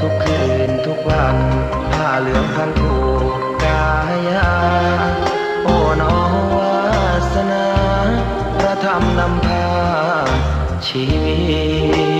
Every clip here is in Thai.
ทุกคืนทุกวันผ้าเหลืองพันผูกกายาโอ้น้อวาสนาพระธรรมนำพาชีวิต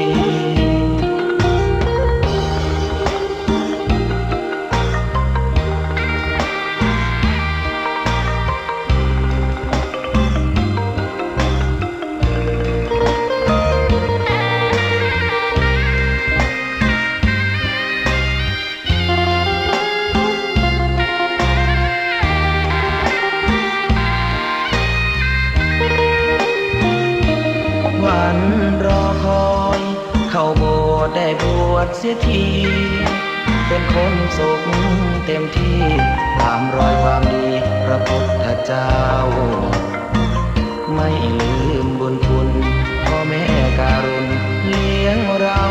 วันรอคอยเข้าโบสถ์ได้บวชเสียทีเป็นคนสุขเต็มที่ตามรอยความดีพระพุทธเจ้าไม่ลืมบุญคุณพ่อแม่การุณเลี้ยงเรา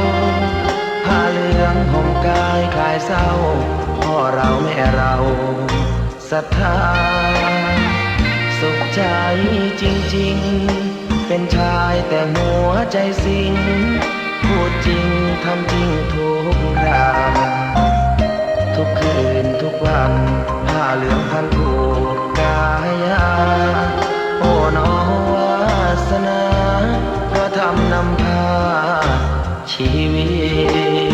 ผ้าเหลืองห่มกายคลายเศร้าพ่อเราแม่เราศรัทธาสุขใจจริงๆเป็นชายแต่หัวใจสิงพูดจริงทำจริงทุกคราทุกคืนทุกวันผ้าเหลืองพันผูกกายาโอ้น้อวาสนาพระธรรมนำพาชีวิต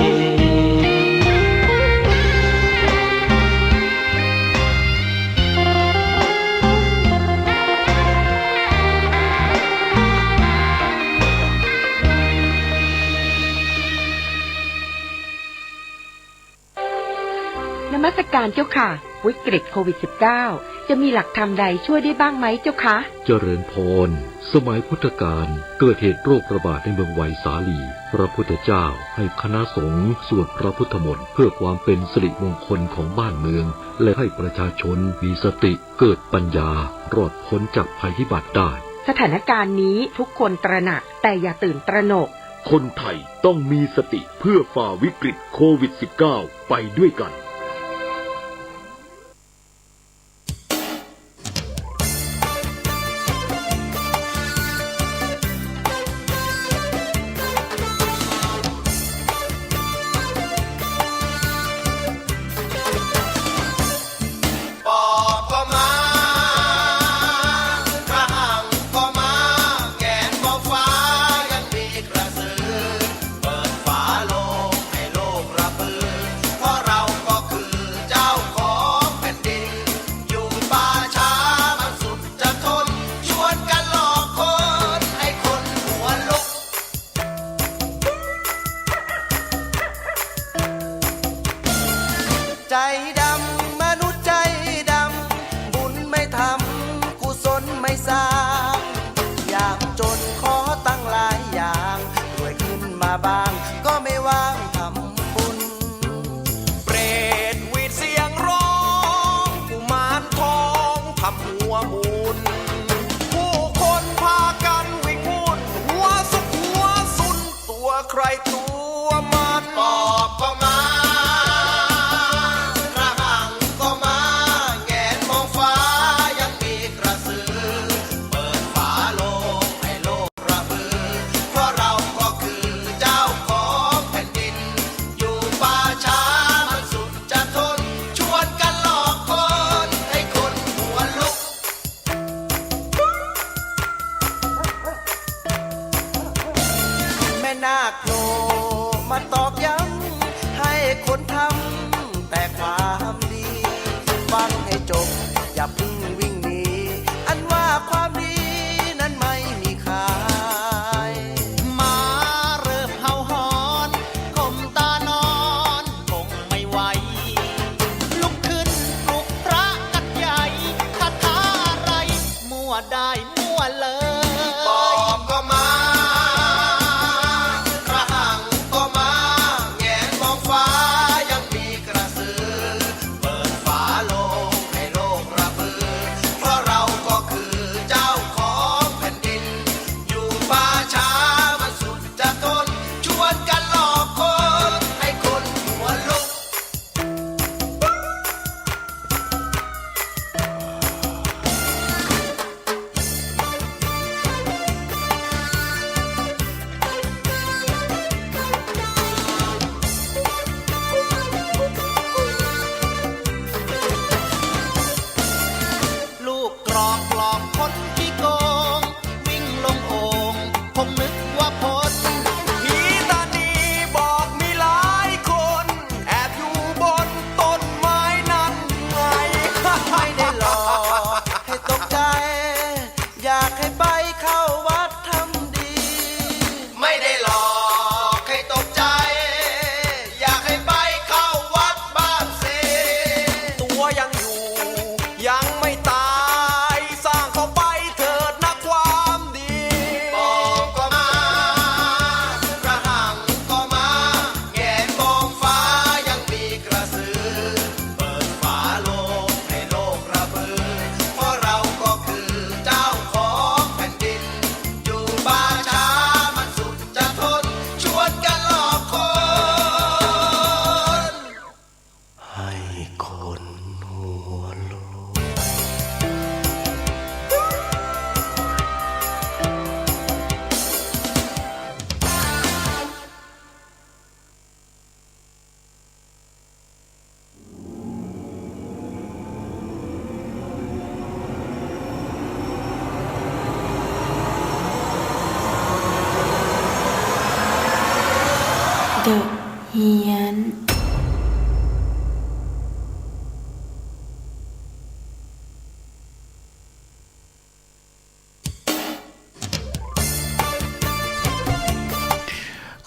นมัสการเจ้าค่ะวิกฤตโควิด -19 จะมีหลักธรรมใดช่วยได้บ้างไหมเจ้าคะเจริญพรสมัยพุทธกาลเกิดเหตุโรคระบาดในเมืองไวสาลีพระพุทธเจ้าให้คณะสงฆ์สวดพระพุทธมนต์เพื่อความเป็นสิริมงคลของบ้านเมืองและให้ประชาชนมีสติเกิดปัญญารอดพ้นจากภัยพิบัติได้สถานการณ์นี้ทุกคนตระหนักแต่อย่าตื่นตระหนกคนไทยต้องมีสติเพื่อฝ่าวิกฤตโควิด -19 ไปด้วยกันใจดำมนุษย์ใจดำบุญไม่ทำกุศลไม่สร้างอยากจนขอตั้งหลายอย่างรวยขึ้นมาบ้างก็ไม่ว่างทำบุญเปรตวีดเสียงร้องกุมารทองทำหัวมูลผู้คนพากันวิ่งวุ่นหัวสุกหัวสุนตัวใครตัวมันปอบก็มานาคโนมาตอกย้ำให้คนทำแต่ความดีฟังให้จบอย่าพึ่งวิ่งหนีอันว่าความดีนั้นไม่มีค่ามาเริ่มเห่าหอนก้มตานอนคงไม่ไหวลุกขึ้นปลุกพระกันใหญ่คาถาอะไรมั่วได้มั่วเลยปอบก็มายังมี เฮียน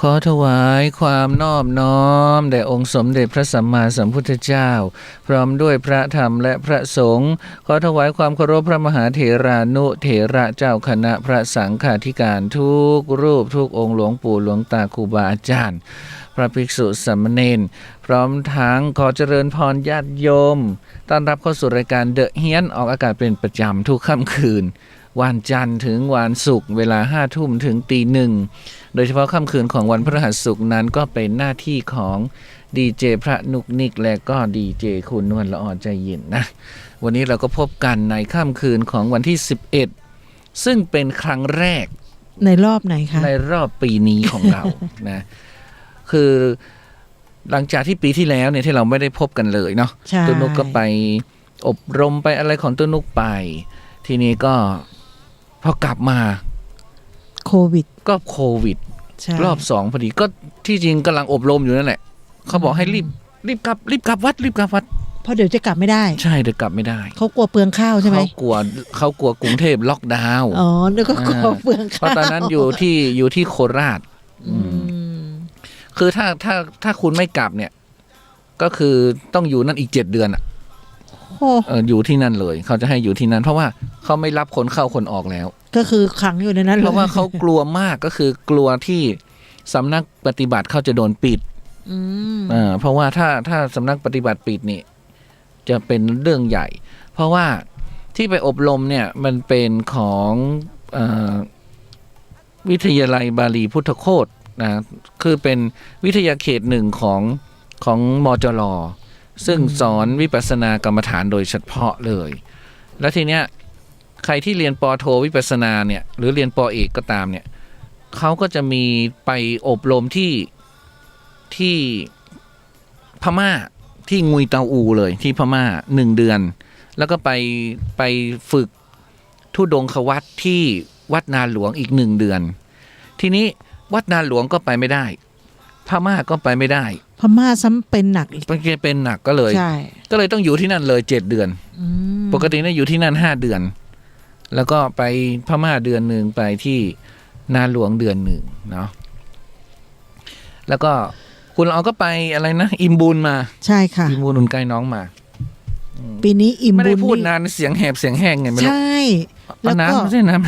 ขอถวายความนอบน้อมแด่องค์สมเด็จพระสัมมาสัมพุทธเจ้าพร้อมด้วยพระธรรมและพระสงฆ์ขอถวายความเคารพพระมหาเถรานุเถระเจ้าคณะพระสังฆาธิการทุกรูปทุกองค์หลวงปู่หลวงตาครูบาอาจารย์พระภิกษุสามเณรพร้อมทั้งขอเจริญพรญาติโยมต้อนรับเข้าสู่รายการเดอะเฮียนออกอากาศเป็นประจำทุกค่ำคืนวันจันทร์ถึงวันศุกร์เวลา 5 ทุ่มถึงตี 1โดยเฉพาะค่ำคืนของวันพฤหัสศุกร์นั้นก็เป็นหน้าที่ของดีเจพระนุกนิกและก็ดีเจคุณนวลละอ่อนใจเย็นนะวันนี้เราก็พบกันในค่ำคืนของวันที่11ซึ่งเป็นครั้งแรกในรอบไหนคะในรอบปีนี้ของเรา นะคือหลังจากที่ปีที่แล้วเนี่ยที่เราไม่ได้พบกันเลยเนาะตัวนุกก็ไปอบรมไปอะไรของตัวนุกไปทีนี้ก็พอกลับมาโควิดรอบ2พอดีก็ที่จริงกำลังอบรมอยู่นั่นแหละเขาบอกให้รีบกลับวัดเพราะเดี๋ยวจะกลับไม่ได้ใช่เดี๋ยวกลับไม่ได้เขากลัวเปลืองข้าวใช่ไหมเขากลัวกรุงเทพล็อกดาวน์อ๋อแล้วก็กลัวเปลืองข้าวเพราะตอนนั้นอยู่ที่โคราชคือถ้าคุณไม่กลับเนี่ยก็คือต้องอยู่นั่นอีก7 เดือนอ่ะอยู่ที่นั่นเลยเขาจะให้อยู่ที่นั่นเพราะว่าเขาไม่รับคนเข้าคนออกแล้วก็คือขังอยู่ในนั้นเพราะว่าเขากลัวมากก็คือกลัวที่สำนักปฏิบัติเขาจะโดนปิดเพราะว่าถ้าสำนักปฏิบัติปิดนี่จะเป็นเรื่องใหญ่เพราะว่าที่ไปอบรมเนี่ยมันเป็นของวิทยาลัยบาลีพุทธโคตนะคือเป็นวิทยาเขตหนึ่งของมจร.ซึ่งสอนวิปัสสนากรรมฐานโดยเฉพาะเลยแล้วทีเนี้ยใครที่เรียนป.โทวิปัสสนาเนี่ยหรือเรียนป.เอกก็ตามเนี่ยเขาก็จะมีไปอบรมที่พม่าที่งุยเตาอูเลยที่พม่า1 เดือนแล้วก็ไปฝึกธุดงควัตรที่วัดนาหลวงอีก1 เดือนทีนี้วัดนาหลวงก็ไปไม่ได้พม่าก็ไปไม่ได้พม่าซ้ำเป็นหนักอีกเป็นหนักก็เลยต้องอยู่ที่นั่นเลย7 เดือนปกติเนี่ยอยู่ที่นั่น5 เดือนแล้วก็ไปพม่า1 เดือนไปที่นาหลวง1 เดือนเนาะแล้วก็คุณเอาก็ไปอะไรนะอิ่มบุญมาใช่ค่ะอิ่มบุญอุ่นไก่น้องมาปีนี้อิ่มบุญไม่ได้พูดนานเสียงแหบเสียงแห้งไงไม่รู้ใช่แล้วก็น้ำไม่ใช่น้ำ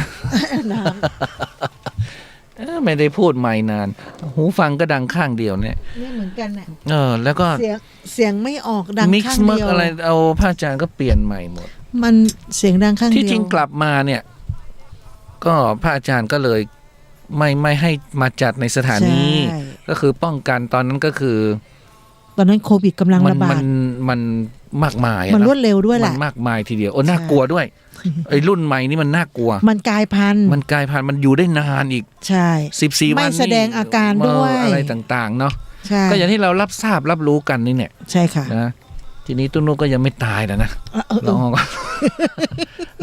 ไม่ได้พูดไม่นานหูฟังก็ดังข้างเดียวเนี่ยเหมือนกันน่ะแล้วก็เสียงไม่ออกดังข้างเดียวอะไรเอาพระอาจารย์ก็เปลี่ยนใหม่หมดมันเสียงดังข้างเดียวที่จริงกลับมาเนี่ยก็พระอาจารย์ก็เลยไม่ให้มาจัดในสถานนี้ก็คือป้องกันตอนนั้นก็คือตอนนั้นโควิดกำลังระบาดมันมากมายมันรวดเร็วด้วยแหละมันมากมายทีเดียวน่ากลัวด้วยไอ้รุ่นใหม่นี่มันน่ากลัวมันกลายพันธุ์มันอยู่ได้นานอีกใช่14 วันไม่แสดงอาการด้วยอะไรต่างๆเนาะก็อย่างที่เรารับรู้กันนี่เนี่ยใช่ค่ะนะทีนี้ตุ้นุก็ยังไม่ตายนะ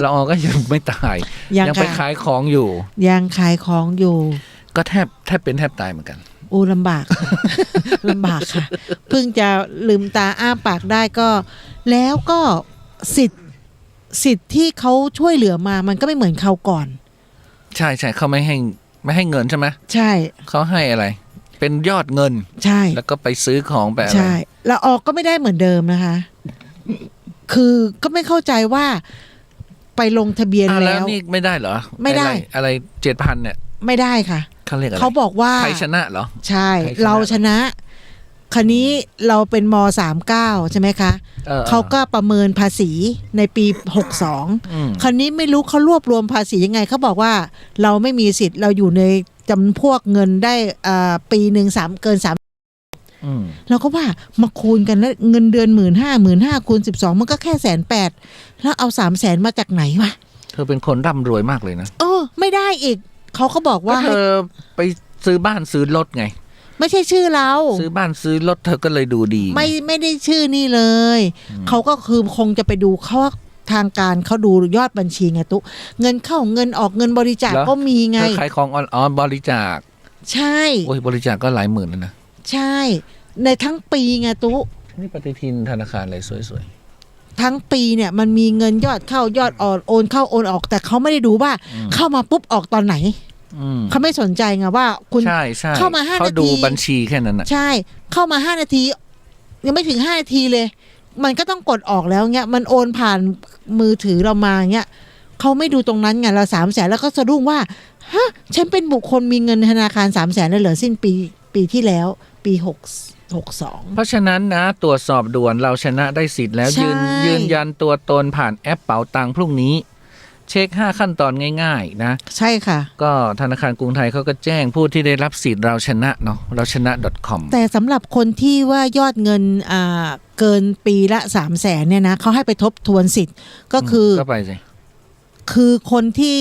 เราก็ยังไม่ตายยังไปขายของอยู่ยังขายของอยู่ก็แทบเป็นแทบตายเหมือนกันลำบากค่ะเพิ่งจะลืมตาอ้าปากได้ก็แล้วก็สิทธิ์ที่เขาช่วยเหลือมามันก็ไม่เหมือนเขาก่อนใช่เขาไม่ให้เงินใช่ไหมใช่เขาให้อะไรเป็นยอดเงินใช่แล้วก็ไปซื้อของแบบใช่แล้วออกก็ไม่ได้เหมือนเดิมนะคะคือก็ไม่เข้าใจว่าไปลงทะเบียนแล้วนี่ไม่ได้เหรอไม่ได้อะไร 7,000 เนี่ยไม่ได้ค่ะเขาเรียกอะไรเขาบอกว่าใครชนะเหรอใช่เราชนะคันนี้เราเป็นม.39ใช่ไหมคะเขาก็ประเมินภาษีในปี62คันนี้ไม่รู้เขารวบรวมภาษียังไงเขาบอกว่าเราไม่มีสิทธิ์เราอยู่ในจำพวกเงินได้ปีหนึ่งเกิน3เราก็ว่ามาคูณกันแล้วเงินเดือน15,000คูณ12มันก็แค่180,000แล้วเอา300,000มาจากไหนวะเธอเป็นคนร่ำรวยมากเลยนะไม่ได้อีกเขาก็บอกว่าเธอไปซื้อบ้านซื้อรถไงไม่ใช่ชื่อเราซื้อบ้านซื้อรถเธอก็เลยดูดีไม่ได้ชื่อนี่เลยเขาก็คือคงจะไปดูเขาทางการเขาดูยอดบัญชีไงตุ๊เงินเข้าเงินออกเงินบริจาคก็มีไงขายของบริจาคใช่โอ้ยบริจาคก็หลายหมื่นแล้วนะใช่ ในทั้งปีไงตุ๊ นี่ปฏิทินธนาคารอะไรสวย ทั้งปีเนี่ยมันมีเงินยอดเข้ายอดออกโอนเข้าโอนออก แต่เขาไม่ได้ดูว่าเข้ามาปุ๊บออกตอนไหนเขาไม่สนใจไงว่าคุณใช่เข้ามา5 นาทีเขาดูบัญชีแค่นั้นนะใช่เข้ามา5 นาทียังไม่ถึง5 นาทีเลยมันก็ต้องกดออกแล้วเงี้ยมันโอนผ่านมือถือเรามาเงี้ยเขาไม่ดูตรงนั้นไงเรา300,000แล้วก็สะดุ้งว่าฮะฉันเป็นบุคคลมีเงินธนาคาร300,000เลยเหรอสิ้นปีที่แล้วปี62เพราะฉะนั้นนะตรวจสอบด่วนเราชนะได้สิทธิ์แล้วยืนยันตัวตนผ่านแอปเป๋าตังค์พรุ่งนี้เช็ค5 ขั้นตอนง่ายๆนะใช่ค่ะก็ธนาคารกรุงไทยเขาก็แจ้งผู้ที่ได้รับสิทธิ์เราชนะเนาะเราชนะ .com แต่สำหรับคนที่ว่ายอดเงินเกินปีละ300,000เนี่ยนะเขาให้ไปทบทวนสิทธิ์ก็คือก็ไปสิคือคนที่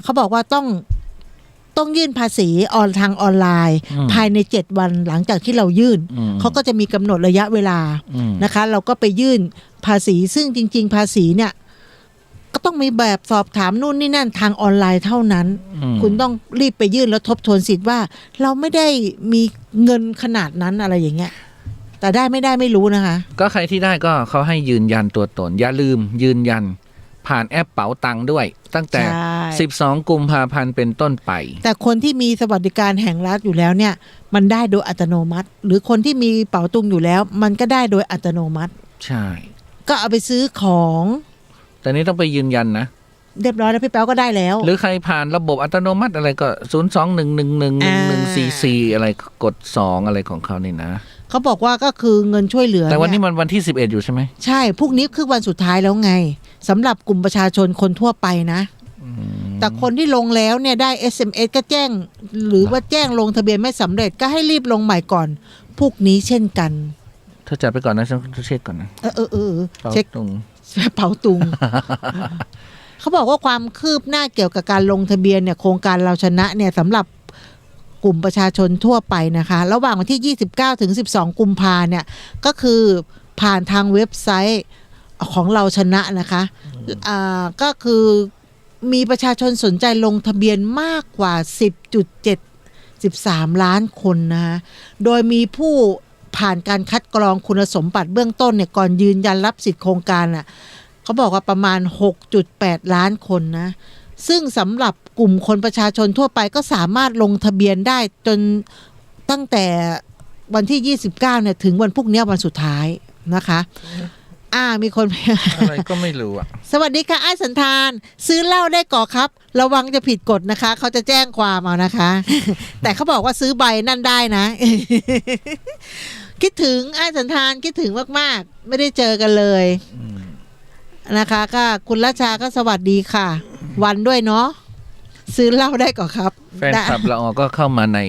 เขาบอกว่าต้องยื่นภาษีทางออนไลน์ภายใน7 วันหลังจากที่เรายื่นเขาก็จะมีกำหนดระยะเวลานะคะเราก็ไปยื่นภาษีซึ่งจริงๆภาษีเนี่ยก็ต้องมีแบบสอบถามนู่นนี่นั่นทางออนไลน์เท่านั้นคุณต้องรีบไปยื่นแล้วทบทวนสิทธิ์ว่าเราไม่ได้มีเงินขนาดนั้นอะไรอย่างเงี้ยแต่ได้ไม่ได้ไม่รู้นะคะก็ใครที่ได้ก็เขาให้ยืนยันตัวตนอย่าลืมยืนยันผ่านแอปเป๋าตังค์ด้วยตั้งแต่12 กุมภาพันธ์เป็นต้นไปแต่คนที่มีสวัสดิการแห่งรัฐอยู่แล้วเนี่ยมันได้โดยอัตโนมัติหรือคนที่มีเป๋าตุงอยู่แล้วมันก็ได้โดยอัตโนมัติใช่ก็เอาไปซื้อของแต่นี้ต้องไปยืนยันนะเรียบร้อยแล้วพี่แป๊วก็ได้แล้วหรือใครผ่านระบบอัตโนมัติอะไรก็02-111-1144อะไรกด2อะไรของเขานี่นะเขาบอกว่าก็คือเงินช่วยเหลือแต่วันนี้มันวันที่11อยู่ใช่ไหมใช่พรุ่งนี้คือวันสุดท้ายแล้วไงสำหรับกลุ่มประชาชนคนทั่วไปนะแต่คนที่ลงแล้วเนี่ยได้ SMS ก็แจ้งหรือว่าแจ้งลงทะเบียนไม่สำเร็จก็ให้รีบลงใหม่ก่อนพรุ่งนี้เช่นกันเธอจัดไปก่อนนะฉันเช็คก่อนนะเช็คตรงเป๋าตุง เขาบอกว่าความคืบหน้าเกี่ยวกับการลงทะเบียนเนี่ยโครงการเราชนะเนี่ยสำหรับกลุ่มประชาชนทั่วไปนะคะระหว่างวันที่29ถึง12 กุมภาเนี่ยก็คือผ่านทางเว็บไซต์ของเราชนะนะคะก็คือมีประชาชนสนใจลงทะเบียนมากกว่า 10.73 ล้านคนนะคะโดยมีผู้ผ่านการคัดกรองคุณสมบัติเบื้องต้นเนี่ยก่อนยืนยันรับสิทธิโครงการน่ะเขาบอกว่าประมาณ 6.8 ล้านคนนะซึ่งสำหรับกลุ่มคนประชาชนทั่วไปก็สามารถลงทะเบียนได้จนตั้งแต่วันที่29เนี่ยถึงวันพรุ่งนี้วันสุดท้ายนะคะมีคนอะไรก็ไม่รู้สวัสดีค่ะไอ้สันธานซื้อเหล้าได้ก่อครับระวังจะผิดกฎนะคะเขาจะแจ้งความเอานะคะ แต่เขาบอกว่าซื้อใบนั่นได้นะ คิดถึงไอ้สันธานคิดถึงมากๆไม่ได้เจอกันเลยนะคะก็คุณรัชชาก็สวัสดีค่ะวันด้วยเนาะซื้อเหล้าได้ก่อครับแฟนคลับเราก็เข้ามาใน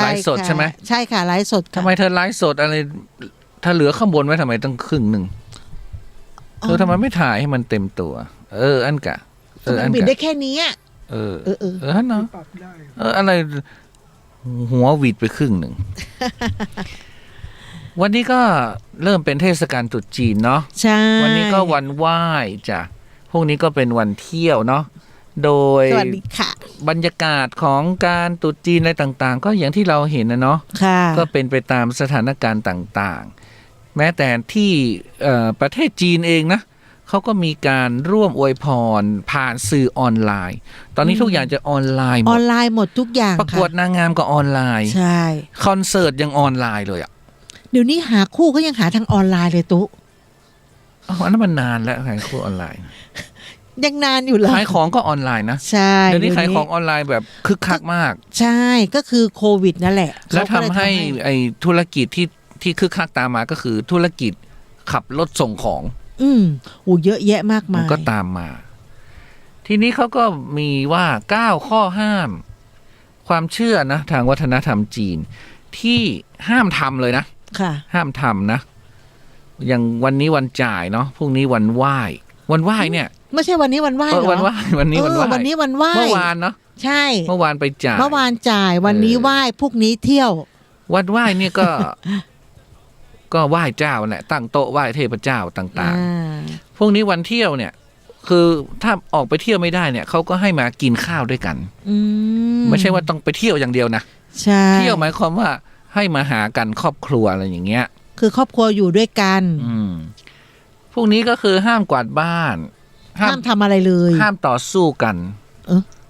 ไลฟ์สดใช่ไหมใช่ค่ะไลฟ์สดทำไมเธอไลฟ์สดอะไรถ้าเหลือข้างบนไว้ทำไมต้องครึ่งหนึ่งเธอทำไมไม่ถ่ายให้มันเต็มตัวอันกะมันบิดได้แค่นี้เนาะอะไรหัววิดไปครึ่งหนึ่ง วันนี้ก็เริ่มเป็นเทศกาลตรุษจีนเนาะใช่วันนี้ก็วันไหว้จ้ะพวกนี้ก็เป็นวันเที่ยวเนาะโดยสวัสดีค่ะบรรยากาศของการตรุษจีนอะไรต่างๆก็อย่างที่เราเห็นนะเนาะก็เป็นไปตามสถานการณ์ต่างๆแม้แต่ที่ประเทศจีนเองนะเขาก็มีการร่วมอวยพรผ่านสื่อออนไลน์ตอนนี้ทุกอย่างจะออนไลน์หมดทุกอย่างประกวดนางงามก็ออนไลน์ใช่คอนเสิร์ตยังออนไลน์เลยเดี๋ยวนี้หาคู่ก็ยังหาทางออนไลน์เลยตุ๊อันนั้นมันนานแล้วขายคู่ออนไลน์ยังนานอยู่เลยขายของก็ออนไลน์นะใช่เดี๋ยวนี้ขายของออนไลน์แบบคึกคักมากใช่ก็คือโควิดนั่นแหละแล้วทำให้ไอ้ธุรกิจที่คึกคักตามมาก็คือธุรกิจขับรถส่งของเยอะแยะมากมายมันก็ตามมาทีนี้เขาก็มีว่า9ข้อห้ามความเชื่อนะทางวัฒนธรรมจีนที่ห้ามทำเลยนะค่ะห้ามทำนะอย่างวันนี้วันจ่ายเนาะพรุ่งนี้วันไหว้เนี่ยไม่ใช่วันนี้วันไหว้หรอวันไหว้วันนี้วันไหว้วันนี้วันไหว้เมื่อวานเนาะใช่เมื่อวานไปจ่ายเมื่อวานจ่ายวันนี้ไหว้พรุ่งนี้เที่ยววันไหว้เนี่ยก็ ก็ไหว้เจ้าแหละตั้งโต๊ะไหว้เทพเจ้าต่างๆพวกนี้วันเที่ยวเนี่ยคือถ้าออกไปเที่ยวไม่ได้เนี่ยเขาก็ให้มากินข้าวด้วยกันไม่ใช่ว่าต้องไปเที่ยวอย่างเดียวนะใช่เที่ยวหมายความว่า ให้มาหากันครอบครัวอะไรอย่างเงี้ย คือครอบครัวอยู่ด้วยกัน พวกนี้ก็คือห้ามกวาดบ้าน ห้ามทำอะไรเลย ห้ามต่อสู้กัน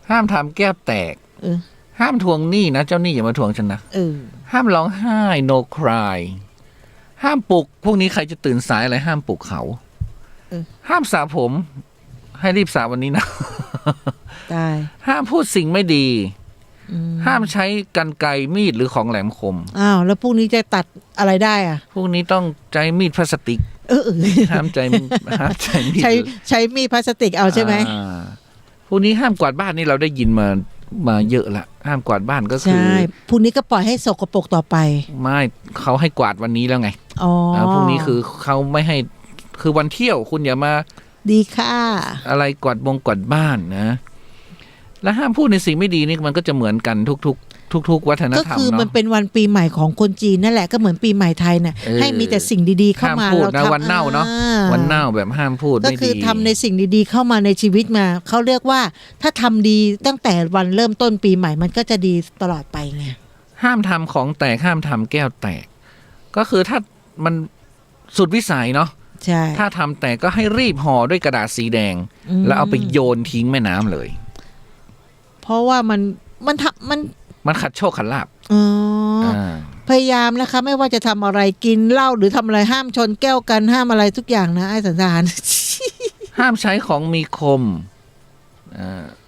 ห้ามทำแก้วแตก ห้ามทวงหนี้นะเจ้าหนี้อย่ามาทวงฉันนะห้ามร้องไห้ no cry ห้ามปลุกพวกนี้ใครจะตื่นสายอะไรห้ามปลุกเขาห้ามสระผมให้รีบสระวันนี้นะได้ห้ามพูดสิ่งไม่ดีห้ามใช้กรรไกรมีดหรือของแหลมคมอ้าวแล้วพวกนี้จะตัดอะไรได้อ่ะพวกนี้ต้องใช้มีดพลาสติกห้ามใช้มีดใช้มีดพลาสติกเอาใช่ไหมพวกนี้ห้ามกวาดบ้านนี่เราได้ยินมาเยอะละห้ามกวาดบ้านก็คือใช่พวกนี้ก็ปล่อยให้สกปรกต่อไปไม่เขาให้กวาดวันนี้แล้วไงพวกนี้คือเขาไม่ให้คือวันเที่ยวคุณอย่ามาดีค่ะอะไรกวาดบ้านนะแล้วห้ามพูดในสิ่งไม่ดีนี่มันก็จะเหมือนกันทุกวัฒนธรรมเนาะก็คือมันเป็นวันปีใหม่ของคนจีนนั่นแหละก็เหมือนปีใหม่ไทยน่ะให้มีแต่สิ่งดีๆเข้ามาเราทำวันเน่าเนาะวันเน่าแบบห้ามพูดไม่ดีก็คือทำในสิ่งดีๆเข้ามาในชีวิตมาเขาเรียกว่าถ้าทำดีตั้งแต่วันเริ่มต้นปีใหม่มันก็จะดีตลอดไปไงห้ามทำของแตกห้ามทำแก้วแตกก็คือถ้ามันสุดวิสัยเนาะใช่ถ้าทำแตกก็ให้รีบห่อด้วยกระดาษสีแดงแล้วเอาไปโยนทิ้งแม่น้ำเลยเพราะว่ามันขัดโชคขัดลาภพยายามนะคะไม่ว่าจะทำอะไรกินเหล้าหรือทำอะไรห้ามชนแก้วกันห้ามอะไรทุกอย่างนะไอ้สันดานห้ามใช้ของมีคม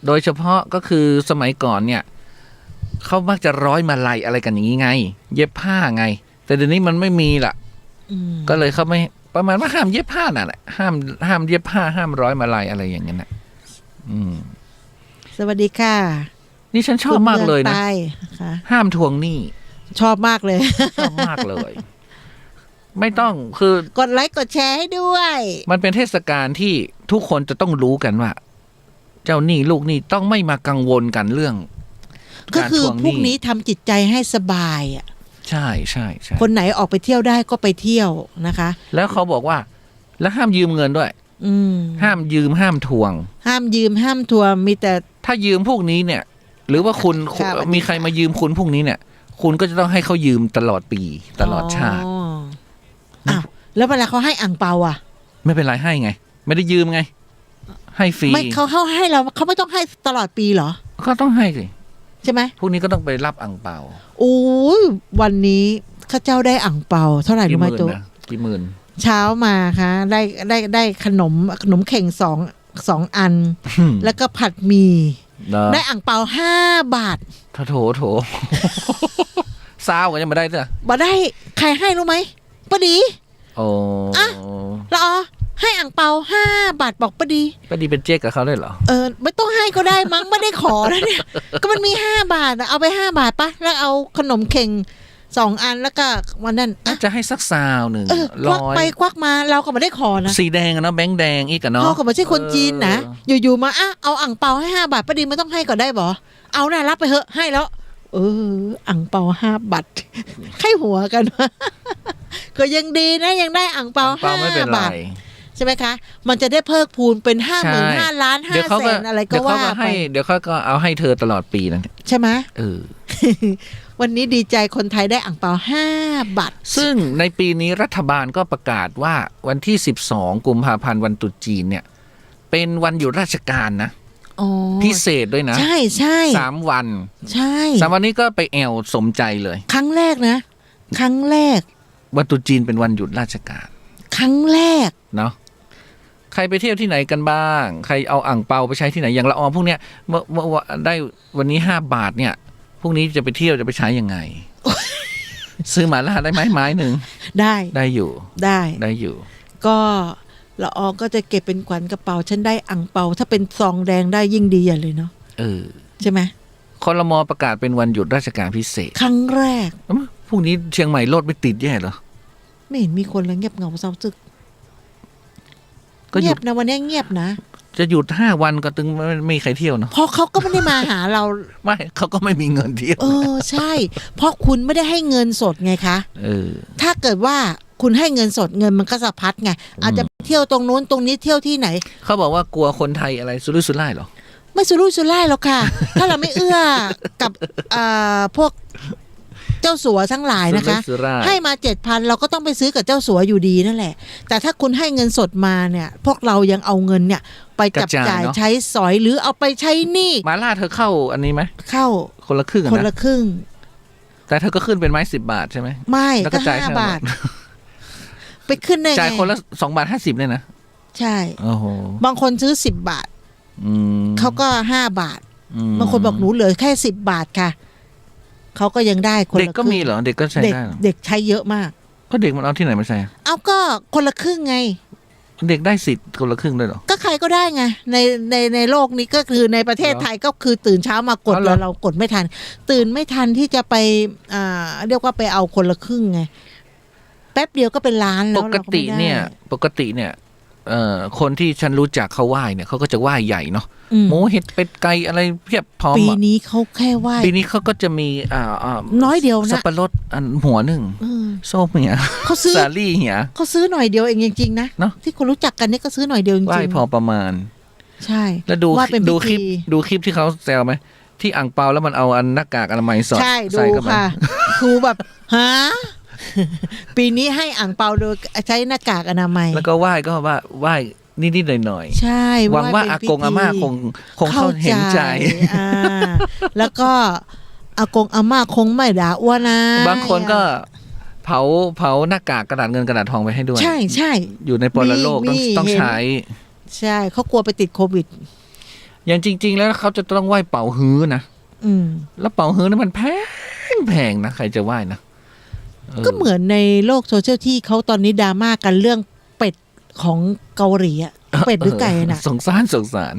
โดยเฉพาะก็คือสมัยก่อนเนี่ยเขามักจะร้อยมาลัยอะไรกันอย่างนี้ไงเย็บผ้าไงแต่เดี๋ยวนี้มันไม่มีละก็เลยเขาไม่ประมาณว่าห้ามเย็บผ้าน่ะแหละห้ามเย็บผ้าห้ามร้อยมาลัยอะไรอย่างเงี้ยนะสวัสดีค่ะนี่ฉันชอบมากเลยนะห้ามทวงหนี้ชอบมากเลยชอบมากเลยไม่ต้องคือกดไลค์กดแชร์ให้ด้วยมันเป็นเทศกาลที่ทุกคนจะต้องรู้กันว่าเจ้าหนี้ลูกหนี้ต้องไม่มากังวลกันเรื่องก็คือพวกนี้ทำจิตใจให้สบายอ่ะใช่ใช่ใช่คนไหนออกไปเที่ยวได้ก็ไปเที่ยวนะคะแล้วเขาบอกว่าแล้วห้ามยืมเงินด้วยห้ามยืมห้ามทวงห้ามยืมห้ามทวงมีแต่ถ้ายืมพวกนี้เนี่ยหรือว่าคุณมีใครมายืมคุณพวกนี้เนี่ยคุณก็จะต้องให้เขายืมตลอดปีตลอดชาติอ้าวแล้วเวลาเขาให้อ่างเปาอ่ะไม่เป็นไรให้ไงไม่ได้ยืมไงให้ฟรีไม่เขาให้เราเขาไม่ต้องให้ตลอดปีเหรอเขาต้องให้สิใช่ไหมพวกนี้ก็ต้องไปรับอ่างเปาโอ้ยวันนี้ข้าเจ้าได้อ่างเปาเท่าไหร่รู้ไหมตัวกี่หมื่นเช้ามาค่ะได้ขนมเข่งสองอันแล้วก็ผัดหมี่ได้อ่างเปา5 บาทโถซาวกันยังไม่ได้จ้ะบ่ได้ใครให้รู้ไหมป้าดีโอ้อะแล้วให้อ่างเปา5 บาทบอกป้าดีเป็นเจ๊กกับเขาได้เหรอไม่ต้องให้ก็ได้มั้งไม่ได้ขอแล้วเนี่ยก็มันมี5 บาทเอาไป5 บาทปะแล้วเอาขนมเข่ง2 อันแล้วก็วันนั้นจะให้สักซาวหนึ่งควักไปควักมาเราก็ไม่ได้ขอนะสีแดงนะแบงค์แดงอีกกันเนาะเขาก็ไม่ใช่คนจีนนะอยู่ๆมาเอาอ่างเปาให้5 บาทป้าดีไม่ต้องให้ก็ได้บ่เอาน่ะรับไปเถอะให้แล้วอ่างเปา5 บาทไข้หัวกันก็ยังดีนะยังได้อ่างเปา5 บาทใช่ไหมคะมันจะได้เพิ่มพูนเป็น55 ล้าน500,000อะไรก็ว่าไปเดี๋ยวเขาก็เอาให้เธอตลอดปีนั่นใช่ไหมวันนี้ดีใจคนไทยได้อ่างเปา5 บาทซึ่งในปีนี้รัฐบาลก็ประกาศว่าวันที่12 กุมภาพันธ์วันตรุษจีนเนี่ยเป็นวันหยุดราชการนะพิเศษด้วยนะใช่ใช่3 วันใช่3 วันนี้ก็ไปแอวสมใจเลยครั้งแรกนะครั้งแรกวันตรุษจีนเป็นวันหยุดราชการครั้งแรกเนาะใครไปเที่ยวที่ไหนกันบ้างใครเอาอ่างเปาไปใช้ที่ไหนอย่างละออพวกเนี้ยเมื่อได้วันนี้5 บาทเนี่ยพวกนี้จะไปเที่ยวจะไปใช้ยังไง ซื้อหมาล่าได้ไหมไม้หนึ่งได้อยู่ได้อยู่ก็ละออก็จะเก็บเป็นขวัญกระเป๋าฉันได้อ่างเปาถ้าเป็นซองแดงได้ยิ่งดีอย่างเลยเนาะใช่ไหมครม.ประกาศเป็นวันหยุดราชการพิเศษครั้งแรกพรุ่งนี้เชียงใหม่รถไม่ติดแย่เหรอไม่เห็นมีคนเลยเงียบเหงาเศร้าซึกเงียบนะวันนี้เงียบนะจะหยุด5 วันก็ตึงไม่มีใครเที่ยวเนาะเพราะเขาก็ไม่ได้มาหาเราไม่เขาก็ไม่มีเงินเที่ยวใช่เพราะคุณไม่ได้ให้เงินสดไงคะถ้าเกิดว่าคุณให้เงินสดเงินมันก็สะพัดไงอาจจะเที่ยวตรงนู้นตรงนี้เที่ยวที่ไหนเขาบอกว่ากลัวคนไทยอะไรสุรุ่ยสุร่ายหรอไม่สุรุ่ยสุร่ายหรอกค่ะถ้าเราไม่เอื้อกับพวก เจ้าสัวทั้งหลายนะคะ สุรุ่ยสุร่าย ให้มา 7,000 เราก็ต้องไปซื้อกับเจ้าสัวอยู่ดีนั่นแหละแต่ถ้าคุณให้เงินสดมาเนี่ยพวกเรายังเอาเงินเนี่ยไปจับจ่ายใช้สอยหรือเอาไปใช้หนี้ มาล่าเธอเข้าอันนี้ไหม เข้า คนละครึ่งอะ คนละ นะ ครึ่ง แต่เธอก็ขึ้นเป็นไม้10 บาทใช่ไหม ไม่ แล้ว ก็ จ่าย 5 บาท ไปขึ้นได้ไง จ่ายคนละ2.50 บาทเลยนะ ใช่ โอ้โห บางคนซื้อ10 บาท อืม เขาก็5 บาท อืม บางคนบอกหนูเหลือแค่10 บาทค่ะเขาก็ยังได้คนละ เด็กก็มีเหรอเด็กก็ใช้ เด็ก ได้เหรอ เด็กใช้เยอะมาก ก็เด็กมันเอาที่ไหนมาใช้อะ เอาก็คนละครึ่งไง เด็กได้สิทธิ์คนละครึ่งด้วยเหรอ ก็ใครก็ได้ไงในโลกนี้ก็คือในประเทศไทยก็คือตื่นเช้ามากด อ๋อเหรอ แล้วเรากดไม่ทัน ตื่นไม่ทันที่จะไปเรียกว่าไปเอาคนละครึ่งไงแป๊บเดียวก็เป็นล้านแล้ ป ว กติ ราไม่ได้ เนี่ยคนที่ฉันรู้จักเขาไหว้เนี่ยเขาก็จะไหว้ใหญ่เนาะ อืม หมูเห็ดเป็ดไก่อะไรเพียบพร้อม ปี อะ นี้เขาแค่ไหว้ ปีนี้เขาก็จะมีน้อยเดียวนะ สับปะรดอันหัวหนึ่ง เออ ส้มเนี่ย เขาซื้อ สาลี่เนี่ย เขาซื้อหน่อยเดียวเองจริงๆนะ เนอะ ที่คนรู้จักกันนี่ก็ซื้อหน่อยเดียวจริง ไหว้พอประมาณ ๆใช่ แล้วดู ว่าเป็น ดู พิ คลิป ธี ดูคลิปที่เขาแซวไหมที่อ่างเปาแล้วมันเอาอันหน้ากากอนามัยสอด ใช่ดู ใส่เข้าไป ค่ะ ครูแบบฮะ ปีนี้ให้อ่างเปาโดยใช้หน้ากากอนามัย แล้วก็ไหว้ก็ว่าไหว้นิดๆหน่อย ใช่ ๆหวังว่า เป็น อา พิ กงอาม่า ธี คงเขาเห็นใจ อ่าแล้วก็อากงอาม่าคงไม่ด่าอ้วนนะ บางคนก็เผาหน้ากากกระดาษเงินกระดาษทองไปให้ด้วย ใช่ใช่ อยู่ในปรโลก มี ต้อง เห็น ใช้ ใช่เขากลัวไปติดโควิด อย่างจริง ๆ แล้วเขาจะต้องไหว้เป่าฮื้อนะ อืม แล้วเป่าฮื้อนี่มันแพงนะใครจะไหว้นะก็เหมือนในโลกโซเชียลที่เขาตอนนี้ดราม่ากันเรื่องเป็ดของเกาหลีอะเป็ดหรือไก่น่ะ สงสาร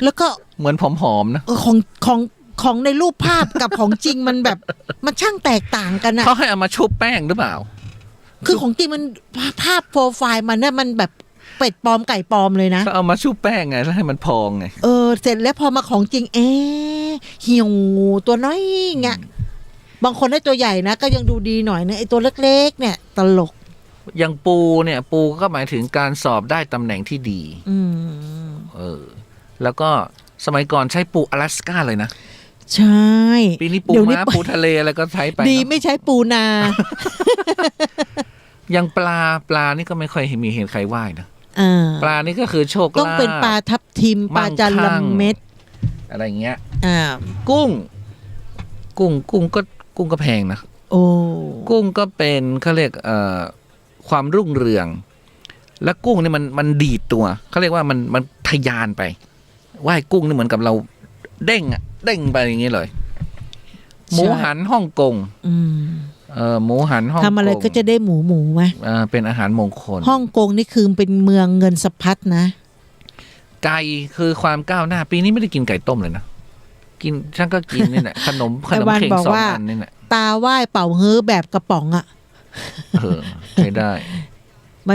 แล้วก็ เหมือนผอมๆนะ ของในรูปภาพกับของจริงมันแบบมันช่างแตกต่างกันอะ เขาให้เอามาชุบแป้งหรือเปล่า คือของจริงมันภาพโปรไฟล์มันเนี่ยมันแบบเป็ดปลอมไก่ปลอมเลยนะ ก็เอามาชุบแป้งไงแล้วให้มันพองไง เสร็จแล้วพอมาของจริงเหี่ยวตัวน้อยเงี้ยบางคนให้ตัวใหญ่นะก็ยังดูดีหน่อยนะไอตัวเล็กๆเนี่ยตลก อย่างปูเนี่ยปูก็หมายถึงการสอบได้ตำแหน่งที่ดี อืม แล้วก็สมัยก่อนใช้ปูอลาสก้าเลยนะ ใช่ ปีนี้ปู เดี๋ยวนี้ ม้าปูทะเลอะไรก็ใช้ไป ดี เนอะ ไม่ใช้ปูนา อย่างปลานี่ก็ไม่ค่อยมีเห็นใครไหว้นะ อ่า ปลานี่ก็คือโชคลาภ ต้องเป็นปลาทับทิมปลาจันลำเม็ด อะไรเงี้ย อ่า กุ้งก็แพงนะ โอ้ กุ้งก็เป็นเขาเรียกความรุ่งเรือง และกุ้งนี่มันดีดตัวเขาเรียกว่ามันทะยานไปว่ายกุ้งนี่เหมือนกับเราเด้งไปอย่างนี้เลย หมูหันฮ่องกง อืม หมูหันฮ่องกง ทำอะไรก็จะได้หมูไหม เป็นอาหารมงคล ฮ่องกงนี่คือเป็นเมืองเงินสะพัดนะ ไก่คือความก้าวหน้า ปีนี้ไม่ได้กินไก่ต้มเลยนะกินฉันก็กินนี่แหละขนมเข่ง บอก 2 ว่า อันนี่แหละ ตาไหว้เป่าฮื้อแบบกระป๋องอ่ะ ใช้ได้ มั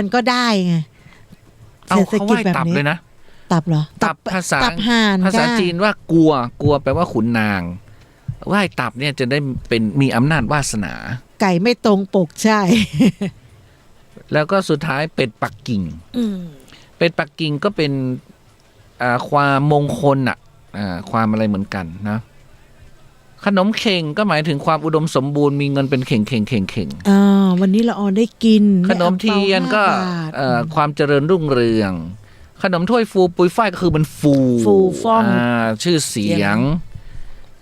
นก็ได้ไง เอา เศรษฐ เขาไห กิจ ว้ แบบ ตับ นี้ เลยนะ ตับเหรอ ตับภาษา ตับห่าน ภาษา จ้ จีนว่ากลัวแปลว่าขุนนางไหว้ตับเนี่ยจะได้เป็นมีอำนาจวาสนา ไก่ไม่ตรงปกใช่ แล้วก็สุดท้ายเป็ดปักกิ่ง อืม เป็ดปักกิ่งก็เป็นความมงคลอ่ะความอะไรเหมือนกันนะขนมเข่งก็หมายถึงความอุดมสมบูรณ์มีเงินเป็นเข่ง วันนี้เราออนได้กิน ขนมเทียนก็ ได้อังเปา5 บาท ความเจริญรุ่งเรือง ขนมถ้วยฟูปุยฝ้ายก็คือมันฟู ฟ่อง ชื่อเสียง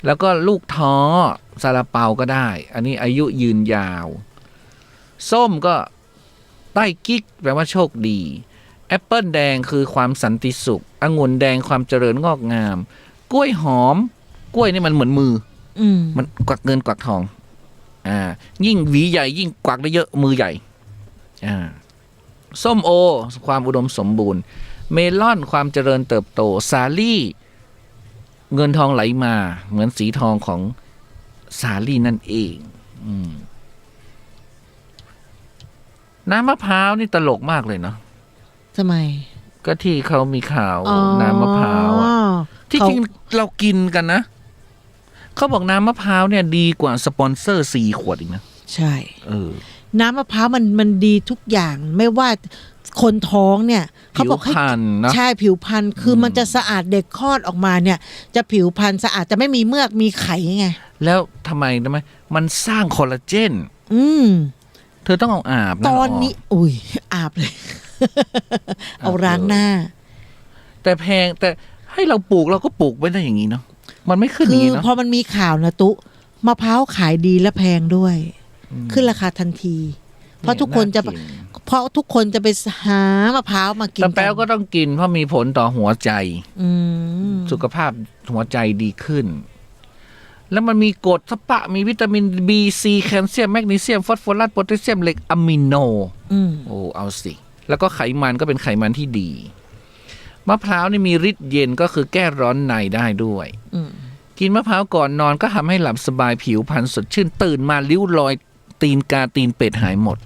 แล้วก็ลูกท้อซาลาเปาก็ได้ อันนี้อายุยืนยาว ส้มก็ใต้กิ๊กแปลว่าโชคดีแอปเปิลแดงคือความสันติสุของุ่นแดงความเจริญงอกงาม กล้วยหอมกล้วยนี่มันเหมือนมือ มันกวักเงินกวักทองยิ่งหวีใหญ่ยิ่งกวักได้เยอะมือใหญ่ส้มโอความอุดมสมบูรณ์เมลอนความเจริญเติบโตสาลี่เงินทองไหลมาเหมือนสีทองของสาลี่นั่นเองน้ำมะพร้าวนี่ตลกมากเลยเนาะ ทำไม ก็ที่เขามีข่าวน้ำมะพร้าวที่จริงเรากินกันนะเขาบอกน้ำมะพร้าวเนี่ยดีกว่าสปอนเซอร์4 ขวดอีกนะ ใช่ เออ น้ำมะพร้าวมันดีทุกอย่างไม่ว่า คนท้องเนี่ยเขาบอกให้ ผิวพรรณเนอะ ใช่ผิวพรรณคือมันจะสะอาดเด็กคลอดออกมาเนี่ย จะผิวพรรณสะอาดจะไม่มีเมือกมีไข่ไง แล้วทำไมมันสร้างคอลลาเจน เธอต้องเอาอาบนะ ตอนนี้อุ้ยอาบเลย เอาล้างหน้า แต่แพงแต่ให้เราปลูกเราก็ปลูกไว้ได้อย่างนี้เนาะมันไม่ขึ้นอ คื ย่าง อ นี้เนาะ พอมันมีข่าวนะตุมะพร้าวขายดีและแพงด้วย ขึ้นราคาทันที เพราะทุกคนจะไปหามะพร้าวมากิน แต่แป๊วก็ต้องกินเพราะมีผลต่อหัวใจ สุขภาพหัวใจดีขึ้น แล้วมันมีกรดสปะมีวิตามิน B C แคลเซียมแมกนีเซียมฟอสฟอรัสโพแทสเซียมเหล็กอะมิโนโอ้เอาสิแล้วก็ไขมันก็เป็นไขมันที่ดีมะพร้าวนี่มีฤทธิ์เย็นก็คือแก้ร้อนในได้ด้วยกินมะพร้าวก่อนนอนก็ทำให้หลับสบายผิวพรรณสดชื่นตื่นมาริ้วรอยตีนกาตีนเป็ดหายหมด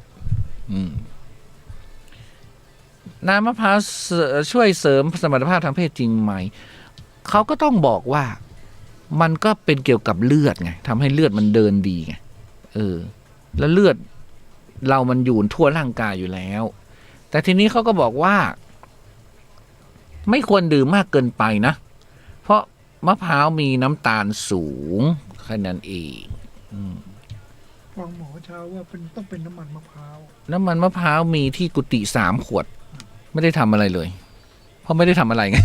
น้ำมะพร้าวช่วยเสริมสมรรถภาพทางเพศจริงไหมเขาก็ต้องบอกว่ามันก็เป็นเกี่ยวกับเลือดไงทำให้เลือดมันเดินดีไงแล้วเลือดเรามันอยู่ทั่วร่างกายอยู่แล้วแต่ทีนี้เขาก็บอกว่าไม่ควรดื่มมากเกินไปนะเพราะมะพร้าวมีน้ำตาลสูงแค่นั้นเองฟังหมอเช้าว่าต้องเป็นน้ำมันมะพร้าว น้ำมันมะพร้าวมีที่กุฏิ3 ขวดไม่ได้ทำอะไรเลยเพราะไม่ได้ทำอะไรไง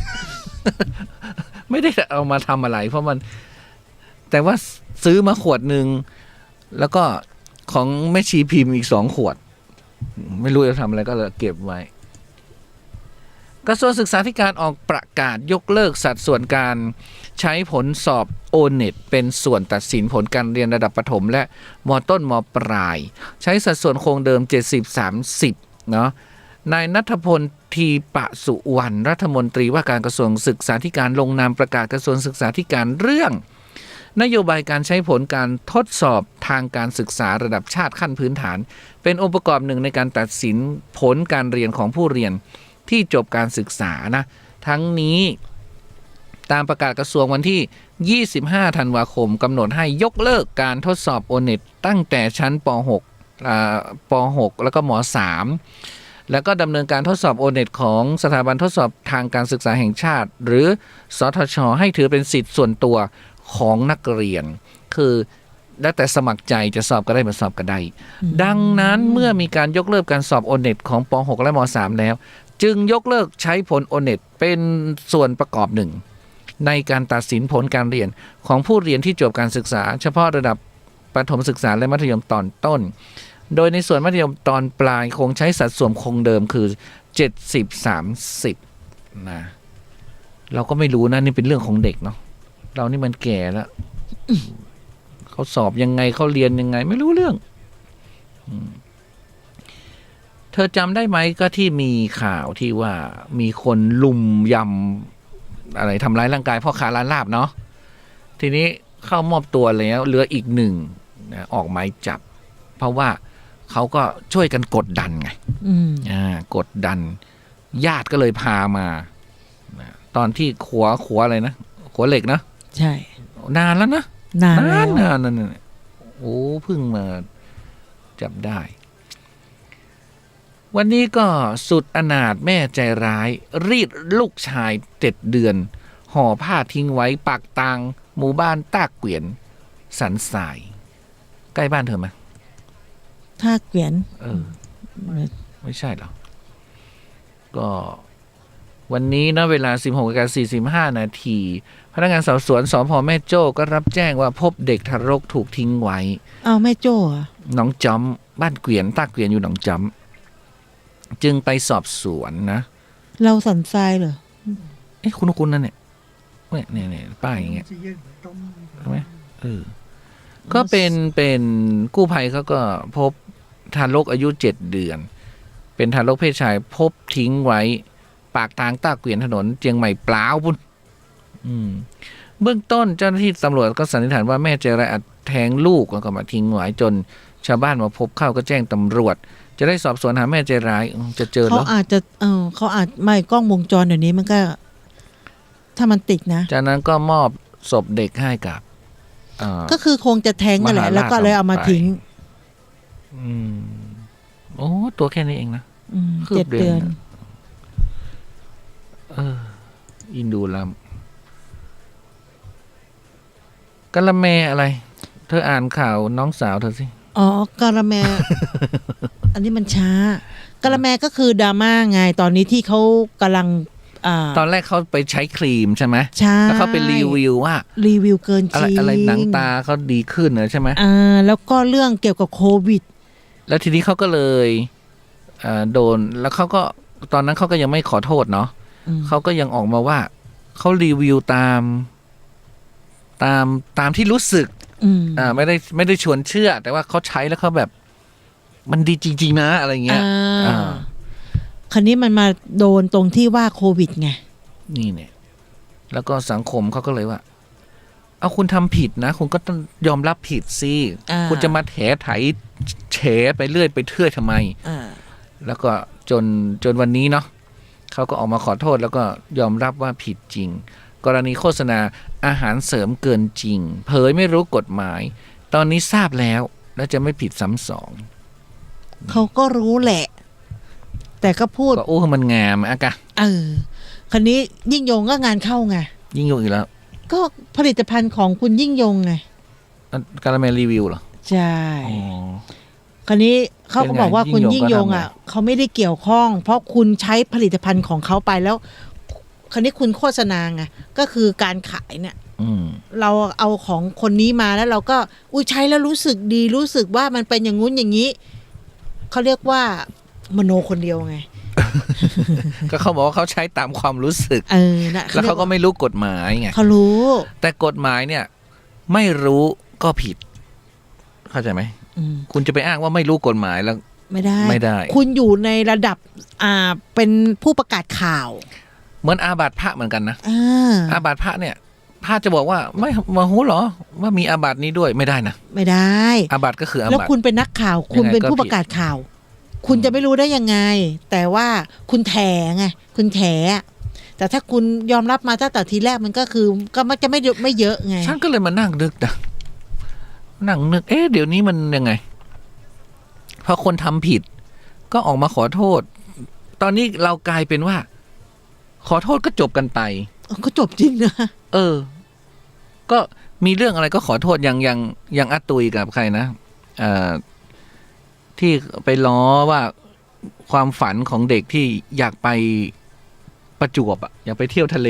ไม่ได้เอามาทำอะไรเพราะมันแต่ว่าซื้อมาขวดหนึ่งแล้วก็ของแม่ชีพิมพ์อีก2 ขวดไม่รู้จะทำอะไรก็เลยเก็บไว้กระทรวงศึกษาธิการออกประกาศยกเลิกสัดส่วนการใช้ผลสอบ O-NET เป็นส่วนตัดสินผลการเรียนระดับประถมและม.ต้นม.ปลายใช้สัดส่วนคงเดิม 70-30 เนาะนายณัฐพลทีปะสุวรรณรัฐมนตรีว่าการกระทรวงศึกษาธิการลงนามประกาศกระทรวงศึกษาธิการเรื่องนโยบายการใช้ผลการทดสอบทางการศึกษาระดับชาติขั้นพื้นฐานเป็นองค์ประกอบหนึ่งในการตัดสินผลการเรียนของผู้เรียนที่จบการศึกษานะทั้งนี้ตามประกาศกระทรวงวันที่ 25 ธันวาคมกำหนดให้ยกเลิกการทดสอบ O-NET ตั้งแต่ชั้นป .6 แล้วก็ม .3 แล้วก็ดำเนินการทดสอบ O-NET ของสถาบันทดสอบทางการศึกษาแห่งชาติหรือสทช.ให้ถือเป็นสิทธิ์ส่วนตัวของนักเรียนคือแล้วแต่สมัครใจจะสอบก็ได้ไม่สอบก็ได้ดังนั้นเมื่อมีการยกเลิกการสอบ O-NET ของป .6 และม .3 แล้วจึงยกเลิกใช้ผล O-NET เป็นส่วนประกอบหนึ่งในการตัดสินผลการเรียนของผู้เรียนที่จบการศึกษาเฉพาะระดับประถมศึกษาและมัธยมตอนต้นโดยในส่วนมัธยมตอนปลายคงใช้สัดส่วนคงเดิมคือ 70-30 นะเราก็ไม่รู้นะนี่เป็นเรื่องของเด็กเนาะเรานี่มันแก่แล้วเขาสอบยังไงเขาเรียนยังไงไม่รู้เรื่องเธอจำได้ไหมก็ที่มีข่าวที่ว่ามีคนลุมยำอะไรทำร้ายร่างกายพ่อค้าร้านลาบเนาะทีนี้เข้ามอบตัวแล้วเหลืออีก1นะออกหมายจับเพราะว่าเขาก็ช่วยกันกดดันไงกดดันญาติก็เลยพามาตอนที่ขัวอะไรนะขัวเหล็กนะใช่นานแล้วนะนานนั่นโอ้เพิ่งมาจับได้วันนี้ก็สุดอนาถแม่ใจร้ายรีดลูกชาย7 เดือนห่อผ้าทิ้งไว้ปากตางหมู่บ้านตากเกวียนสันทรายใกล้บ้านเธอไหมท่าเกวียนไม่ใช่หรอก็วันนี้นะเวลา 16:45 นาทีพนักงานสอบสวนสพ.แม่โจ้ก็รับแจ้งว่าพบเด็กทารกถูกทิ้งไว้แม่โจ้อะหนองจอมบ้านเกวียนตากเกวียนอยู่หนองจอมจึงไปสอบสวนนะเราสันทรายเหรอคุณนั่นเนี่ยป้ายอย่างเงี้ยใช่ไหมก็เป็นกู้ภัยเขาก็พบทารกอายุ7 เดือนเป็นทารกเพศชายพบทิ้งไว้ปากทางตากเกวียนถนนเจียงใหม่ปล้าวพุ่นเบื้องต้นเจ้าหน้าที่ตำรวจก็สันนิษฐานว่าแม่ใจร้ายอาจแทงลูกแล้วก็มาทิ้งไว้จนชาวบ้านมาพบเข้าก็แจ้งตำรวจจะได้สอบสวนหาแม่ใจร้ายจะเจอแล้วเขาอาจไม่กล้องวงจรเดี๋ยวนี้มันก็ถ้ามันติดนะจากนั้นก็มอบศพเด็กให้กับก็คือคงจะแทงนั่นแหละแล้วก็เลยเอามาทิ้งโอ้ตัวแค่นี้เองนะ คืบ 7 เดือน อินดูลำกะละแมอะไร เธออ่านข่าวน้องสาวเธอสิ อ๋อกะละแม อันนี้มันช้ากะละแมก็คือดราม่าไงตอนนี้ที่เขากำลังตอนแรกเขาไปใช้ครีมใช่ไหม ใช่ แล้วเขาไปรีวิวว่า รีวิวเกินจริง อะไรหนังตาเขาดีขึ้นเหรอใช่ไหม แล้วก็เรื่องเกี่ยวกับโควิด แล้วทีนี้เขาก็เลยโดนแล้วเขาก็ตอนนั้นเขาก็ยังไม่ขอโทษเนาะเขาก็ยังออกมาว่าเขารีวิวตามที่รู้สึกไม่ได้ชวนเชื่อ แต่ว่าเขาใช้แล้วเขาแบบมันดีจริงๆนะอะไรเงี้ยคราวนี้มันมาโดนตรงที่ว่าโควิดไงนี่เนี่ยแล้วก็สังคมเขาก็เลยว่าเอาคุณทำผิดนะคุณก็ต้องยอมรับผิดสิคุณจะมาแถไถเฉไปเรื่อยไปเทื่อยทำไมแล้วก็จนวันนี้เนาะเขาก็ออกมาขอโทษแล้วก็ยอมรับว่าผิดจริงกรณีโฆษณาอาหารเสริมเกินจริงเผยไม่รู้กฎหมายตอนนี้ทราบแล้วและจะไม่ผิดซ้ำสองเขาก็รู้แหละแต่ก็พูดก็มันงามอะกะคราวนี้ยิ่งยงก็งานเข้าไงยิ่งยงอีกแล้วก็ผลิตภัณฑ์ของคุณยิ่งยงไงกาลาเมลรีวิวเหรอใช่คราวนี้เขาก็บอกว่าคุณยิ่งยงอ่ะเขาไม่ได้เกี่ยวข้องเพราะคุณใช้ผลิตภัณฑ์ของเขาไปแล้วคราวนี้คุณโฆษณาไงก็คือการขายเนี่ยเราเอาของคนนี้มาแล้วเราก็ใช้แล้วรู้สึกดีรู้สึกว่ามันเป็นอย่างงู้นอย่างนี้เขาเรียกว่ามโนคนเดียวไง ก็เขาบอกว่าเขาใช้ตามความรู้สึกแล้วเขาก็ไม่รู้กฎหมายไงเขารู้แต่กฎหมายเนี่ยไม่รู้ก็ผิดเข้าใจไหมคุณจะไปอ้างว่าไม่รู้กฎหมายแล้วไม่ได้คุณอยู่ในระดับเป็นผู้ประกาศข่าวเหมือนอาบัติพระเหมือนกันนะอาบัติพระเนี่ยพระจะบอกว่าไม่มาหูหรอว่ามีอาบัตินี้ด้วยไม่ได้นะไม่ได้อาบัติก็คืออาบัติแล้วคุณเป็นนักข่าวคุณเป็นผู้ประกาศข่าวคุณจะไม่รู้ได้ยังไงแต่ว่าคุณแถไงคุณแถแต่ถ้าคุณยอมรับมาตั้งแต่ทีแรกมันก็คือก็มักจะไม่เยอะไงฉันก็เลยมานั่งนึกเดี๋ยวนี้มันยังไงพอคนทำผิดก็ออกมาขอโทษตอนนี้เรากลายเป็นว่าขอโทษก็จบกันไปก็จบจริงนะก็มีเรื่องอะไรก็ขอโทษอย่างอาตุยกับใครนะที่ไปล้อว่าความฝันของเด็กที่อยากไปประจวบอยากไปเที่ยวทะเล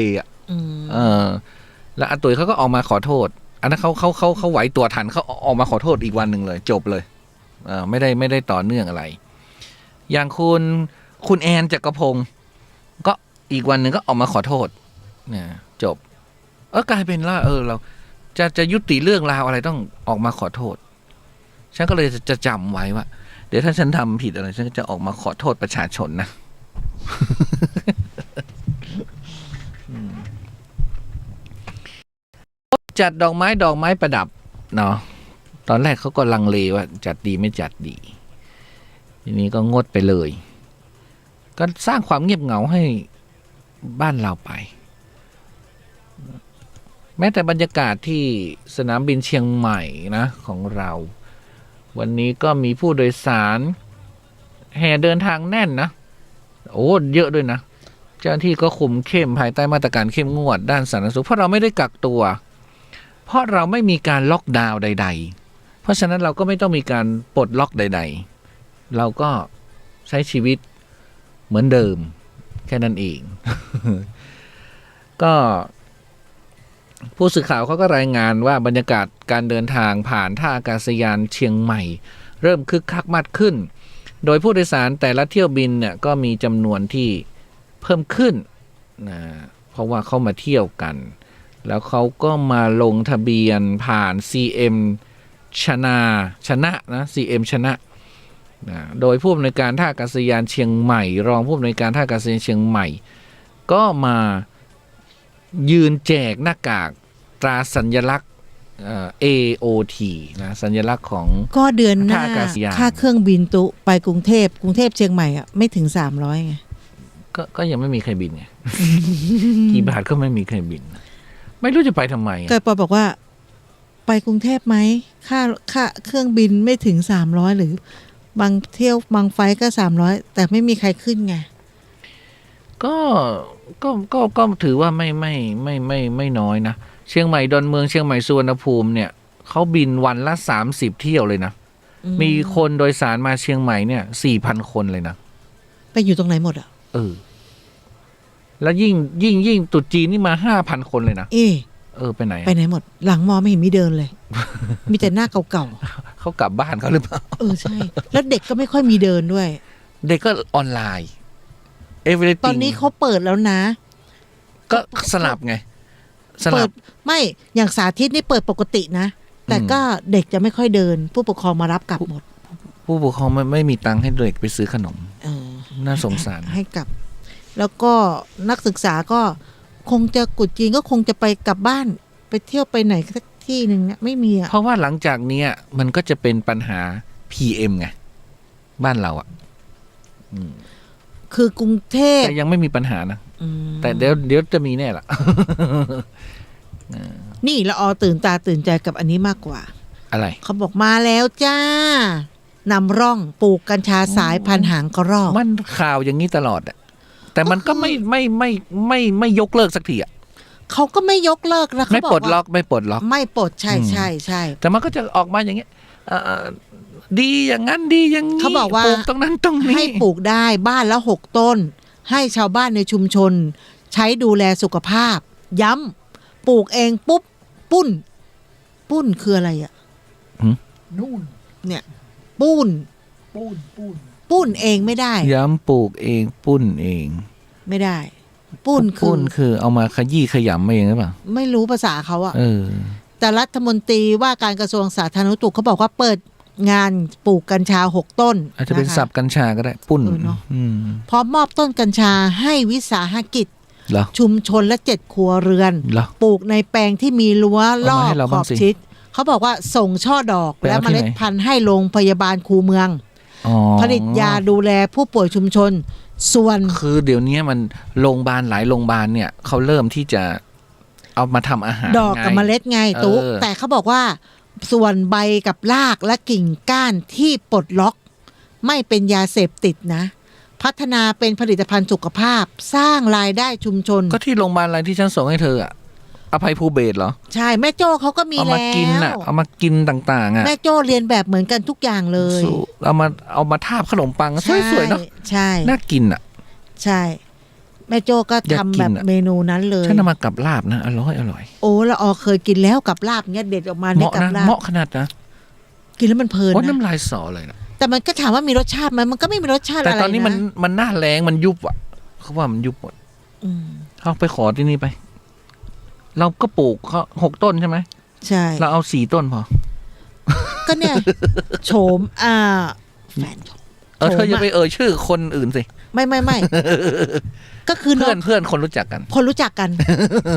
แล้วอาตุยเขาก็ออกมาขอโทษอันนั้นเขาไหวตัวทันเขาออกมาขอโทษอีกวันหนึ่งเลยจบเลยไม่ได้ต่อเนื่องอะไรอย่างคุณแอนจักรพงศ์ก็อีกวันหนึ่งก็ออกมาขอโทษเนี่ยจบกลายเป็นว่าเราจะยุติเรื่องราวอะไรต้องออกมาขอโทษฉันก็เลยจะจำไว้ว่าเดี๋ยวถ้าฉันทำผิดอะไรฉันจะออกมาขอโทษประชาชนนะ จัดดอกไม้ประดับเนาะตอนแรกเขาก็ลังเลว่าจัดดีไม่จัดดีทีนี้ก็งดไปเลยก็สร้างความเงียบเหงาให้บ้านเราไปแม้แต่บรรยากาศที่สนามบินเชียงใหม่นะของเราวันนี้ก็มีผู้โดยสารแห่เดินทางแน่นนะเยอะด้วยนะเจ้าหน้าที่ก็คุมเข้มภายใต้มาตรการเข้มงวดด้านสาธารณสุขเพราะเราไม่ได้กักตัวเพราะเราไม่มีการล็อกดาวน์ใดๆเพราะฉะนั้นเราก็ไม่ต้องมีการปลดล็อกใดๆเราก็ใช้ชีวิตเหมือนเดิมแค่นั้นเอง ก็ผู้สื่อข่าวเขาก็รายงานว่าบรรยากาศการเดินทางผ่านท่าอากาศยานเชียงใหม่เริ่มคึกคักมากขึ้นโดยผู้โดยสารแต่ละเที่ยวบินเนี่ยก็มีจำนวนที่เพิ่มขึ้นนะเพราะว่าเขามาเที่ยวกันแล้วเขาก็มาลงทะเบียนผ่าน CM ชนะนะ CM ชนะโดยผู้อำนวยการท่าอากาศยานเชียงใหม่รองผู้อำนวยการท่าอากาศยานเชียงใหม่ก็มายืนแจกหน้ากากตราสัญลักษณ์AOT นะสัญลักษณ์ของก็เดือนหน้าค่าเครื่องบินตุไปกรุงเทพเชียงใหม่ไม่ถึง300ไงก็ยังไม่มีใครบินไง กี่บาทก็ไม่มีใครบินไม่รู้จะไปทำไมก็ปอบอกว่าไปกรุงเทพไหมค่าเครื่องบินไม่ถึง300หรือ บางเที่ยวบางไฟก็300แต่ไม่มีใครขึ้นไงก็ถือว่าไม่น้อยนะเชียงใหม่ดอนเมืองเชียงใหม่สุวรรณภูมิเนี่ยเขาบินวันละ30เที่ยวเลยนะมีคนโดยสารมาเชียงใหม่เนี่ย 4,000 คนเลยนะไปอยู่ตรงไหนหมดอ่ะแล้วยิ่งตรุษจีนนี่มา 5,000 คนเลยนะไปไหนหมดหลังมอไม่เห็นมีเดินเลย มีแต่หน้าเก่าๆเขากลับบ้านเขาหรือเปล่าใช่แล้วเด็กก็ไม่ค่อยมีเดินด้วยเด็กก็ออนไลน์ตอนนี้เขาเปิดแล้วนะก็สลับไงเปิดไม่อย่างสาธิตนี่เปิดปกตินะแต่ก็เด็กจะไม่ค่อยเดินผู้ปกครองมารับกลับหมดผู้ปกครองไม่มีตังค์ให้เด็กไปซื้อขนมน่าสงสารให้กลับแล้วก็นักศึกษาก็คงจะกุดจีนก็คงจะไปกลับบ้านไปเที่ยวไปไหนสักที่หนึ่งเนี่ยไม่มีเพราะว่าหลังจากนี้มันก็จะเป็นปัญหา PM ไงบ้านเราคือกรุงเทพแต่ยังไม่มีปัญหานะแต่เดี๋ยวจะมีแน่ละนี่ละออตื่นตาตื่นใจกับอันนี้มากกว่าอะไรเขาบอกมาแล้วจ้านำร่องปลูกกัญชาสายพันธุ์หางกระรอกมันข่าวอย่างนี้ตลอดแต่มันก็ไม่ยกเลิกสักทีเขาก็ไม่ยกเลิกนะเขาบอกว่าไม่ปลดล็อกใช่แต่มันก็จะออกมาอย่างเงี้ยดีอย่างนั้นดีอย่างนี้เขาบอกว่าปลูกตรงนั้นตรงนี้ให้ปลูกได้บ้านละ6 ต้นให้ชาวบ้านในชุมชนใช้ดูแลสุขภาพย้ำปลูกเองปุ๊บปุ้นคืออะไรนู่นเนี่ยปุ้นเองไม่ได้ย้ำปลูกเองปุ้นเองไม่ได้ปุ้นคือเอามาขยี้ขยำเองหรือเปล่าไม่รู้ภาษาเขาแต่รัฐมนตรีว่าการกระทรวงสาธารณสุขเขาบอกว่าเปิดงานปลูกกัญชา6 ต้นอาจจะเป็นสับกัญชาก็ได้ปุ้นพร้อมมอบต้นกัญชาให้วิสาหกิจชุมชนละ7 ครัวเรือนปลูกในแปลงที่มีรั้วรอบขอบชิดเขาบอกว่าส่งช่อดอกและเมล็ดพันธุ์ให้โรงพยาบาลคูเมืองผลิตยาดูแลผู้ป่วยชุมชนส่วนคือเดี๋ยวนี้มันโรงพยาบาลหลายโรงพยาบาลเนี่ยเขาเริ่มที่จะเอามาทำอาหารดอกกับเมล็ดไงตุ๊กแต่เขาบอกว่าส่วนใบกับรากและกิ่งก้านที่ปลดล็อกไม่เป็นยาเสพติดนะพัฒนาเป็นผลิตภัณฑ์สุขภาพสร้างรายได้ชุมชนก็ที่โรงพยาบาลอะไรที่ฉันส่งให้เธออภัยภูเบศเหรอใช่แม่โจ้เขาก็มีแล้วเอามากินเอามากินต่างๆแม่โจ้เรียนแบบเหมือนกันทุกอย่างเลยเอามาทาบขนมปังสวยๆเนาะใช่น่ากินใช่แม่โจ้ก็ทำแบบเมนูนั้นเลยฉันเอามากับลาบนะอร่อยโอ้ละออเคยกินแล้วกับลาบเงี้ยเด็ดออกมาเนี่ยกับลาบเหมาะขนาดนะกินแล้วมันเพลินนะน้ำลายสอเลยนะแต่มันก็ถามว่ามีรสชาติไหมมันก็ไม่มีรสชาติอะไรนะแต่ตอนนี้มันหน้าแรงมันยุบเขาว่ามันยุบหมดเขาไปขอที่นี่ไปเราก็ปลูกเขา6 ต้นใช่ไหมใช่เราเอา4 ต้นพอก็เนี่ยโฉมแฟนเธออย่าไปชื่อคนอื่นสิไม่ก็คือเพื่อนคนรู้จักกัน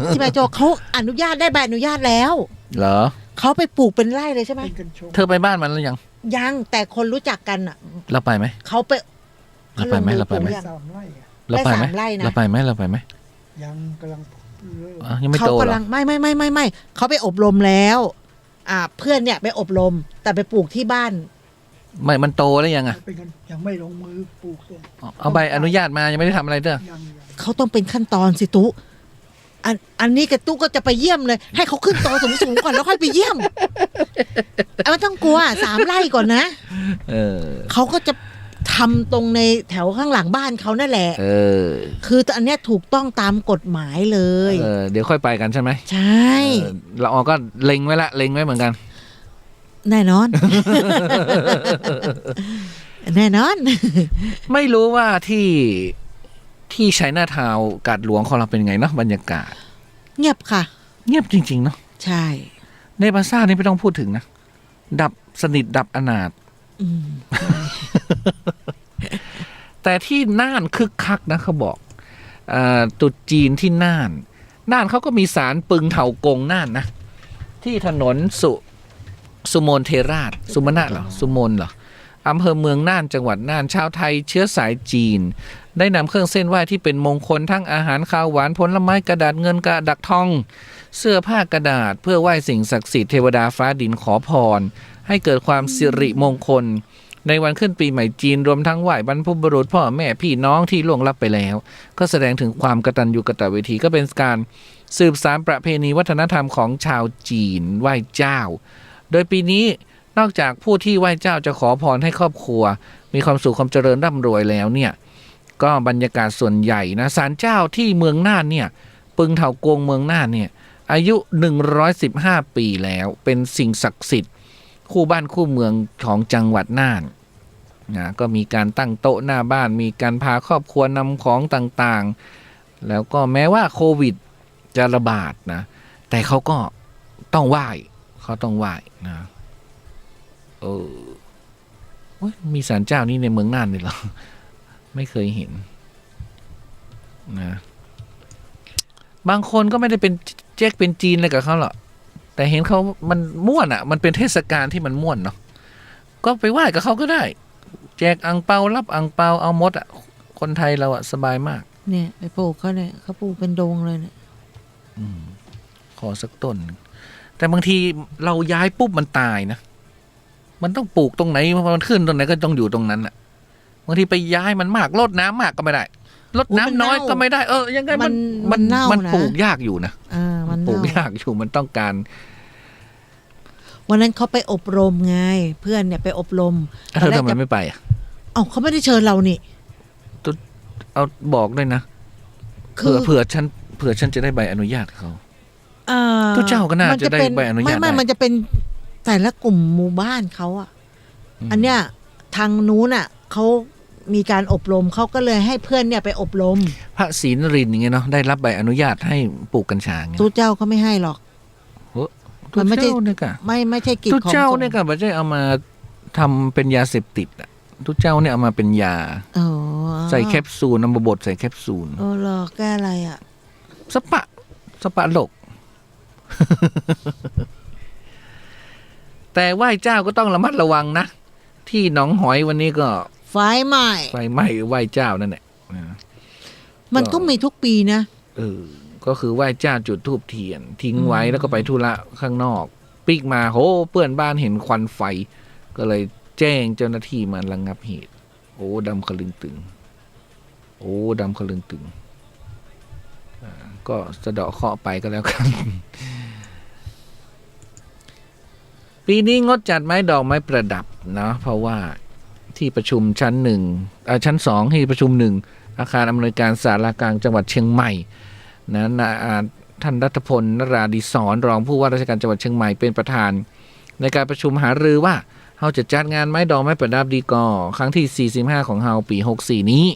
ที่แม่โจเขาอนุญาตได้ใบอนุญาตแล้วเหรอเขาไปปลูกเป็นไร่เลยใช่ไหมเธอไปบ้านมันแล้วยังแต่คนรู้จักกันเราไปไหมเขาไปเราไปไหมเราไปไหมยังกำลังยังไม่โตหรอไม่เขาไปอบรมแล้วเพื่อนเนี่ยไปอบรมแต่ไปปลูกที่บ้านไม่มันโตแล้วยังยังไม่ลงมือปลูกเอาใบอนุญาตมายังไม่ได้ทำอะไรเด้อเขาต้องเป็นขั้นตอนสิตุ๊อันนี้กระตุ๊กก็จะไปเยี่ยมเลยให้เขาขึ้นโตสูงก่อนแล้วค่อยไปเยี่ยมไม่ต้องกลัว3 ไร่ก่อนนะเขาก็จะทำตรงในแถวข้างหลังบ้านเขานั่นแหละคืออันนี้ถูกต้องตามกฎหมายเลยเดี๋ยวค่อยไปกันใช่ไหมใช่เราก็เล็งไว้เหมือนกันแน่นอนแน่นอนไม่รู้ว่าที่ชัยนาทาวน์กาดหลวงของเราเป็นไงเนาะบรรยากาศเงียบค่ะเงียบจริงๆเนาะใช่ในภาษานี่ไม่ต้องพูดถึงนะดับสนิทดับอนาถแต่ที่น่านคึกคักนะเขาบอกตรุษจีนที่น่านเขาก็มีศาลปึงเถากงน่านนะที่ถนนสุมนเทราชสุมนะเหรอสุมนเหรออำเภอเมืองน่านจังหวัดน่านชาวไทยเชื้อสายจีนได้นำเครื่องเส้นไหว้ที่เป็นมงคลทั้งอาหารข้าวหวานผลไม้กระดาษเงินกระดักทองเสื้อผ้ากระดาษเพื่อไหว้สิ่งศักดิ์สิทธิ์เทวดาฟ้าดินขอพรให้เกิดความสิริมงคล ในวันขึ้นปีใหม่จีนรวมทั้งไหว้บรรพบุรุษพ่อแม่พี่น้องที่ล่วงลับไปแล้วก็แสดงถึงความกตัญญูกตเวทีก็เป็นการสืบสานประเพณีวัฒนธรรมของชาวจีนไหว้เจ้าโดยปีนี้นอกจากผู้ที่ไหว้เจ้าจะขอพรให้ครอบครัวมีความสุขความเจริญร่ำรวยแล้วเนี่ยก็บรรยากาศส่วนใหญ่นะศาลเจ้าที่เมืองน่านเนี่ยปึงเถากงเมืองน่านเนี่ยอายุ115 ปีแล้วเป็นสิ่งศักดิ์สิทธิ์คู่บ้านคู่เมืองของจังหวัดน่านนะก็มีการตั้งโต๊ะหน้าบ้านมีการพาครอบครัวนำของต่างๆแล้วก็แม้ว่าโควิดจะระบาดนะแต่เขาก็ต้องไหว้เขาต้องไหว้นะมีศาลเจ้านี่ในเมืองน่านเลยเหรอไม่เคยเห็นนะบางคนก็ไม่ได้เป็นแจ็คเป็นจีนเลยกับเขาหรอกแต่เห็นเขามันม่วนอ่ะมันเป็นเทศกาลที่มันม่วนเนาะก็ไปไหว้กับเขาก็ได้แจกอังเปารับอังเปาเอาหมดอ่ะคนไทยเราอ่ะสบายมากเนี่ยไปปลูกเขาเนี่ยเขาปลูกเป็นดงเลยเนี่ยขอสักต้นแต่บางทีเราย้ายปุ๊บมันตายนะมันต้องปลูกตรงไหนมันขึ้นตรงไหนก็ต้องอยู่ตรงนั้นอ่ะบางทีไปย้ายมันมากรดน้ำมากก็ไม่ได้รดน้ำน้อยก็ไม่ได้ยังไงมันปลูกยากอยู่นะมันปลูกยากอยู่มันต้องการวันนั้นเขาไปอบรมไงเพื่อนเนี่ยไปอบรมเธอทำไมไม่ไปอ่ะเขาไม่ได้เชิญเรานี่เอาบอกด้วยนะเผื่อฉันจะได้ใบอนุญาตเขาทุกเจ้าก็น่าจะได้ใบอนุญาตไม่มันจะเป็นแต่ละกลุ่มหมู่บ้านเขาอ่ะอันเนี้ยทางนู้นอ่ะเขามีการอบรมเขาก็เลยให้เพื่อนเนี่ยไปอบรมพระศรีนรินทร์อย่างเงี้ยเนาะได้รับใบอนุญาตให้ปลูกกัญชาเงี้ยทุกเจ้าเขาไม่ให้หรอกมันไม่ใช่ไม่ใช่กิจของทุกเจ้าเนี่ยก็ไม่ใช่เอามาทำเป็นยาเสพติดอ่ะทุกเจ้าเนี่ยเอามาเป็นยาใส่แคปซูลนำบดใส่แคปซูลหรอแก้อะไรอ่ะสปะโลก แต่ไหว้เจ้าก็ต้องระมัดระวังนะที่หนองหอยวันนี้ก็ไฟไหม้ไหว้เจ้านั่นแหละมันก็มีทุกปีนะก็คือไหว้เจ้าจุดธูปเทียนทิ้งไว้แล้วก็ไปธุระข้างนอกปีกมาโหเพื่อนบ้านเห็นควันไฟก็เลยแจ้งเจ้าหน้าที่มาระงับเหตุดำคลึงตึงดำคลึงตึงก็สะเดาะเคราะห์ไปก็แล้วกันปีนี้งดจัดไม้ดอกไม้ประดับนะเพราะว่าที่ประชุมชั้น2ที่ประชุม1อาคารอำนวยการศาลากลางจังหวัดเชียงใหม่นะท่านรัฐพลนราดิศรรองผู้ว่าราชการจังหวัดเชียงใหม่เป็นประธานในการประชุมหารือว่าเราจะจัดงานไม้ดอกไม้ประดับดีก่อครั้งที่45ของเราปี64นี้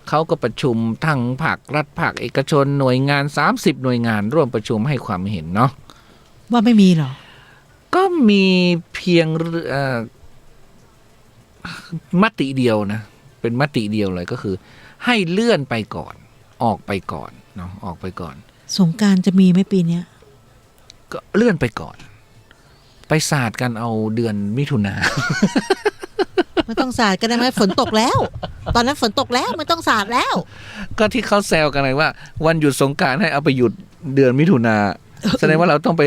เขาก็ประชุมทั้งภาครัฐภาคเอกชนหน่วยงาน30หน่วยงานร่วมประชุมให้ความเห็นเนาะว่าไม่มีหรอก็มีเพียงมติเดียวนะเป็นมติเดียวเลยก็คือให้เลื่อนไปก่อนออกไปก่อนเนาะออกไปก่อนสงกรานต์จะมีไหมปีนี้ก็เลื่อนไปก่อนไปสาดกันเอาเดือนมิถุนาไม่ต้องสาดกันได้ไหมฝนตกแล้วตอนนั้นฝนตกแล้วไม่ต้องสาดแล้วก็ที่เขาแซวกันเลยว่าวันหยุดสงกรานต์ให้เอาไปหยุดเดือนมิถุนาแสดงว่าเราต้องไป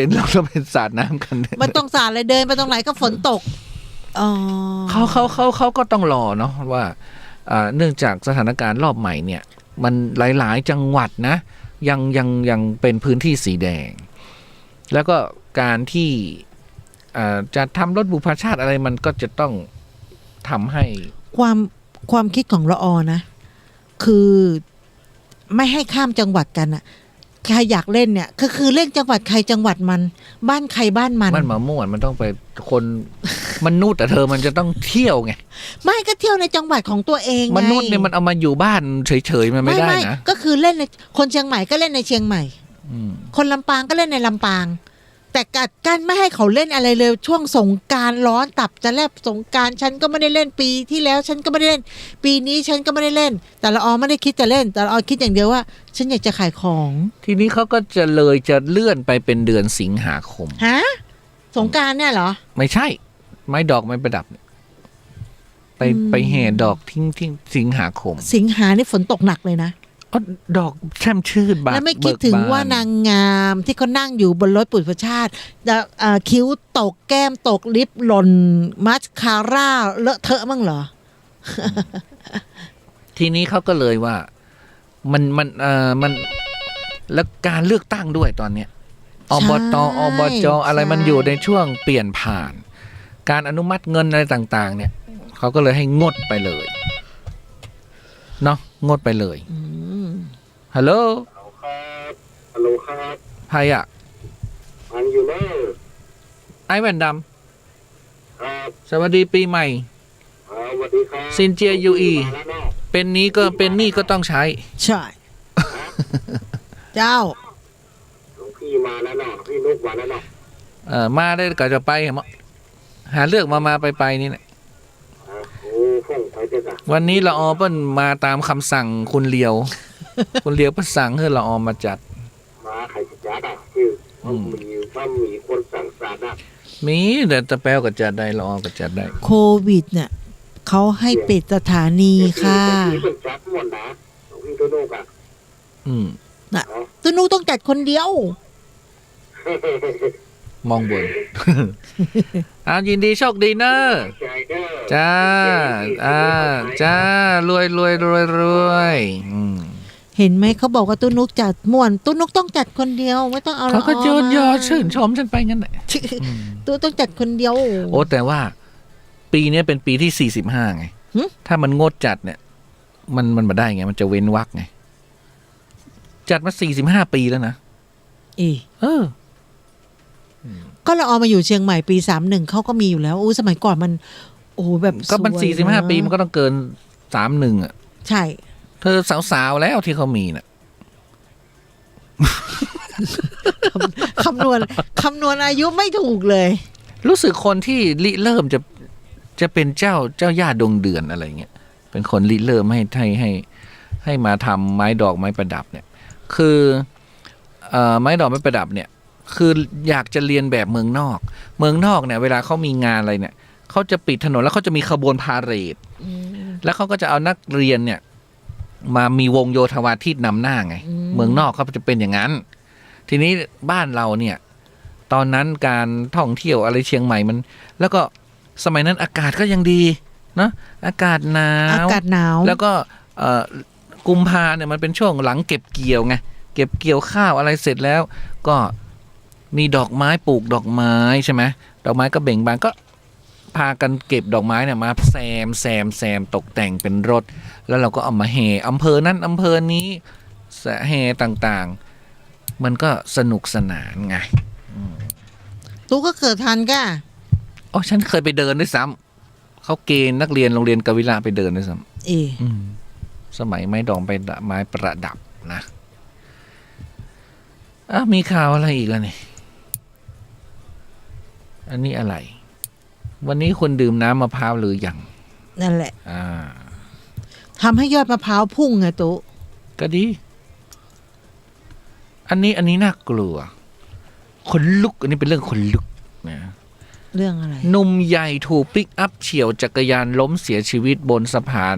สาดน้ำกันมันต้องสาดเลยเดินไปตรงไหนก็ฝนตกเขาก็ต้องรอเนาะว่าเนื่องจากสถานการณ์รอบใหม่เนี่ยมันหลายๆจังหวัดนะยังเป็นพื้นที่สีแดงแล้วก็การที่จะทำรถบุพชาติอะไรมันก็จะต้องทำให้ความคิดของละอนะคือไม่ให้ข้ามจังหวัดกันอะใครอยากเล่นเนี่ยคือเล่นจังหวัดใครจังหวัดมันบ้านใครบ้านมันมาม่วนมันต้องไปคนมนุษย์แต่เธอมันจะต้องเที่ยวไงไม่ก็เที่ยวในจังหวัดของตัวเองไงมนุษย์เนี่ยมันเอามาอยู่บ้านเฉยๆมันไม่ได้นะก็คือเล่นในคนเชียงใหม่ก็เล่นในเชียงใหม่คนลำปางก็เล่นในลำปางแต่การไม่ให้เขาเล่นอะไรเลยช่วงสงกรานต์ร้อนตับจะแลบสงกรานต์ฉันก็ไม่ได้เล่นปีที่แล้วฉันก็ไม่ได้เล่นปีนี้ฉันก็ไม่ได้เล่นแต่ละออไม่ได้คิดจะเล่นแต่ละออคิดอย่างเดียวว่าฉันอยากจะขายของทีนี้เขาก็จะเลื่อนไปเป็นเดือนสิงหาคมฮะสงกรานต์เนี่ยเหรอไม่ใช่ไม้ดอกไม้ประดับไปแห่ดอกทิ้งสิงหาคมสิงหานี่ฝนตกหนักเลยนะ อ๋อดอกแช่มชื่นบาน แล้วไม่คิดถึง เบิกบ ว่านางงามที่เขานั่งอยู่บนรถปุ๋ยประชาติคิ้วตกแก้มตกลิปหล่นมัสคาร่าเลอะเทอะมั้งเหรอ ทีนี้เขาก็เลยว่ามันแล้วการเลือกตั้งด้วยตอนเนี้ยอบตอบจอะไรมันอยู่ในช่วงเปลี่ยนผ่าน การอนุมัติเงินอะไรต่างๆ เนี่ยเขาก็เลยให้งดไปเลยเนาะงดไปเลยฮัลโหล ครับฮัลโหลครับ ใครอ่ะ อันอยู่เนอร์ ไอ้แว่นด ครับ ำสวัสดีปีใหม่ สวัสดีครับ ซินเจียยูอี มาแล้วเนาะ เป็นนี้ก็เป็นนี่ก็ต้องใช้ ใช่ เจ้า หลวงพี่มาแล้วเนาะพี่นุกมาแล้วเนาะ มาได้ก็จะไปหาเลือกมาไปนี่แหละ โอ้ฟ่องไปเถอะ วันนี้ละออเปิ้นมาตามคำสั่งคุณเลียว คุณเลียวเปิ้นสั่งให้ละออมาจัด มาใครจะจัดอ่ะคือมันมีคนสั่งสาดอ่ะ มีแต่ตะแปวก็จัดได้ละออก็จัดได้ โควิดเนี่ยเขาให้ปิดสถานีค่ะ พี่เป็นจัดหมดนะหลวงพี่ตัวนุกอ่ะ อืม ตุนูต้องจัดคนเดียว มองบน เอายินดีโชคดีเนอะ ใจเด้อ จ้าจ้ารวยอืม เห็นไหมเขาบอกว่าตุนุกจัดม่วนตุนุกต้องจัดคนเดียวไม่ต้องเอา เขาก็ ละอ ยอ มา ยอชื่นชมฉันไปงั้นแหละ ตุต้องจัดคนเดียว โอ้แต่ว่าปีนี้เป็นปีที่45ไง หึ ถ้ามันงดจัดเนี่ย มันมาได้ไง มันจะเว้นวรรคไง จัดมา45 ปีแล้วนะ เออ ก็ละออมาอยู่เชียงใหม่ปี31เขาก็มีอยู่แล้วอู้สมัยก่อนมัน โอ้แบบ ก็มัน สวยะ 45 ปีมันก็ต้องเกิน31อ่ะ ใช่ เธอสาวๆแล้วที่เขามีน่ะ คำนวณอายุไม่ถูกเลย รู้สึกคนที่ริเริ่มจะเป็นเจ้าย่าดวงเดือนอะไรเงี้ย เป็นคนริเริ่มให้มาทำไม้ดอกไม้ประดับเนี่ย คือไม้ดอกไม้ประดับเนี่ย คืออยากจะเรียนแบบเมืองนอก เมืองนอกเนี่ยเวลาเขามีงานอะไรเนี่ยเขาจะปิดถนนแล้วเขาจะมีขบวนพาเหรดแล้วเขาก็จะเอานักเรียนเนี่ยมามีวงโยธวาทิตนำหน้าไง เมืองนอกเขาจะเป็นอย่างนั้น ทีนี้บ้านเราเนี่ยตอนนั้นการท่องเที่ยวอะไรเชียงใหม่มัน แล้วก็สมัยนั้นอากาศก็ยังดีเนาะอากาศหนาว แล้วก็กุมภาเนี่ยมันเป็นช่วงหลังเก็บเกี่ยวไงเก็บเกี่ยวข้าวอะไรเสร็จแล้ว ก็มีดอกไม้ปลูกดอกไม้ใช่ไหมดอกไม้ก็เบ่งบานก็พากันเก็บดอกไม้เนี่ยมาแซมตกแต่งเป็นรถ แล้วเราก็เอามาแห่อำเภอนั้นอำเภอนี้แห่ต่างๆ มันก็สนุกสนานไง ตู้ก็เกิดทันก่ะ อ๋อฉันเคยไปเดินด้วยซ้ำเขาเกณฑ์นักเรียนโรงเรียนกวิลาไปเดินด้วยซ้ำสมัยไม้ดองไปไม้ประดับนะมีข่าวอะไรอีกแล้วนี่อันนี้อะไร วันนี้คนดื่มน้ำมะพร้าวหรือยัง นั่นแหละทำให้ยอดมะพร้าวพุ่งไงตู้ ก็ดี อันนี้น่ากลัวคนลุกอันนี้เป็นเรื่องคนลุกนะ เรื่องอะไร หนุ่มใหญ่ถูกปิกอัพเฉี่ยวจักรยานล้มเสียชีวิตบนสะพาน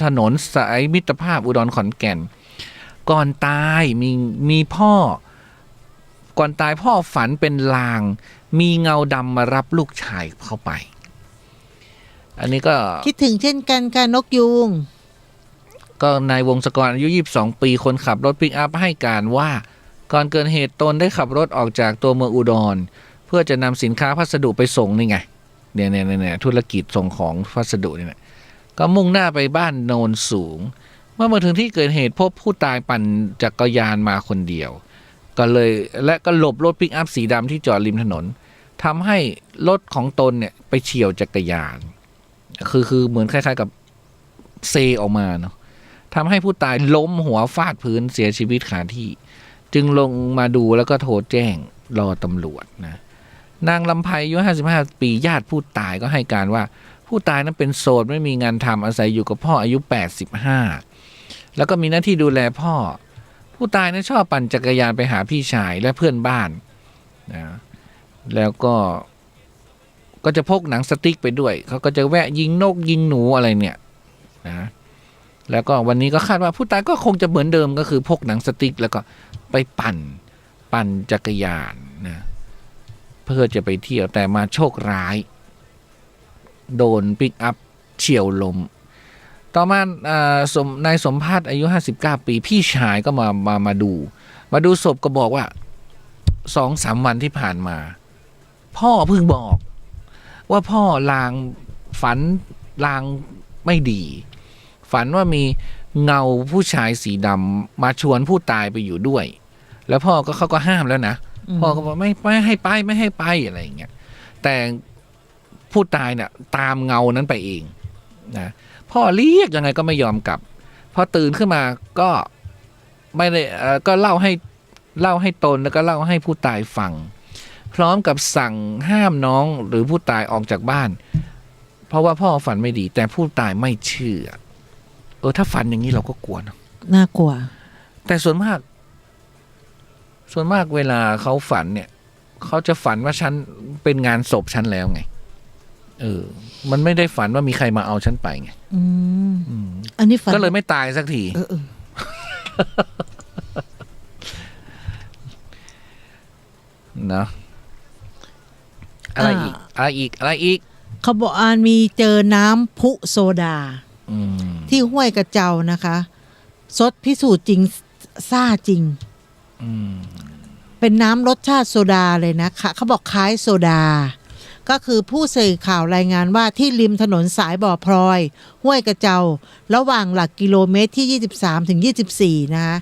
ถนนสายมิตรภาพอุดรขอนแก่นก่อนตายมีพ่อก่อนตายพ่อฝันเป็นลาง มีเงาดำมารับลูกชายเข้าไป อันนี้ก็ คิดถึงเช่นกันค่ะนกยูง ก็นายวงศกรอายุ22 ปีคนขับรถปิกอัพให้การว่าก่อนเกิดเหตุตนได้ขับรถออกจากตัวเมืองอุดรเพื่อจะนำสินค้าพัสดุไปส่งนี่ไงเนี่ยธุรกิจส่งของพัสดุนี่ก็มุ่งหน้าไปบ้านโนนสูงเมื่อมาถึงที่เกิดเหตุพบผู้ตายปั่นจักรยานมาคนเดียวก็หลบรถปิกอัพสีดำที่จอดริมถนนทำให้รถของตนเนี่ยไปเฉี่ยวจักรยานคือเหมือนคล้ายๆกับเซออกมาเนาะทำให้ผู้ตายล้มหัวฟาดพื้นเสียชีวิตคาที่จึงลงมาดูแล้วก็โทรแจ้งรอตำรวจนะนางลำไพอายุ55 ปีญาติผู้ตายก็ให้การว่าผู้ตายนั้นเป็นโสดไม่มีงานทำอาศัยอยู่กับพ่ออายุ85แล้วก็มีหน้าที่ดูแลพ่อผู้ตายนั้นชอบปั่นจักรยานไปหาพี่ชายและเพื่อนบ้านนะแล้วก็จะพกหนังสติ๊กไปด้วยเขาก็จะแวะยิงนกยิงหนูอะไรเนี่ยนะ แล้วก็วันนี้ก็คาดว่าผู้ตายก็คงจะเหมือนเดิมก็คือพกหนังสติ๊กแล้วก็ไปปั่นจักรยานนะเพื่อจะไปเที่ยวแต่มาโชคร้ายโดนปิกอัพเฉี่ยวล้มต่อมานายสมภาสอายุ59ปีพี่ชายก็มาดูศพก็บอกว่า 2-3 วันที่ผ่านมาพ่อเพิ่งบอกว่าพ่อฝันลางไม่ดีฝันว่ามีเงาผู้ชายสีดำมาชวนผู้ตายไปอยู่ด้วยแล้วพ่อเขาก็ห้ามแล้วนะพ่อก็บอกไม่ให้ไปอะไรอย่างเงี้ยแต่ผู้ตายเนี่ยตามเงานั้นไปเองนะพ่อเรียกยังไงก็ไม่ยอมกลับพอตื่นขึ้นมาก็ไม่ได้ก็เล่าให้ตนแล้วก็เล่าให้ผู้ตายฟังพร้อมกับสั่งห้ามน้องหรือผู้ตายออกจากบ้านเพราะว่าพ่อฝันไม่ดีแต่ผู้ตายไม่เชื่อถ้าฝันอย่างนี้เราก็กลัวนะน่ากลัวแต่ส่วนมากเวลาเขาฝันเนี่ยเขาจะฝันว่าฉันเป็นงานศพฉันแล้วไงมันไม่ได้ฝันว่ามีใครมาเอาฉันไปไงอันนี้ฝันก็เลยไม่ตายสักทีนะอะไรอีกเขาบอกมีเจอน้ำพุโซดาที่ห้วยกระเจ้านะคะซดพิสูจน์จริงซ่าจริงเป็นน้ำรสชาติโซดาเลยนะคะเขาบอกคล้ายโซดาก็คือผู้สื่อข่าวรายงานว่าที่ริมถนนสายบ่อพลอยห้วยกระเจ้าระหว่างหลักกิโลเมตรที่23ถึง24นะคะ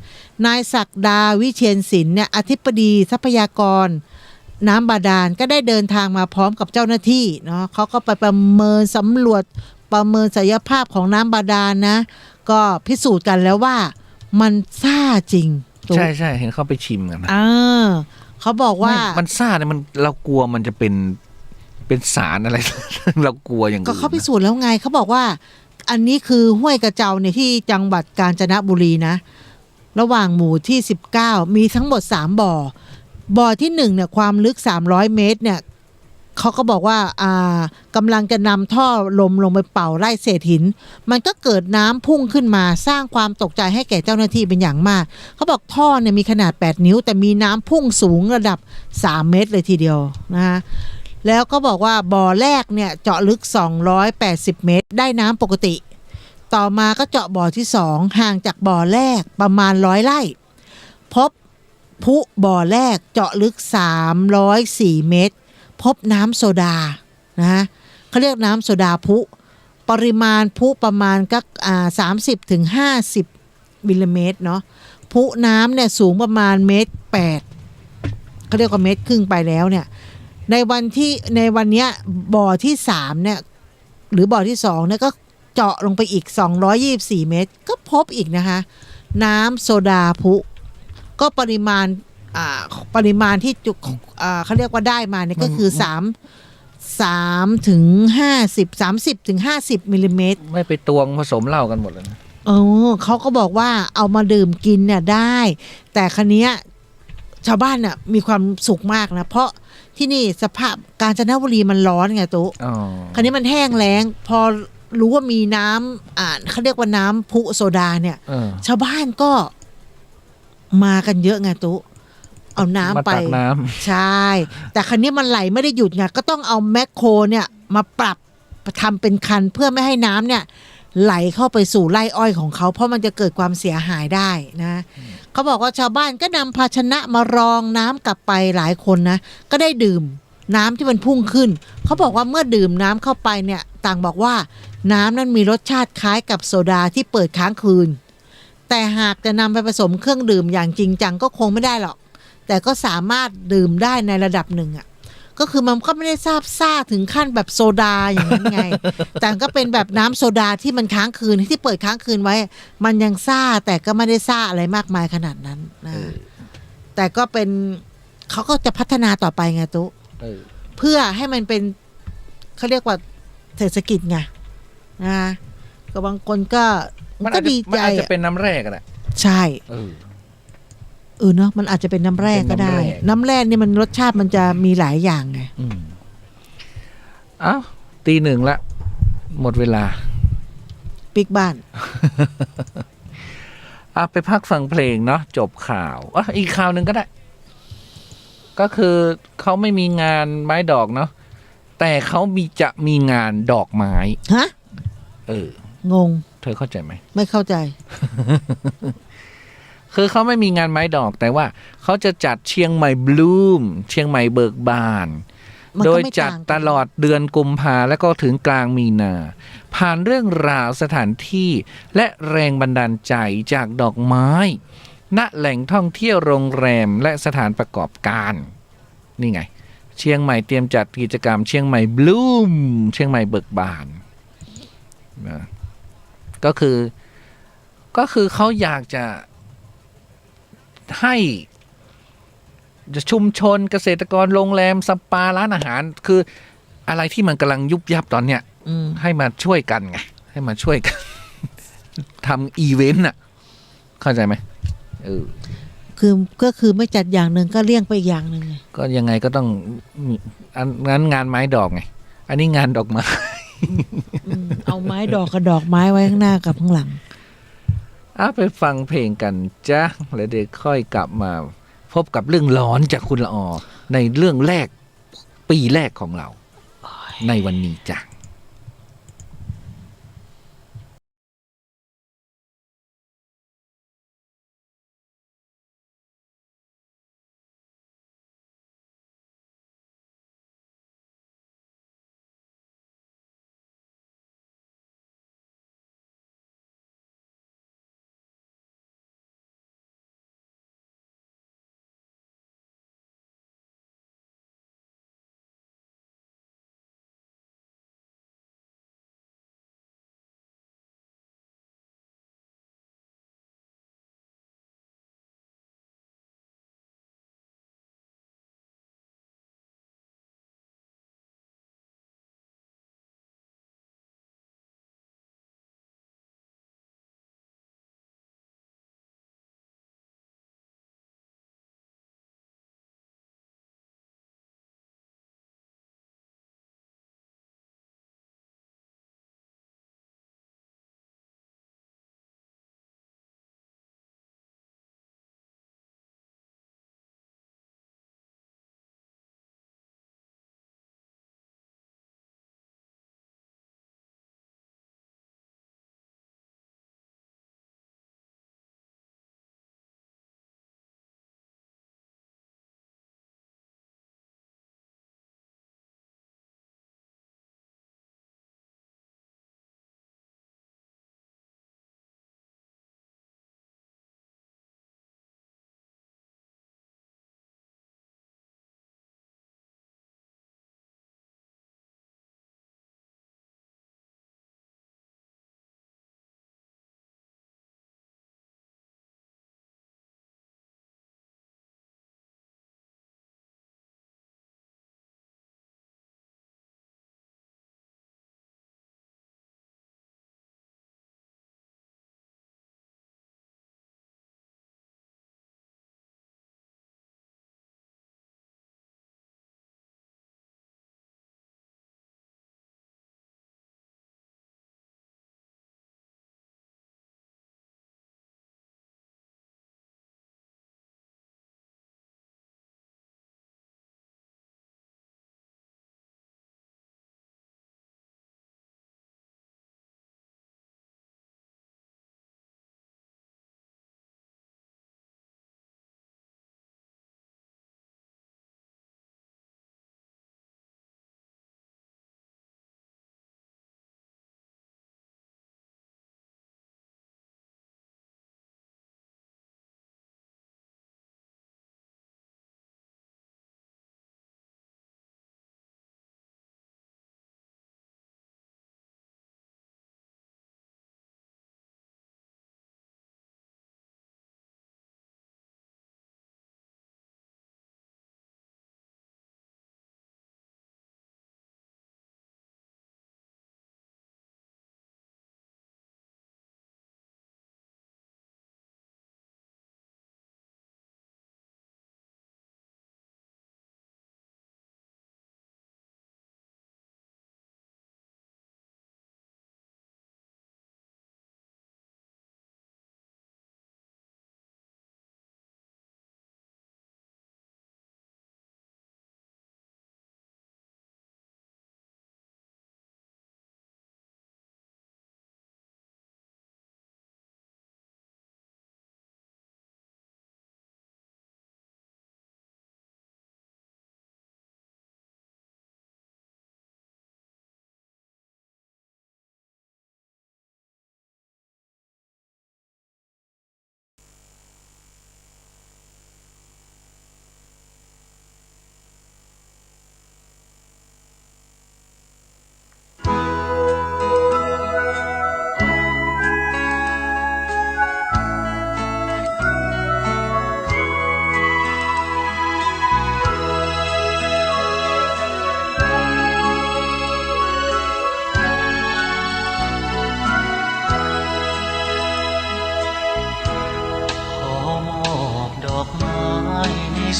นายศักดาวิเชียรศิลป์เนี่ยอธิบดีทรัพยากรน้ำบาดาลก็ได้เดินทางมาพร้อมกับเจ้าหน้าที่เนาะเขาก็ไปประเมินสำรวจประเมินศักยภาพของน้ำบาดาลนะก็พิสูจน์กันแล้วว่ามันซ่าจริงใช่เห็นเขาไปชิมกันนะเขาบอกว่ามันซ่าเนี่ยมันเรากลัวมันจะเป็นสารอะไร เรากลัวอย่างก็เขาพิสูจน์แล้วไงเขาบอกว่าอันนี้คือห้วยกระเจ้าเนี่ยที่จังหวัดกาญจนบุรีนะระหว่างหมู่ที่19มีทั้งหมด3บ่อที่1เนี่ยความลึก300เมตรเนี่ยเขาก็บอกว่ากำลังจะนำท่อลมลงไปเป่าไล่เศษหินมันก็เกิดน้ำพุ่งขึ้นมาสร้างความตกใจให้แก่เจ้าหน้าที่เป็นอย่างมากเขาบอกท่อเนี่ยมีขนาด8นิ้วแต่มีน้ำพุ่งสูงระดับ3เมตรเลยทีเดียวนะแล้วก็บอกว่าบ่อแรกเนี่ยเจาะลึก280เมตรได้น้ำปกติต่อมาก็เจาะบ่อที่2ห่างจากบ่อแรกประมาณ100ไร่พบพุบ่อแรกเจาะลึก304เมตรพบน้ำโซดานะเขาเรียกน้ำโซดาพุปริมาณพุประมาณก็30ถึง50มิลลิเมตรเนาะพุน้ำเนี่ยสูงประมาณ1.8 เมตรเขาเรียกว่า1.5 เมตรไปแล้วเนี่ยในวันนี้บ่อที่3เนี่ยหรือบ่อที่2เนี่ยก็เจาะลงไปอีก224เมตรก็พบอีกนะคะน้ำโซดาพุก็ปริมาณที่เขาเรียกว่าได้มาเนี่ยก็คือ3ถึง50 30ถึง50มิลลิเมตรไม่ไปตวงผสมเหล้ากันหมดเลยนะเขาก็บอกว่าเอามาดื่มกินเนี่ยได้แต่ครั้นี้ชาวบ้านน่ะมีความสุขมากนะเพราะที่นี่สภาพกาญจนบุรีมันร้อนไงตุ๊ครั้นี้มันแห้งแล้งพอรู้ว่ามีน้ำเขาเรียกว่าน้ำพุโซดาเนี่ยชาวบ้านก็มากันเยอะไงตุ๊เอาน้ำไปใช่แต่ครั้นี้มันไหลไม่ได้หยุดไงก็ต้องเอาแมคโครเนี่ยมาปรับทำเป็นคันเพื่อไม่ให้น้ำเนี่ยไหลเข้าไปสู่ไร่อ้อยของเขาเพราะมันจะเกิดความเสียหายได้นะเขาบอกว่าชาวบ้านก็นำภาชนะมารองน้ำกลับไปหลายคนนะก็ได้ดื่มน้ำที่มันพุ่งขึ้นเขาบอกว่าเมื่อดื่มน้ำเข้าไปเนี่ยต่างบอกว่าน้ำนั้นมีรสชาติคล้ายกับโซดาที่เปิดค้างคืนแต่หากจะนำไปผสมเครื่องดื่มอย่างจริงจังก็คงไม่ได้หรอกแต่ก็สามารถดื่มได้ในระดับหนึ่งก็คือมันก็ไม่ได้ซ่าถึงขั้นแบบโซดาอย่างนั้นไง แต่ก็เป็นแบบน้ำโซดาที่มันค้างคืนที่เปิดค้างคืนไว้มันยังซ่าแต่ก็ไม่ได้ซ่าอะไรมากมายขนาดนั้นนะแต่ก็เป็นเขาก็จะพัฒนาต่อไปไงตุ๊เพื่อให้มันเป็นเขาเรียกว่าเศรษฐกิจไงนะก็บางคนก็ดีใจมันอาจจะเป็นน้ำแร่ก็ได้ใช่เนาะมันอาจจะเป็นน้ำแร่ก็ได้น้ำแร่นี่มันรสชาติมันจะมีหลายอย่างไงอ้าว 1:00 ละหมดเวลา ปิกบ้าน ไปพักฟังเพลงเนาะจบข่าวอีกข่าวหนึ่งก็ได้ ก็คือเขาไม่มีงานไม้ดอกเนาะแต่เขาจะมีงานดอกไม้ฮะงงเธอเข้าใจไหมไม่เข้าใจ คือเขาไม่มีงานไม้ดอกแต่ว่าเขาจะจัดเชียงใหม่บลูมเชียงใหม่เบิกบานโดยจัดตลอดเดือนกุมภาและก็ถึงกลางมีนาผ่านเรื่องราวสถานที่และแรงบันดาลใจจากดอกไม้ณแหล่งท่องเที่ยวโรงแรมและสถานประกอบการนี่ไงเชียงใหม่เตรียมจัดกิจกรรมเชียงใหม่บลูมเชียงใหม่เบิกบานนะก็คือเขาอยากจะให้ชุมชนเกษตรกรโรงแรมสปาร้านอาหารคืออะไรที่มันกำลังยุบยับตอนเนี้ยให้มาช่วยกันไงให้มาช่วยกัน ทำอีเวนต์อ่ะเข้าใจไหมก็คือไม่จัดอย่างหนึ่งก็เลี่ยงไปอีกอย่างหนึ่งก็ยังไงก็ต้องงั้นงานไม้ดอกไงอันนี้งานดอกไม้เอาไม้ดอกกับดอกไม้ไว้ข้างหน้ากับข้างหลังไปฟังเพลงกันจ้ะแล้วเดี๋ยวค่อยกลับมาพบกับเรื่องร้อนจากคุณละออในเรื่องแรกปีแรกของเราในวันนี้จ้ะ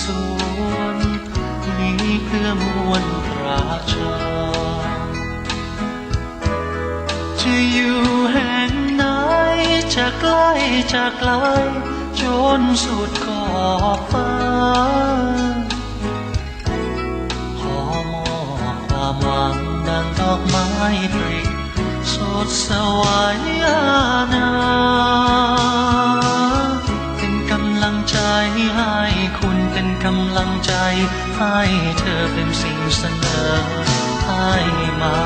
สวนนี้เพื่อมวลประชาจะอยู่แห่งไหนจะใกล้จะไกลจนสุดขอบฟ้าขอมอบความหวังดังดอกไม้ปริสดสวายนาเป็นกำลังใจให้คุณเป็นกำลังใจให้เธอเป็นสิ่งเสนอให้มา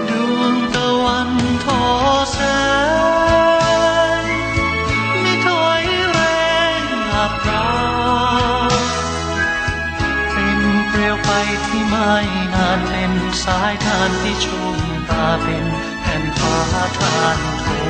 ดวงตะวันทอแสงไม่ถอยแรงอับปราเป็นเปลวไฟที่ไม่นานเป็นสายทานที่ชุ่มตาเป็นแผ่นฟ้าทานทน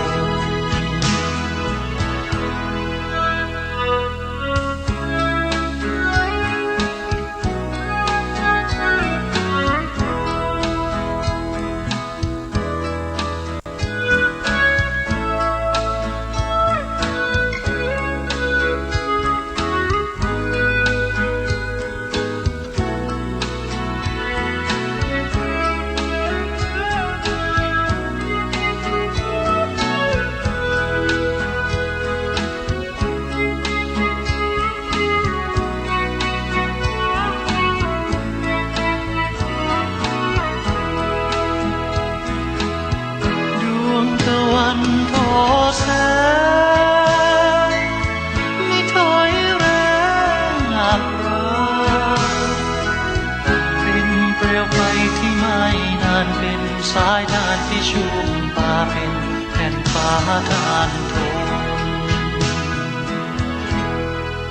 สายทานที่ชุ่มตาเป็นแผ่นฟ้าทานทน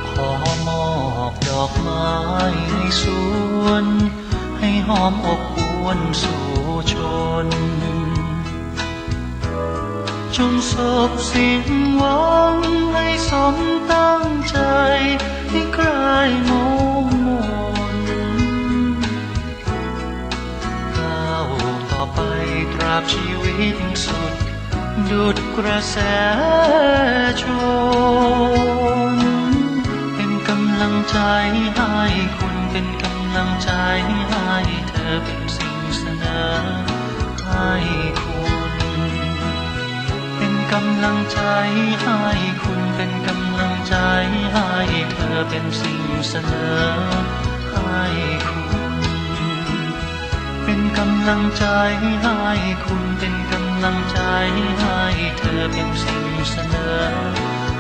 ขอมอบดอกไม้ในสวนให้หอมอบอวลสู่ชนจงสบสิ้นหวังให้สมตั้งใจให้คลายมองมนก้าวต่อไปตราบชีวิตสุดดุจกระแสชนเป็นกำลังใจให้คุณเป็นกำลังใจให้เธอเป็นสิ่งเสนอให้คุณเป็นกำลังใจให้คุณเป็นกำลังใจให้เธอเป็นสิ่งเสนอให้คุณเป็นกำลังใจให้คุณเป็นกำลังใจให้เธอเป็นสิ่งเสนอ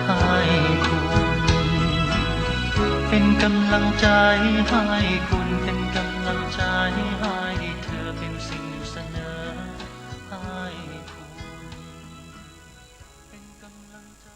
ให้คุณเป็นกำลังใจให้คุณเป็นกำลังใจให้เธอเป็นสิ่งเสนอให้คุณเป็นกำลังใจ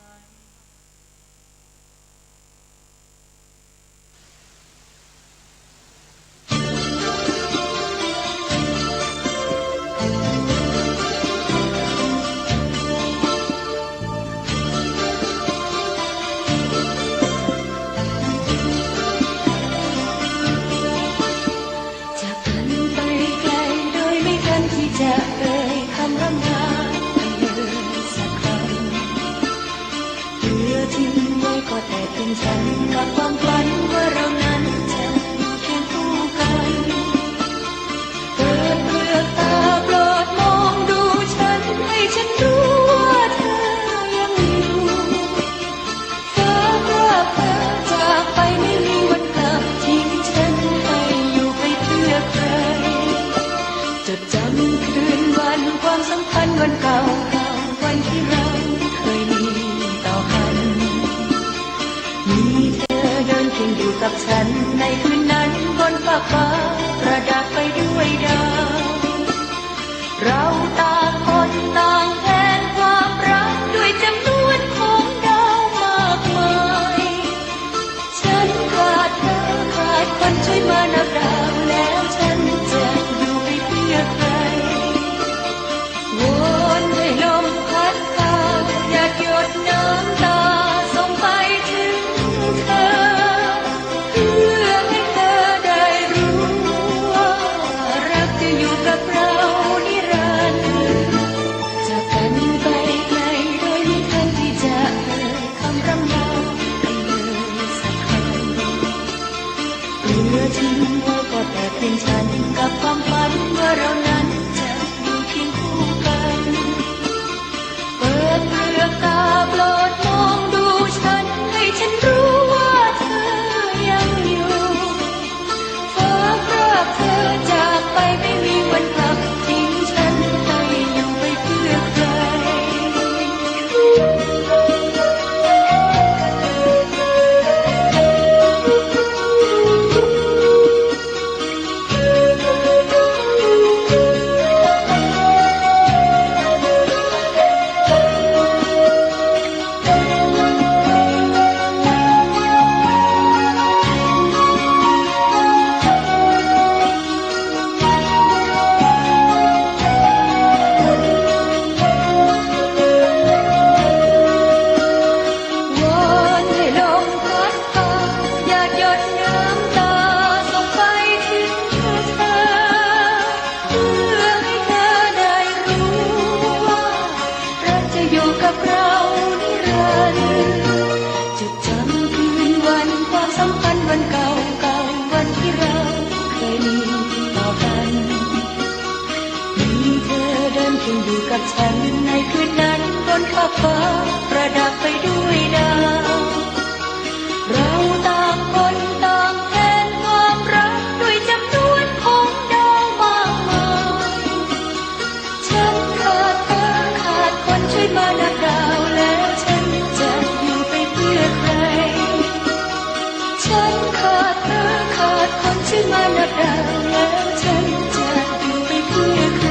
จะเอ่ยคำร่ำลาให้เลยสักคำเหลือทิ้งไว้ก็แต่เพียงฉันกับความฝันว่าเรานั้นจะอยู่เคียงคู่กันเปิดเปลือกตาโปรดมองดูฉันให้ฉันรู้ว่าเธอยังอยู่ฟ้าพรากเธอจากไปไม่มีวันกลับทิ้งฉันให้อยู่ไปเพื่อใครจดจำคืนวันความสัมพันธ์วันเก่าวันที่เราเคยมีต่อกันมีเธอเดินเคียงอยู่กับฉันในคืนนั้นบนฟากฟ้าประดับไปด้วยดาวเราต่างคนต่างแทนความรักด้วยจำนวนของดาวมากมายฉันขาดเธอขาดคนช่วยมานับดาวแล้วฉันจะอยู่ไปเพื่อใครวนให้ลมพัดพาหยาดหยดน้ำตาส่งไปถึงเธอเพื่อให้เธอได้รู้ว่ารักจะอยู่กับเรานิรั จึงอยู่กับฉันในคืนนั้นบนขอบฟ้าประดับไปด้วยดาวเราต่างคนต่างแทนความรักด้วยจำนวนของดาวมากมายฉันขาดเธอขาดคนช่วยมานับดาวแล้วฉันจะอยู่ไปเพื่อใครฉันขาดเธอขาดคนช่วยมานับดาวแล้วฉันจะอยู่ไปเพื่อใคร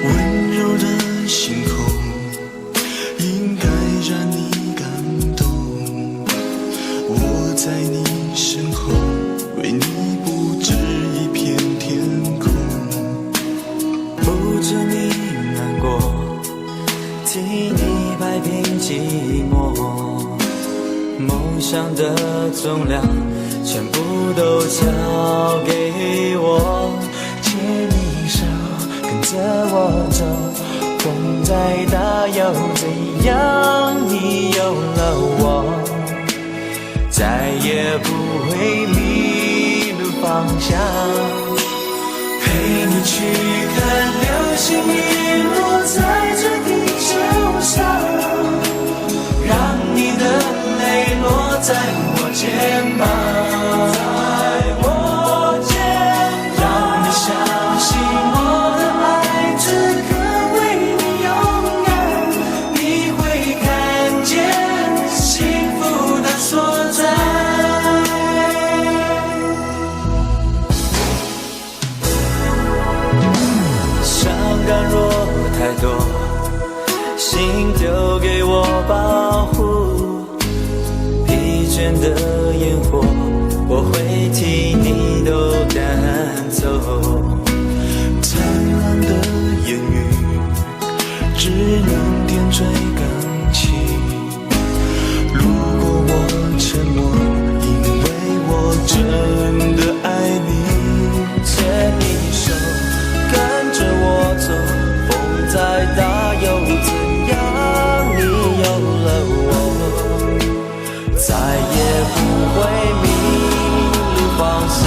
温柔的星空应该让你感动，我在你身后为你布置一片天空，不准你难过，替你摆平寂寞，梦想的重量全部都交给我，牵你手跟着我走，风再大又怎样，你有了我，再也不会迷路方向，陪你去看流星雨落在这地球上，让你的泪落在我肩膀，让你相信我的爱此刻为你勇敢，你会看见幸福的所在。伤感若太多，心丢给我保护，疲倦的烟火我会替你都赶走，灿烂的言语只能点缀感情，如果我沉默，因为我真的爱你，牵你手跟着我走，风再大又怎样，你有了我，再也不会迷路方向，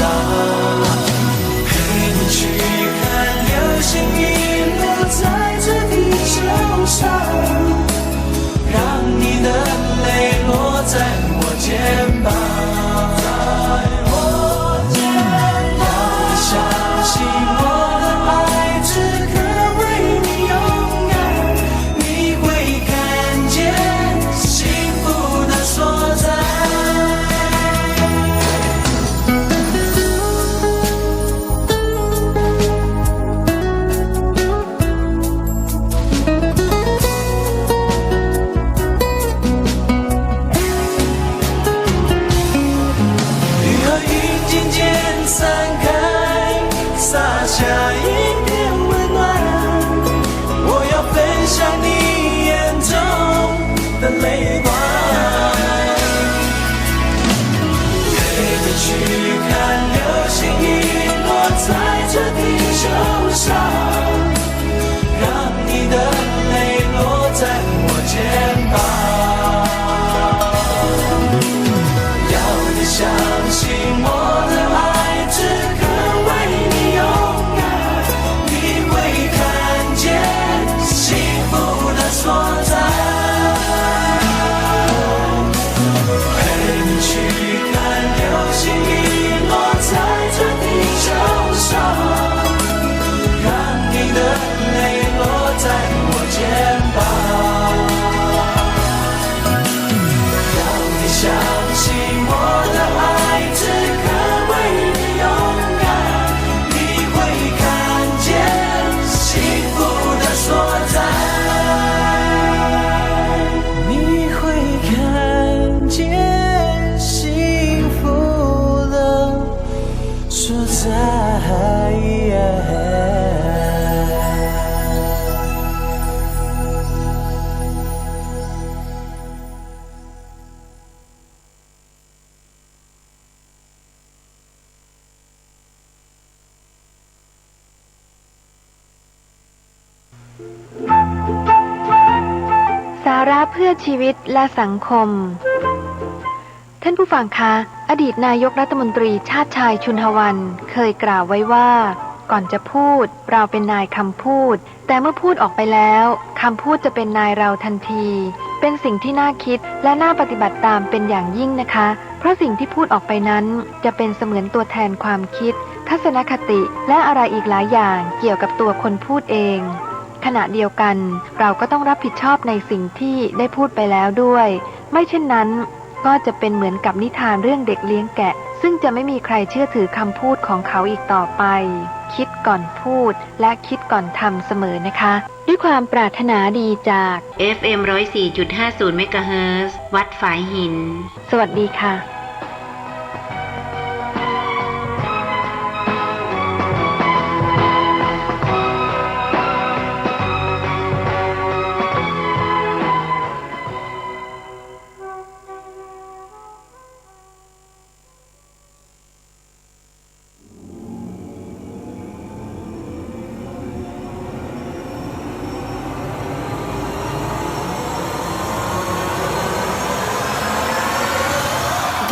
陪你去看流星雨落在这地球上，让你的泪落在我肩膀，让你相信我的爱此刻为你勇敢，你会看见幸福的所在。雨和云渐渐散开，洒下一片温暖，我要分享你眼中的泪光，陪你去看流星雨落在这地球上，让你的泪落在我肩膀，要你相信我的爱此刻为你勇敢，你会看见幸福的所在，陪你去看流星雨落在这地球上，让你的泪落在我肩膀，要你相信我的爱此刻为你勇敢，你会看见幸福的所在，你会看见幸福的所在。สาระเพื่อชีวิตและสังคม ท่านผู้ฟังคะ อดีตนายกรัฐมนตรีชาติชายชุนหวันเคยกล่าวไว้ว่า ก่อนจะพูดเราเป็นนายคำพูด แต่เมื่อพูดออกไปแล้วคำพูดจะเป็นนายเราทันที เป็นสิ่งที่น่าคิดและน่าปฏิบัติตามเป็นอย่างยิ่งนะคะ เพราะสิ่งที่พูดออกไปนั้นจะเป็นเสมือนตัวแทนความคิด ทัศนคติและอะไรอีกหลายอย่างเกี่ยวกับตัวคนพูดเอง ขณะเดียวกันเราก็ต้องรับผิดชอบในสิ่งที่ได้พูดไปแล้วด้วย ไม่เช่นนั้นก็จะเป็นเหมือนกับนิทานเรื่องเด็กเลี้ยงแกะ ซึ่งจะไม่มีใครเชื่อถือคำพูดของเขาอีกต่อไป คิด ก่อนพูดและคิดก่อนทำเสมอนะคะ ด้วยความปรารถนาดีจาก FM 104.50 เมกะเฮิรตซ์ วัดฝายหิน สวัสดีค่ะ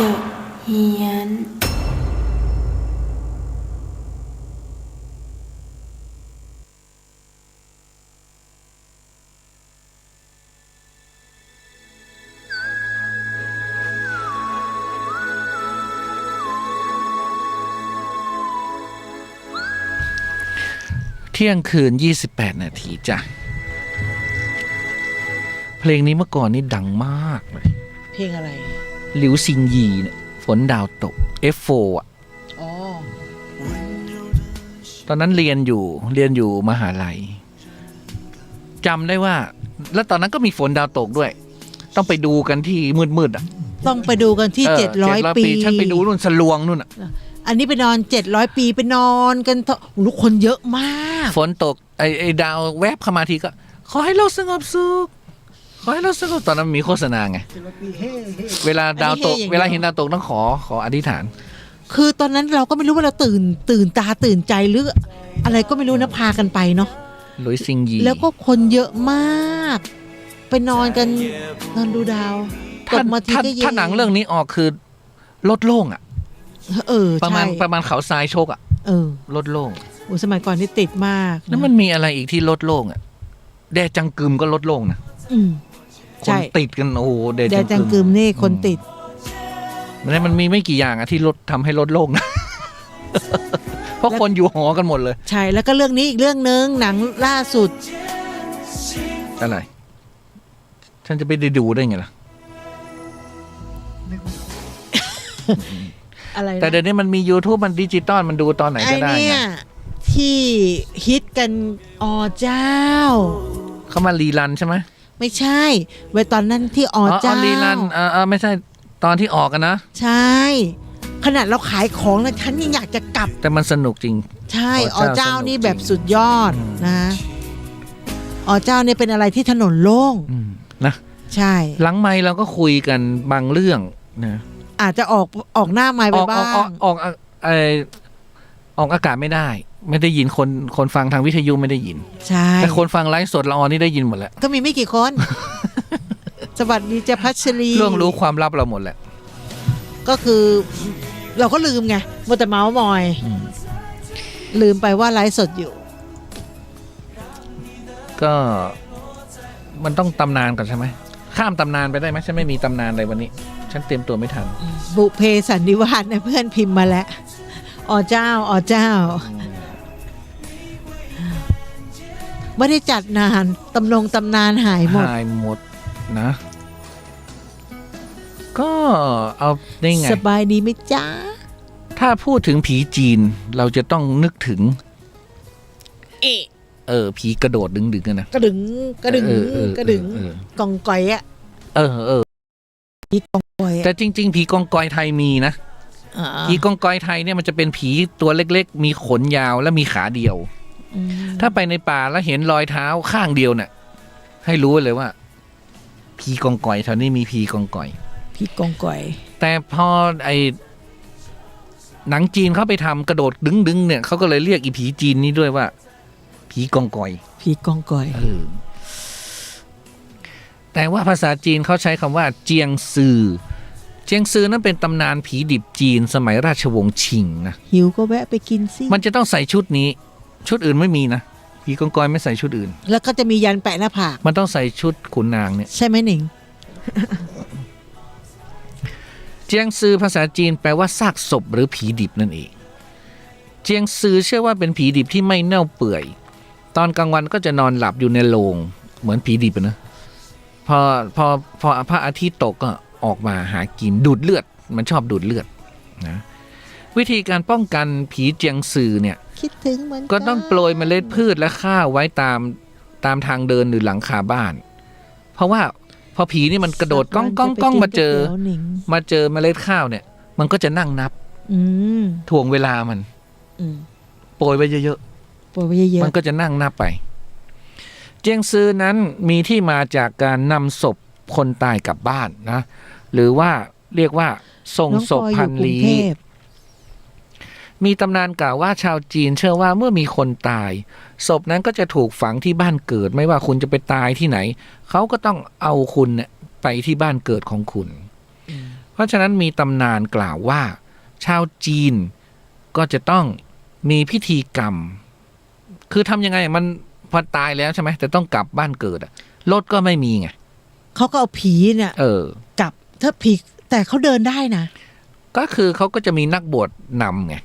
The เฮียนเที่ยงคืน28 นาทีจ้ะเพลงนี้เมื่อก่อนนี่ดังมากเลย เพลงอะไร หลิวซิงยีเนี่ยฝนดาวตก F4 อ่ะ อ๋อ ตอนนั้นเรียนอยู่มหาลัยจำได้ว่าแล้วตอนนั้นก็มีฝนดาวตกด้วย ต้องไปดูกันที่มืดๆอ่ะ ต้องไปดูกันที่700 ปีฉันไปดูนู่นสลวงนู่นอ่ะ อันนี้ไปนอน700 ปีไปนอนกันทุกคนเยอะมาก ฝนตกไอ้ดาวแวบเข้ามาทีก็ขอให้เราสงบสุขขอให้เราสงบตอนนั้นมีโฆษณาไงเวลาดาวตกเวลาเห็นดาวตกต้องขออธิษฐาน คือตอนนั้นเราก็ไม่รู้ว่าเราตื่นตาตื่นใจหรืออะไรก็ไม่รู้นะพากันไปเนาะ หลุยซิงยีแล้วก็คนเยอะมาก ไปนอนกันนอนดูดาวตกมาทีก็เย็น ถ้าหนังเรื่องนี้ออกคือลดโล่งอ่ะประมาณเขาทรายโชกอ่ะลดโล่งโอ้สมัยก่อนนี่ติดมากแล้วมันมีอะไรอีกที่ลดโล่งอ่ะแดจังกึมก็ลดโล่งนะคนติดกันโอ้แดจังกึมนี่คนติดมันมีไม่กี่อย่างอะที่ลดทำให้ลดโล่งนะเพราะคนอยู่หอกันหมดเลยใช่แล้วก็เรื่องนี้อีกเรื่องนึงหนังล่าสุดอะไรฉันจะไปดูได้ไงล่ะอะไรแต่เดี๋ยวนี้มันมี YouTube มันดิจิตอลมันดูตอนไหนก็ได้ไงที่ฮิตกันเจ้าเขามารีรันใช่ไหมไม่ใช่เวตอนนั้นที่เจ้ารีรันไม่ใช่ตอนที่ออกกันนะใช่ขนาดเราขายของแล้วฉันยังอยากจะกลับแต่มันสนุกจริงใช่เจ้านี่แบบสุดยอดนะเจ้านี่เป็นอะไรที่ถนนโล่งนะใช่หลังไมค์เราก็คุยกันบางเรื่องนะอาจจะออกหน้าไมค์ไปบ้างออกอากาศไม่ได้ยินคนฟังทางวิทยุไม่ได้ยินใช่แต่คนฟังไลฟ์สดเรานี่ได้ยินหมดแล้วก็มีไม่กี่คน สวัสดีเจ้าพัชรีเรื่องรู้ความลับเราหมดแหละก็คือเราก็ลืมไงมัวแต่เมาส์มอยลืมไปว่าไลฟ์สดอยู่ก็มันต้องตำนานก่อนใช่ไหมข้ามตำนานไปได้ไหมฉันไม่มีตำนานอะไรวันนี้ฉันเตรียมตัวไม่ทันบุพเพสันนิวาสเพื่อนพิมพ์มาแล้วเจ้าไม่ได้จัดนานตำนานหายหมดนะก็เอาได้ไงสบายดีไหมจ๊ะถ้าพูดถึงผีจีนเราจะต้องนึกถึงผีกระโดดดึงกันนะกระดึงกองกอยอะผีกองกอยแต่จริงๆผีกองกอยไทยมีนะผีกองกอยไทยเนี่ยมันจะเป็นผีตัวเล็กๆมีขนยาวและมีขาเดียวถ้าไปในป่าแล้วเห็นรอยเท้าข้างเดียวเนี่ยให้รู้เลยว่าผีกองกอยแถวนี้มีผีกองกอยแต่พอไอหนังจีนเขาไปทำกระโดดดึงเนี่ยเขาก็เลยเรียกอีผีจีนนี้ด้วยว่าผีกองกอยแต่ว่าภาษาจีนเขาใช้คำว่าเจียงซือนั้นเป็นตำนานผีดิบจีนสมัยราชวงศ์ชิงนะหิวก็แวะไปกินสิมันจะต้องใส่ชุดนี้ชุดอื่นไม่มีนะผีกองกอยไม่ใส่ชุดอื่นแล้วก็จะมียันแปะหน้าผากมันต้องใส่ชุดขุนนางเนี่ยใช่ไหมหนิง เจียงซือภาษาจีนแปลว่าซากศพหรือผีดิบนั่นเองเจียงซือเชื่อว่าเป็นผีดิบที่ไม่เน่าเปื่อยตอนกลางวันก็จะนอนหลับอยู่ในโลงเหมือนผีดิบนะพอพระอาทิตย์ตกก็ออกมาหากินดูดเลือดมันชอบดูดเลือดนะวิธีการป้องกันผีเจียงซือเนี่ย คิดถึงเหมือนกัน ก็ต้องโปรยเมล็ดพืชและข้าวไว้ตามทางเดินหรือหลังคาบ้าน เพราะว่าพอผีนี่มันกระโดดก้องมาเจอเมล็ดข้าวเนี่ย มันก็จะนั่งนับถ่วงเวลามันโปรยไว้เยอะๆมันก็จะนั่งนับไปเจียงซือนั้นมีที่มาจากการนำศพคนตายกลับบ้านนะหรือว่าเรียกว่าส่งศพพันลี้มีตำนานกล่าวว่าชาวจีนเชื่อว่าเมื่อมีคนตายศพนั้นก็จะถูกฝังที่บ้านเกิดไม่ว่าคุณจะไปตายที่ไหนเขาก็ต้องเอาคุณเนี่ยไปที่บ้านเกิดของคุณเพราะฉะนั้นมีตำนานกล่าวว่าชาวจีนก็จะต้องมีพิธีกรรมคือทำยังไงมันพอตายแล้วใช่ไหมแต่ต้องกลับบ้านเกิดอะรถก็ไม่มีไงเขาก็เอาผีเนี่ยกลับถ้าผีแต่เขาเดินได้นะก็คือเขาก็จะมีนักบวชนำไง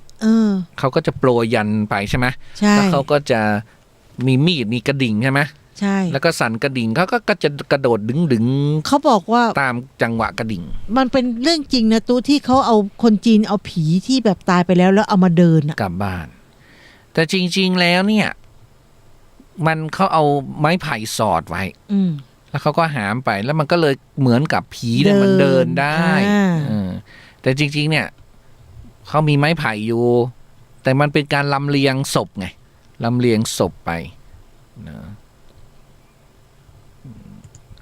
เขาก็จะโปรยยันไปใช่ไหมแล้วเขาก็จะมีมีดมีกระดิ่งใช่ไหมใช่แล้วก็สั่นกระดิ่งเขาก็จะกระโดดดึงเขาบอกว่าตามจังหวะกระดิ่งมันเป็นเรื่องจริงนะตู้ที่เขาเอาคนจีนเอาผีที่แบบตายไปแล้วเอามาเดินกลับบ้านแต่จริงๆแล้วเนี่ยมันเขาเอาไม้ไผ่สอดไว้แล้วเขาก็หามไปแล้วมันก็เลยเหมือนกับผีเนี่ยมันเดินได้แต่จริงๆเนี่ยเขามีไม้ไผ่อยู่แต่มันเป็นการลำเลียงศพไงลำเลียงศพไปนะ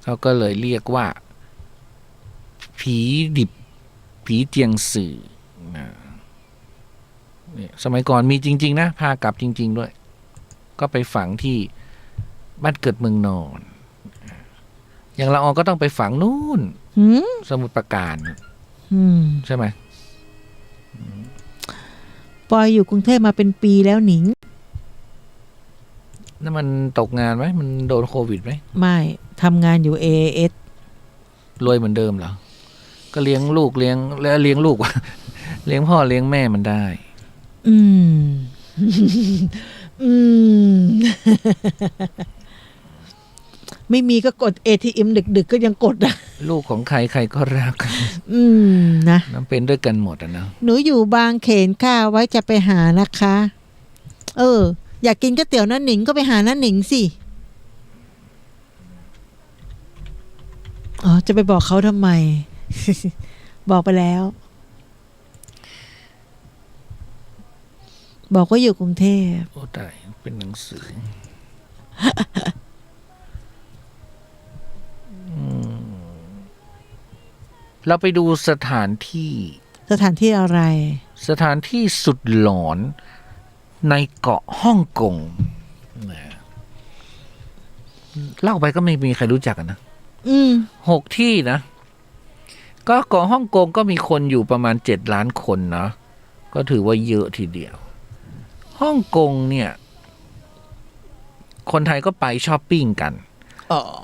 เขาก็เลยเรียกว่าผีดิบผีเจียงสื่อนะเนี่ยสมัยก่อนมีจริงๆนะพากลับจริงๆด้วยก็ไปฝังที่บ้านเกิดเมืองนอนอย่างละออก็ต้องไปฝังนู่นสมุทรปราการใช่ไหมปอยอยู่กรุงเทพมาเป็นปีแล้วหนิงนั่นมันตกงานไหมมันโดนโควิดไหมไม่ทำงานอยู่ AAS รวยเหมือนเดิมเหรอก็เลี้ยงลูกเลี้ยงลูก เลี้ยงพ่อเลี้ยงแม่มันได้ไม่มีก็กด ATM ดึกๆก็ยังกดอ่ะลูกของใครใครก็รักนะน้ำเป็นด้วยกันหมดอ่ะนะหนูอยู่บางเขนค่ะไว้จะไปหานะคะอยากกินก๋วยเตี๋ยวน้าหนิงก็ไปหาน้าหนิงสิจะไปบอกเขาทำไม บอกไปแล้วบอกว่าอยู่กรุงเทพโอ้ได้เป็นหนังสือ เราไปดูสถานที่อะไรสถานที่สุดหลอนในเกาะฮ่องกงเล่าไปก็ไม่มีใครรู้จักกันนะ6 ที่นะก็เกาะฮ่องกงก็มีคนอยู่ประมาณ7 ล้านคนนะก็ถือว่าเยอะทีเดียวฮ่องกงเนี่ยคนไทยก็ไปช้อปปิ้งกัน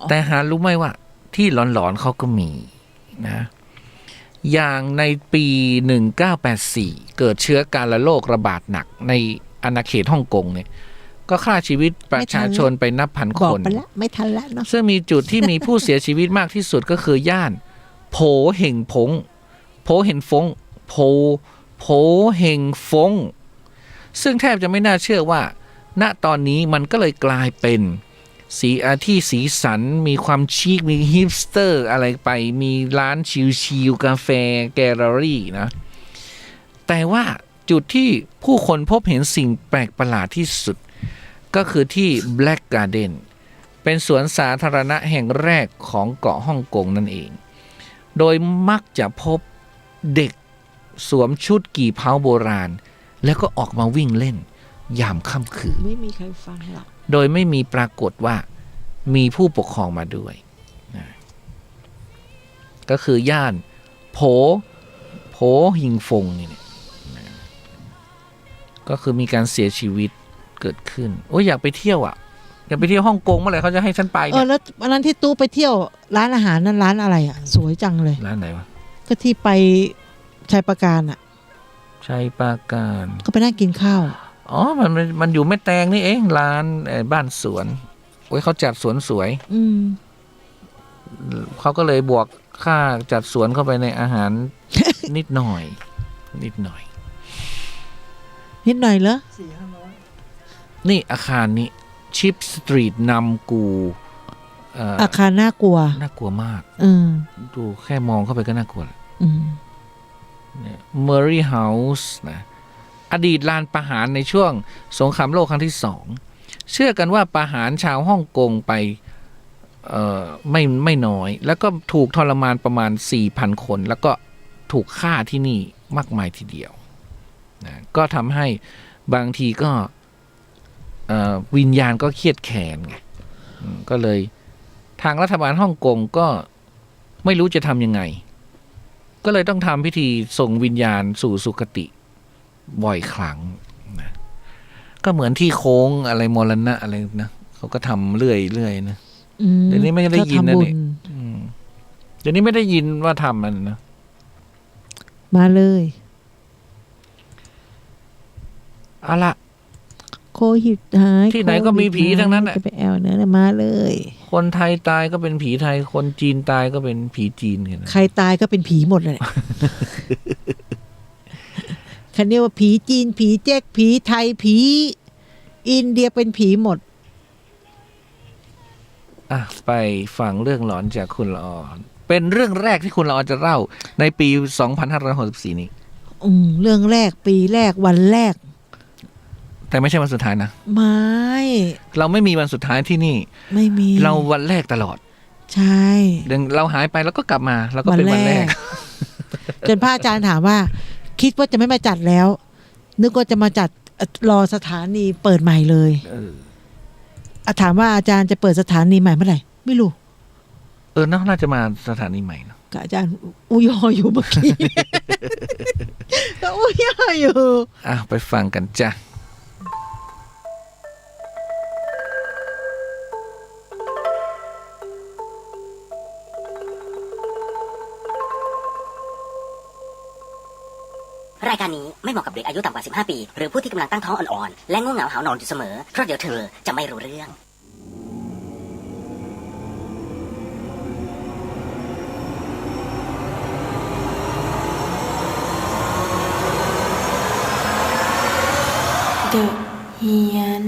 แต่หารู้ไหมว่าที่หลอนๆเขาก็มีนะอย่างในปี 1984 เกิดเชื้อการโรคระบาดหนักในอาณาเขตฮ่องกงเนี่ยก็ฆ่าชีวิตประชาชนไปนับพันคนไม่ทันแล้วเนาะซึ่งมีจุดที่มีผู้เสียชีวิตมากที่สุดก็คือย่านโผเห่งพงโผเห่งฟงโผเห่งฟงซึ่งแทบจะไม่น่าเชื่อว่าณตอนนี้มันก็เลยกลายเป็นสีสันมีความชิคมีฮิปสเตอร์อะไรไปมีร้านชิลๆกาแฟแกลเลอรี่นะแต่ว่าจุดที่ผู้คนพบเห็นสิ่งแปลกประหลาดที่สุดก็คือที่ Black Garden เป็นสวนสาธารณะแห่งแรกของเกาะฮ่องกงนั่นเองโดยมักจะพบเด็กสวมชุดกี่เผาโบราณแล้วก็ออกมาวิ่งเล่นยามค่ำคืนไม่มีใครฟังหรอกโดยไม่มีปรากฏว่ามีผู้ปกครองมาด้วยนะก็คือย่านโผหิงฟงนี่นะก็คือมีการเสียชีวิตเกิดขึ้นโอ้ยอยากไปเที่ยวอ่ะอยากไปเที่ยวฮ่องกงเมื่อไหร่เขาจะให้ฉันไปเนี่ยแล้ววันนั้นที่ตู้ไปเที่ยวร้านอาหารนั้นร้านอะไรอ่ะสวยจังเลยร้านไหนวะก็ที่ไปชัยปราการอ่ะชัยปราการก็ไปนั่งกินข้าวอ๋อมันอยู่แม่แตงนี่เองร้านบ้านสวนโอ้ยเขาจัดสวนสวยเขาก็เลยบวกค่าจัดสวนเข้าไปในอาหาร นิดหน่อยเหรอ นี่อาคารนี้ชิปสตรีทนำกูอาคารน่ากลัวมากดูแค่มองเข้าไปก็น่ากลัวเมอรี่เฮาส์นะอดีตลานประหารในช่วงสงครามโลกครั้งที่2เชื่อกันว่าประหารชาวฮ่องกงไปไม่น้อยแล้วก็ถูกทรมานประมาณ 4,000 คนแล้วก็ถูกฆ่าที่นี่มากมายทีเดียวนะก็ทำให้บางทีก็วิญญาณก็เครียดแค้นไงก็เลยทางรัฐบาลฮ่องกงก็ไม่รู้จะทำยังไงก็เลยต้องทำพิธีส่งวิญญาณสู่สุคติบ่อยครั้งนะก็เหมือนที่โค้งอะไรมรณะอะไรนะเขาก็ทำเรื่อยๆนะเดี๋ยวนี้ไม่ได้ยินนะเนี่ยเดี๋ยวนี้ไม่ได้ยินว่าทำมันนะมาเลยเอาละโควิดหายที่ไหนก็มีผีทั้งนั้นแหละจะไปแอลเนี่ยมาเลยคนไทยตายก็เป็นผีไทยคนจีนตายก็เป็นผีจีนกันใครตายก็เป็นผีหมดเลยคันนี้ว่าผีจีนผีเจ๊กผีไทยผีอินเดียเป็นผีหมดไปฟังเรื่องหลอนจากคุณละออเป็นเรื่องแรกที่คุณละออจะเล่าในปี2564นี้เรื่องแรกปีแรกวันแรกแต่ไม่ใช่วันสุดท้ายนะไม่เราไม่มีวันสุดท้ายที่นี่ไม่มีเราวันแรกตลอดใช่เราหายไปแล้วก็กลับมาแล้วก็เป็นวันแรกจนพระอาจารย์ถามว่าคิดว่าจะไม่มาจัดแล้วนึกว่าจะมาจัดรอสถานีเปิดใหม่เลยถามว่าอาจารย์จะเปิดสถานีใหม่เมื่อไหร่ไม่รู้น่าจะมาสถานีใหม่นะอาจารย์อุยอยู่เมื่อกี้ก็อุยอยู่ไปฟังกันจ้ะรายการนี้ไม่เหมาะกับเด็กอายุต่ำกว่า15 ปีหรือผู้ที่กำลังตั้งท้องอ่อนๆและง่วงเหงาหาวนอนอยู่เสมอเพราะเดี๋ยวเธอจะไม่รู้เรื่องเดอะเฮียน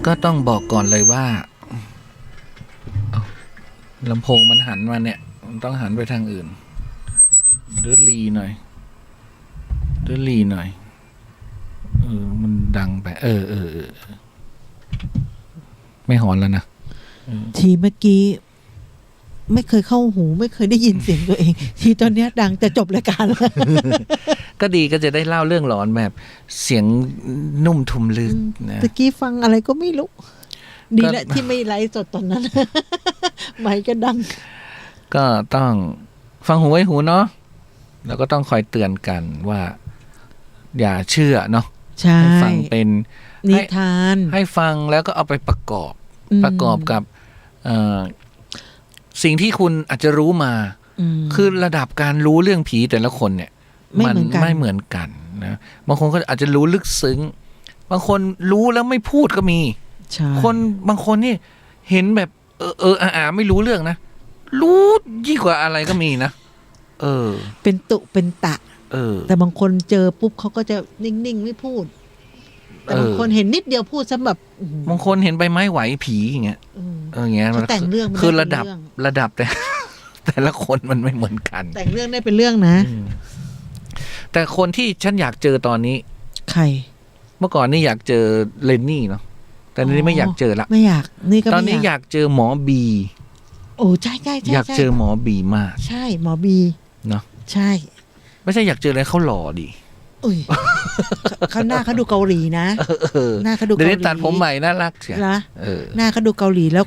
ก็ต้องบอกก่อนเลยว่าลำโพงมันหันมาเนี่ยมันต้องหันไปทางอื่นหรือลีหน่อยมันดังไปไม่หอนแล้วนะทีเมื่อกี้ไม่เคยเข้าหูไม่เคยได้ยินเสียงตัวเองทีตอนนี้ดังจะจบรายการแล้ว ก็ดีก็จะได้เล่าเรื่องหลอนแบบเสียงนุ่มทุ้มลึกนะตะกี้ฟังอะไรก็ไม่รู้ดีแหละที่ไม่ไลฟ์สดตอนนั้น ไมค์ก็ดังก็ต้องฟังหูไว้หูเนาะแล้วก็ต้องคอยเตือนกันว่าอย่าเชื่อเนาะให้ฟังเป็นนิทานให้ฟังแล้วก็เอาไปประกอบกับสิ่งที่คุณอาจจะรู้มาคือระดับการรู้เรื่องผีแต่ละคนเนี่ยมันไม่เหมือนกันนะบางคนก็อาจจะรู้ลึกซึ้งบางคนรู้แล้วไม่พูดก็มีคนบางคนนี่เห็นแบบไม่รู้เรื่องนะรู้ยิ่งกว่าอะไรก็มีนะเป็นตุเป็นตะแต่บางคนเจอปุ๊บเขาก็จะนิ่งๆไม่พูดแต่บางคนเห็นนิดเดียวพูดซะแบบบางคนเห็นใบไม้ไหวผีอย่างเงี้ยอย่างเงี้ยแต่งเรื่องคือระดับแต่ละคนมันไม่เหมือนกันแต่งเรื่องได้เป็นเรื่องนะแต่คนที่ฉันอยากเจอตอนนี้ใครเมื่อก่อนนี่อยากเจอเลนนี่เนาะแต่นี่ไม่อยากเจอละไม่อยากนี่ก็ตอนนี้อยากเจอหมอบีโอ้ใช่อยากเจอหมอบีมากใช่หมอบีเนาะใช่ไม่ใช่อยากเจออะไรเขาหล่อดีเขาหน้าเขาดูเกาหลีนะหน้าเขาดูเกาหลีเดี๋ยวตัดผมใหม่น่ารักเชียวนะหน้าเขาดูเกาหลีแล้ว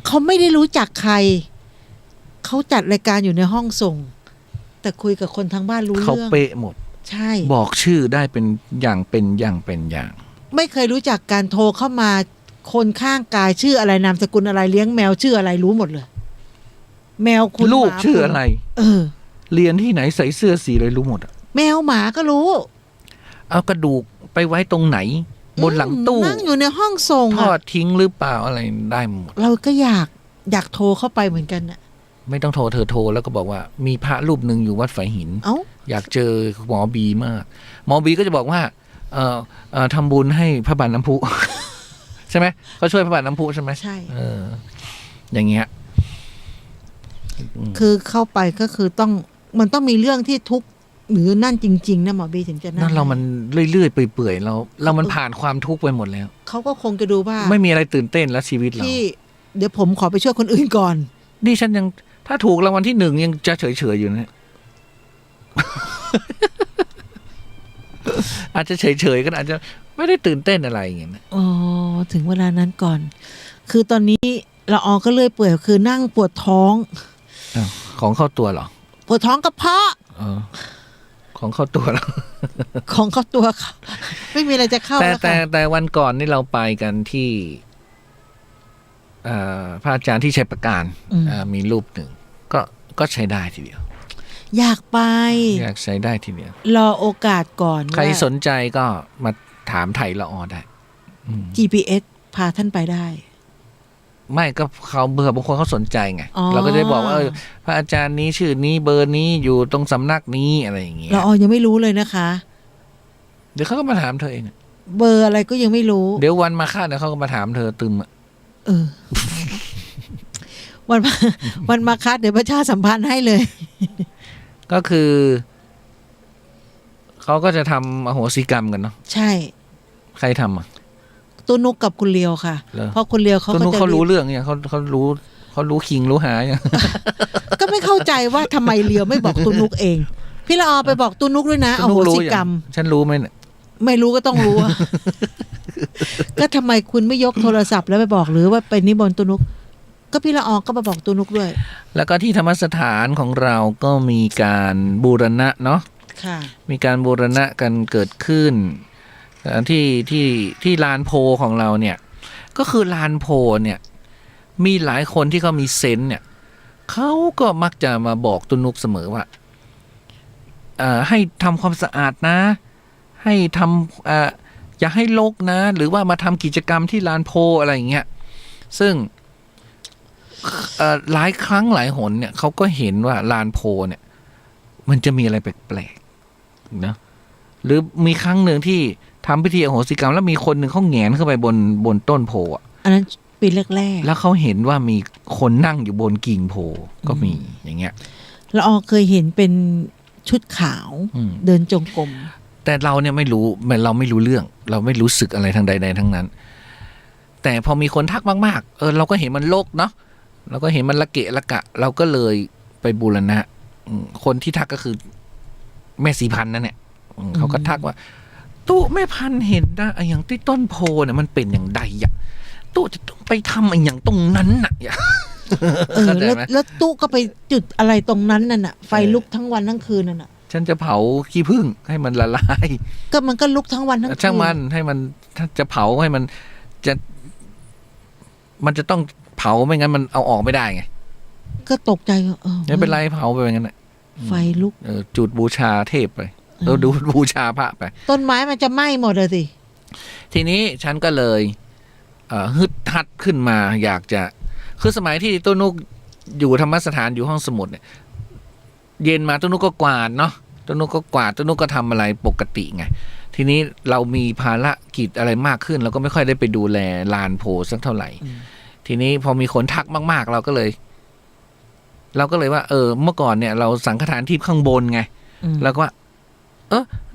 เขาไม่ได้รู้จักใครเขาจัดรายการอยู่ในห้องส่งแต่คุยกับคนทางบ้านรู้เรื่องเขาเป๊ะหมดใช่บอกชื่อได้เป็นอย่าง ไม่เคยรู้จักการโทรเข้ามาคนข้างกายชื่ออะไรนามสกุลอะไรเลี้ยงแมวชื่ออะไรรู้หมดเลยแมวคุณลูกชื่ออะไรเรียนที่ไหนใส่เสื้อสีอะไรรู้หมดแมวหมาก็รู้เอากระดูกไปไว้ตรงไหนบนหลังตู้นั่งอยู่ในห้องส่งทอดทิ้งหรือเปล่าอะไรได้หมดเราก็อยากโทรเข้าไปเหมือนกันน่ะไม่ต้องโทรเธอโทรแล้วก็บอกว่ามีพระรูปหนึ่งอยู่วัดฝายหินอยากเจอหมอบีมากหมอบีก็จะบอกว่าทำบุญให้พระบาทน้ำพุ ใช่ไหมเขาช่วยพระบาทน้ำพุใช่ไหมใช่อย่างเงี้ยคือเข้าไปก็คือมันต้องมีเรื่องที่ทุกข์หรือนั่นจริงๆนะหมอบีถึงจะนั่นเรามันเรื่อยๆเปื่อยๆเรามันผ่านความทุกข์ไปหมดแล้วเขาก็คงจะดูว่าไม่มีอะไรตื่นเต้นแล้วชีวิตเราที่เดี๋ยวผมขอไปช่วยคนอื่นก่อนนี่ฉันยังถ้าถูกรางวัลที่1ยังจะเฉยๆอยู่นะ อาจจะเฉยๆก็อาจจะไม่ได้ตื่นเต้นอะไรอย่างเงี้ยอ๋อถึงเวลานั้นก่อนคือตอนนี้ละออก็เลื่อยเปื่อยคือนั่งปวดท้องของเข้าตัวเหรอปวดท้องกระเพาะของเข้าตัวแล้วของเข้าตัวเขาไม่มีอะไรจะเข้าแล้วแต่วันก่อนนี่เราไปกันที่พระอาจารย์ที่ชัยประการมีรูปหนึ่งก็ใช้ได้ทีเดียวอยากไปอยากใช้ได้ทีเดียวรอโอกาสก่อนใครสนใจก็มาถามไทยละออได้GPS พาท่านไปได้ไม่ก็เขาเบื่อบางคนเขาสนใจไงเราก็จะบอกว่าพระอาจารย์นี้ชื่อนี้เบอร์นี้อยู่ตรงสำนักนี้อะไรอย่างเงี้ยเรายังไม่รู้เลยนะคะเดี๋ยวเขาก็มาถามเธอเองเบอร์อะไรก็ยังไม่รู้เดี๋ยววันมาค่าเดี๋ยวเขาก็มาถามเธอตึมวันมาคัดเดี๋ยวประชาสัมพันธ์ให้เลยก็คือเขาก็จะทำอโหสิกรรมกันเนาะใช่ใครทำตัวนุกกับคุณเลียวค่ะเพราะคุณเลียวเขาตัวนุกเขารู้เรื่องเนี่ยเขารู้คิงรู้หาอย่างก็ไม่เข้าใจว่าทำไมเลียวไม่บอกตัวนุกเองพี่ละออไปบอกตัวนุกด้วยนะอโหสิกรรมฉันรู้ไหมไม่รู้ก็ต้องรู้ก็ทำไมคุณไม่ยกโทรศัพท์แล้วไปบอกหรือว่าไปนิมนต์ตัวนุกก็พี่ละออก็มาบอกตัวนุกด้วยแล้วก็ที่ธรรมสถานของเราก็มีการบูรณะเนาะมีการบูรณะกันเกิดขึ้นที่ลานโพของเราเนี่ยก็คือลานโพเนี่ยมีหลายคนที่เขามีเซนส์เนี่ยเขาก็มักจะมาบอกตุนุกเสมอว่าให้ทำความสะอาดนะให้ทำอย่าให้รกนะหรือว่ามาทำกิจกรรมที่ลานโพอะไรอย่างเงี้ยซึ่งหลายครั้งหลายหนเนี่ยเขาก็เห็นว่าลานโพเนี่ยมันจะมีอะไรแปลกๆนะหรือมีครั้งหนึ่งที่ ทำพิธีอโหสิกรรมแล้วมีคนหนึ่งเขาแหงนขึ้นไปบนต้นโพอ่ะอันนั้นปีแรกๆแล้วเขาเห็นว่ามีคนนั่งอยู่บนกิ่งโพก็มีอย่างเงี้ยละออเคยเห็นเป็นชุดขาวเดินจงกรมแต่เราเนี่ยไม่รู้เราไม่รู้เรื่องเราไม่รู้สึกอะไรทางใดๆทั้งนั้นแต่พอมีคนทักมากๆเราก็เห็นมันโลกเนาะเราก็เห็นมันละเกะละกะเราก็เลยไปบูรณะคนที่ทักก็คือแม่สีพันธุ์นั่นเนี่ยเขาก็ทักว่าตู้แม่พันธุ์เห็นนะอย่างที่ต้นโพเนี่ยมันเป็นอย่างใดอ่ะตู้จะต้องไปทำอย่างตรงนั้นน่ะแล้วตู้ก็ไปจุดอะไรตรงนั้นน่ะไฟลุกทั้งวันทั้งคืนน่ะฉันจะเผาขี้ผึ้งให้มันละลายก็มันก็ลุกทั้งวันทั้งคืนช่างมันให้มันถ้าจะเผาให้มันจะต้องเผาไม่งั้นมันเอาออกไม่ได้ไงก็ตกใจไม่เป็นไรเผาไปอย่างนั้นไฟลุกจุดบูชาเทพไปเราดูบูชาพระไปต้นไม้มันจะไหม้หมดเลยสิทีนี้ฉันก็เลยฮึดฮัดขึ้นมาอยากจะคือสมัยที่ต้นนุกอยู่ธรรมสถานอยู่ห้องสมุดเนี่ยเย็นมาต้นนุกก็กวาดเนาะต้นนุกก็กวาดต้นนุกก็ทำอะไรปกติไงทีนี้เรามีภารกิจอะไรมากขึ้นเราก็ไม่ค่อยได้ไปดูแลลานโพสักเท่าไหร่ทีนี้พอมีคนทักมากๆเราก็เลยว่าเมื่อก่อนเนี่ยเราสังฆทานที่ข้างบนไงแล้วก็ว่า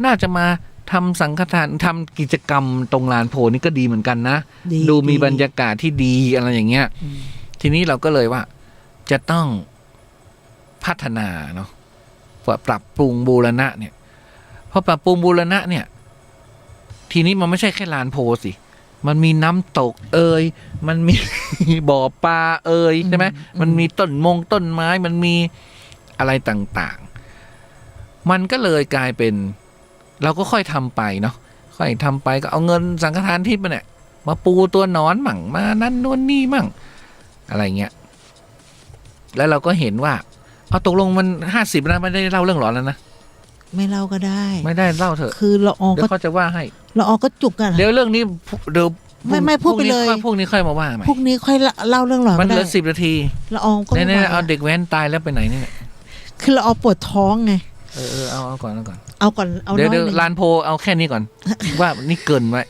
น่าจะมาทำสังฆทานทำกิจกรรมตรงลานโพนี่ก็ดีเหมือนกันนะดูมีบรรยากาศที่ดีอะไรอย่างเงี้ยทีนี้เราก็เลยว่าจะต้องพัฒนาเนาะปรับปรุงบูรณะเนี่ยพอปรับปรุงบูรณะเนี่ยทีนี้มันไม่ใช่แค่ลานโพสิมันมีน้ำตกมันมีบ่อปลาใช่ไหมมันมีต้นไม้มันมีอะไรต่างๆมันก็เลยกลายเป็นเราก็ค่อยทำไปเนาะค่อยทำไปก็เอาเงินสังฆทานทิพย์เนี่ยมาปูตัวหนอนมั่งมานั่นนู่นนี่มั่งอะไรเงี้ยแล้วเราก็เห็นว่าเอาตกลงมัน50นะไม่ได้เล่าเรื่องหลอนแล้วนะไม่เล่าก็ได้ไม่ได้เล่าเถอะคือละออก็เขาจะว่าให้ละออก็จุกกันเดี๋ยวเรื่องนี้เดี๋ยวไม่พูดไปเลยพวกนี้ค่อยมาว่าใหม่พวกนี้ค่อยเล่าเรื่องหลอนมันเหลือ10 นาทีละออก็เนี่ยเอาเด็กแว้นตายแล้วไปไหนเนี่ยคือละออปวดท้องไงเอาก่อนเอาเดี๋ยวลานโพเอาแค่นี้ก่อนว่านี่เกินไว้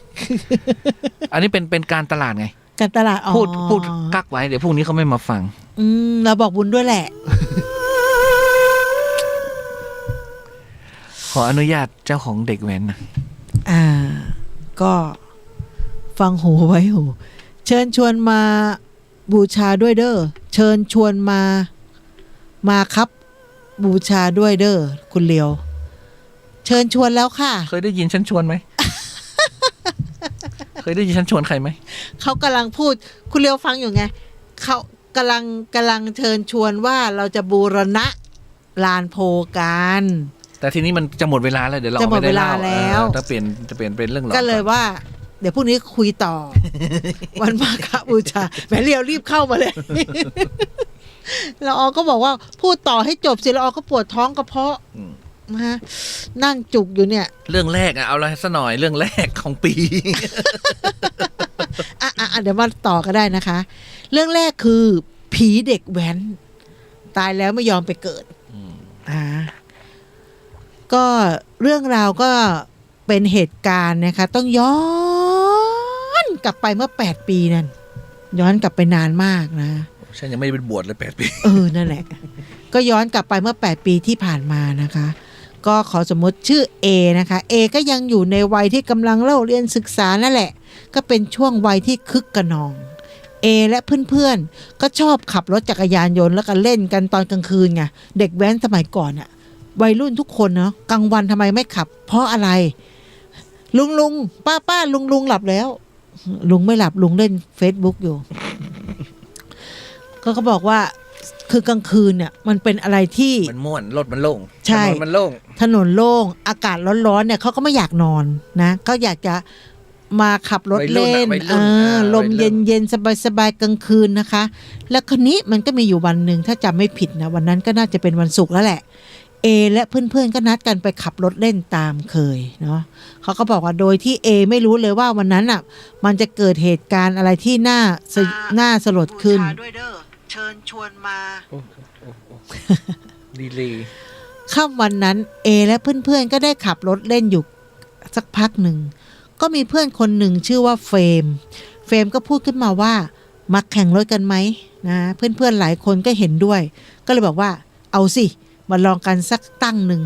อันนี้เป็นการตลาดไงการตลาดพูดกักไว้เดี๋ยวพวกนี้เขาไม่มาฟังเราบอกบุญด้วยแหละขออนุญาตเจ้าของเด็กแว้นนะก็ฟังหูไว้หูเชิญชวนมาบูชาด้วยเด้อเชิญชวนมาครับบูชาด้วยเด้อคุณเลียวเชิญชวนแล้วค่ะเคยได้ยินฉันชวนไหม เคยได้ยินฉันชวนใครไหมเขากำลังพูดคุณเลียวฟังอยู่ไงเขากำลังเชิญชวนว่าเราจะบูรณะลานโพกันแต่ทีนี้มันจะหมดเวลาแล้วเดี๋ยวเราไม่ได้เล่าจะเปลี่ยนเป็นเรื่องหลอนก็เลยว่าเดี๋ยวพรุ่งนี้คุยต่อ วันมาฆบูชาแม่เลียวรีบเข้ามาเลยละออก็บอกว่าพูดต่อให้จบสิละออก็ปวดท้องกระเพาะนะนั่งจุกอยู่เนี่ยเรื่องแรกเอาอะไรซะหน่อยเรื่องแรกของปี เดี๋ยวมาต่อก็ได้นะคะเรื่องแรกคือผีเด็กแว้นตายแล้วไม่ยอมไปเกิดก็เรื่องราวก็เป็นเหตุการณ์นะคะต้องย้อนกลับไปเมื่อ8 ปีนั่นย้อนกลับไปนานมากนะฉันยังไม่ได้เป็นบวชเลย8 ปีนั่นแหละก็ย้อนกลับไปเมื่อ8 ปีที่ผ่านมานะคะก็ขอสมมติชื่อ A นะคะ A ก็ยังอยู่ในวัยที่กำลังเล่าเรียนศึกษานั่นแหละก็เป็นช่วงวัยที่คึกกระนอง A และเพื่อนๆก็ชอบขับรถจักรยานยนต์แล้วก็เล่นกันตอนกลางคืนไงเด็กแว้นสมัยก่อนอะวัยรุ่นทุกคนเนาะกลางวันทำไมไม่ขับเพราะอะไรลุงป้าลุงหลับแล้วลุงไม่หลับลุงเล่น Facebook อยู่ ก็เขาบอกว่าคือกลางคืนเนี่ยมันเป็นอะไรที่มันม่วนรถมันโล่งใช่ถนนมันโล่งถนนโล่งอากาศร้อนๆเนี่ยเขาก็ไม่อยากนอนนะก็อยากจะมาขับรถเล่นลมเย็นๆสบายๆกลางคืนนะคะแล้วคนนี้มันก็มีอยู่วันหนึ่งถ้าจำไม่ผิดนะวันนั้นก็น่าจะเป็นวันศุกร์แล้วแหละเอและเพื่อนๆก็นัดกันไปขับรถเล่นตามเคยเนาะเขาก็บอกว่าโดยที่เอไม่รู้เลยว่าวันนั้นอ่ะมันจะเกิดเหตุการณ์อะไรที่น่าสลดขึ้นเชิญชวนมาดีเลยค่ำวันนั้นเอและเพื่อนๆก็ได้ขับรถเล่นอยู่สักพักหนึ่ง ก็มีเพื่อนคนหนึ่งชื่อว่าเฟรมก็พูดขึ้นมาว่ามาแข่งรถกันไหมนะเพื่อนๆหลายคนก็เห็นด้วยก็เลยบอกว่าเอาสิมาลองกันสักตั้งหนึ่ง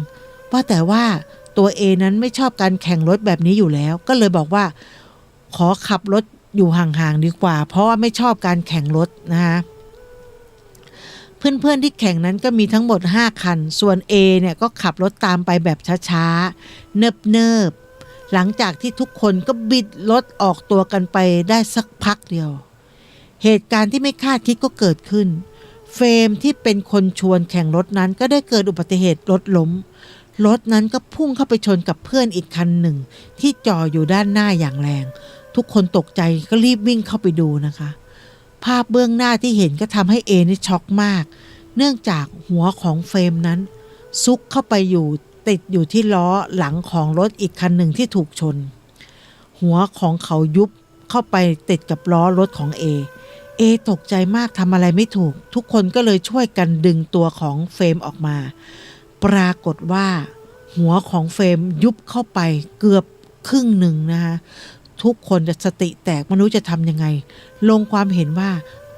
ว่าแต่ว่าตัวเอนั้นไม่ชอบการแข่งรถแบบนี้อยู่แล้วก็เลยบอกว่าขอขับรถอยู่ห่างๆดีกว่าเพราะว่าไม่ชอบการแข่งรถนะคะเพื่อนๆที่แข่งนั้นก็มีทั้งหมด5คันส่วน A เนี่ยก็ขับรถตามไปแบบช้าๆเนิบๆหลังจากที่ทุกคนก็บิดรถออกตัวกันไปได้สักพักเดียวเหตุการณ์ที่ไม่คาดคิดก็เกิดขึ้นเฟรมที่เป็นคนชวนแข่งรถนั้นก็ได้เกิดอุบัติเหตุรถล้มรถนั้นก็พุ่งเข้าไปชนกับเพื่อนอีกคันหนึ่งที่จอดอยู่ด้านหน้าอย่างแรงทุกคนตกใจก็รีบวิ่งเข้าไปดูนะคะภาพเบื้องหน้าที่เห็นก็ทำให้เอนี่ช็อกมากเนื่องจากหัวของเฟรมนั้นซุกเข้าไปอยู่ติดอยู่ที่ล้อหลังของรถอีกคันหนึ่งที่ถูกชนหัวของเขายุบเข้าไปติดกับล้อรถของเอตกใจมากทำอะไรไม่ถูกทุกคนก็เลยช่วยกันดึงตัวของเฟรมออกมาปรากฏว่าหัวของเฟรมยุบเข้าไปเกือบครึ่งหนึ่งนะคะทุกคนจะสติแตกไม่รู้จะทำยังไงลงความเห็นว่า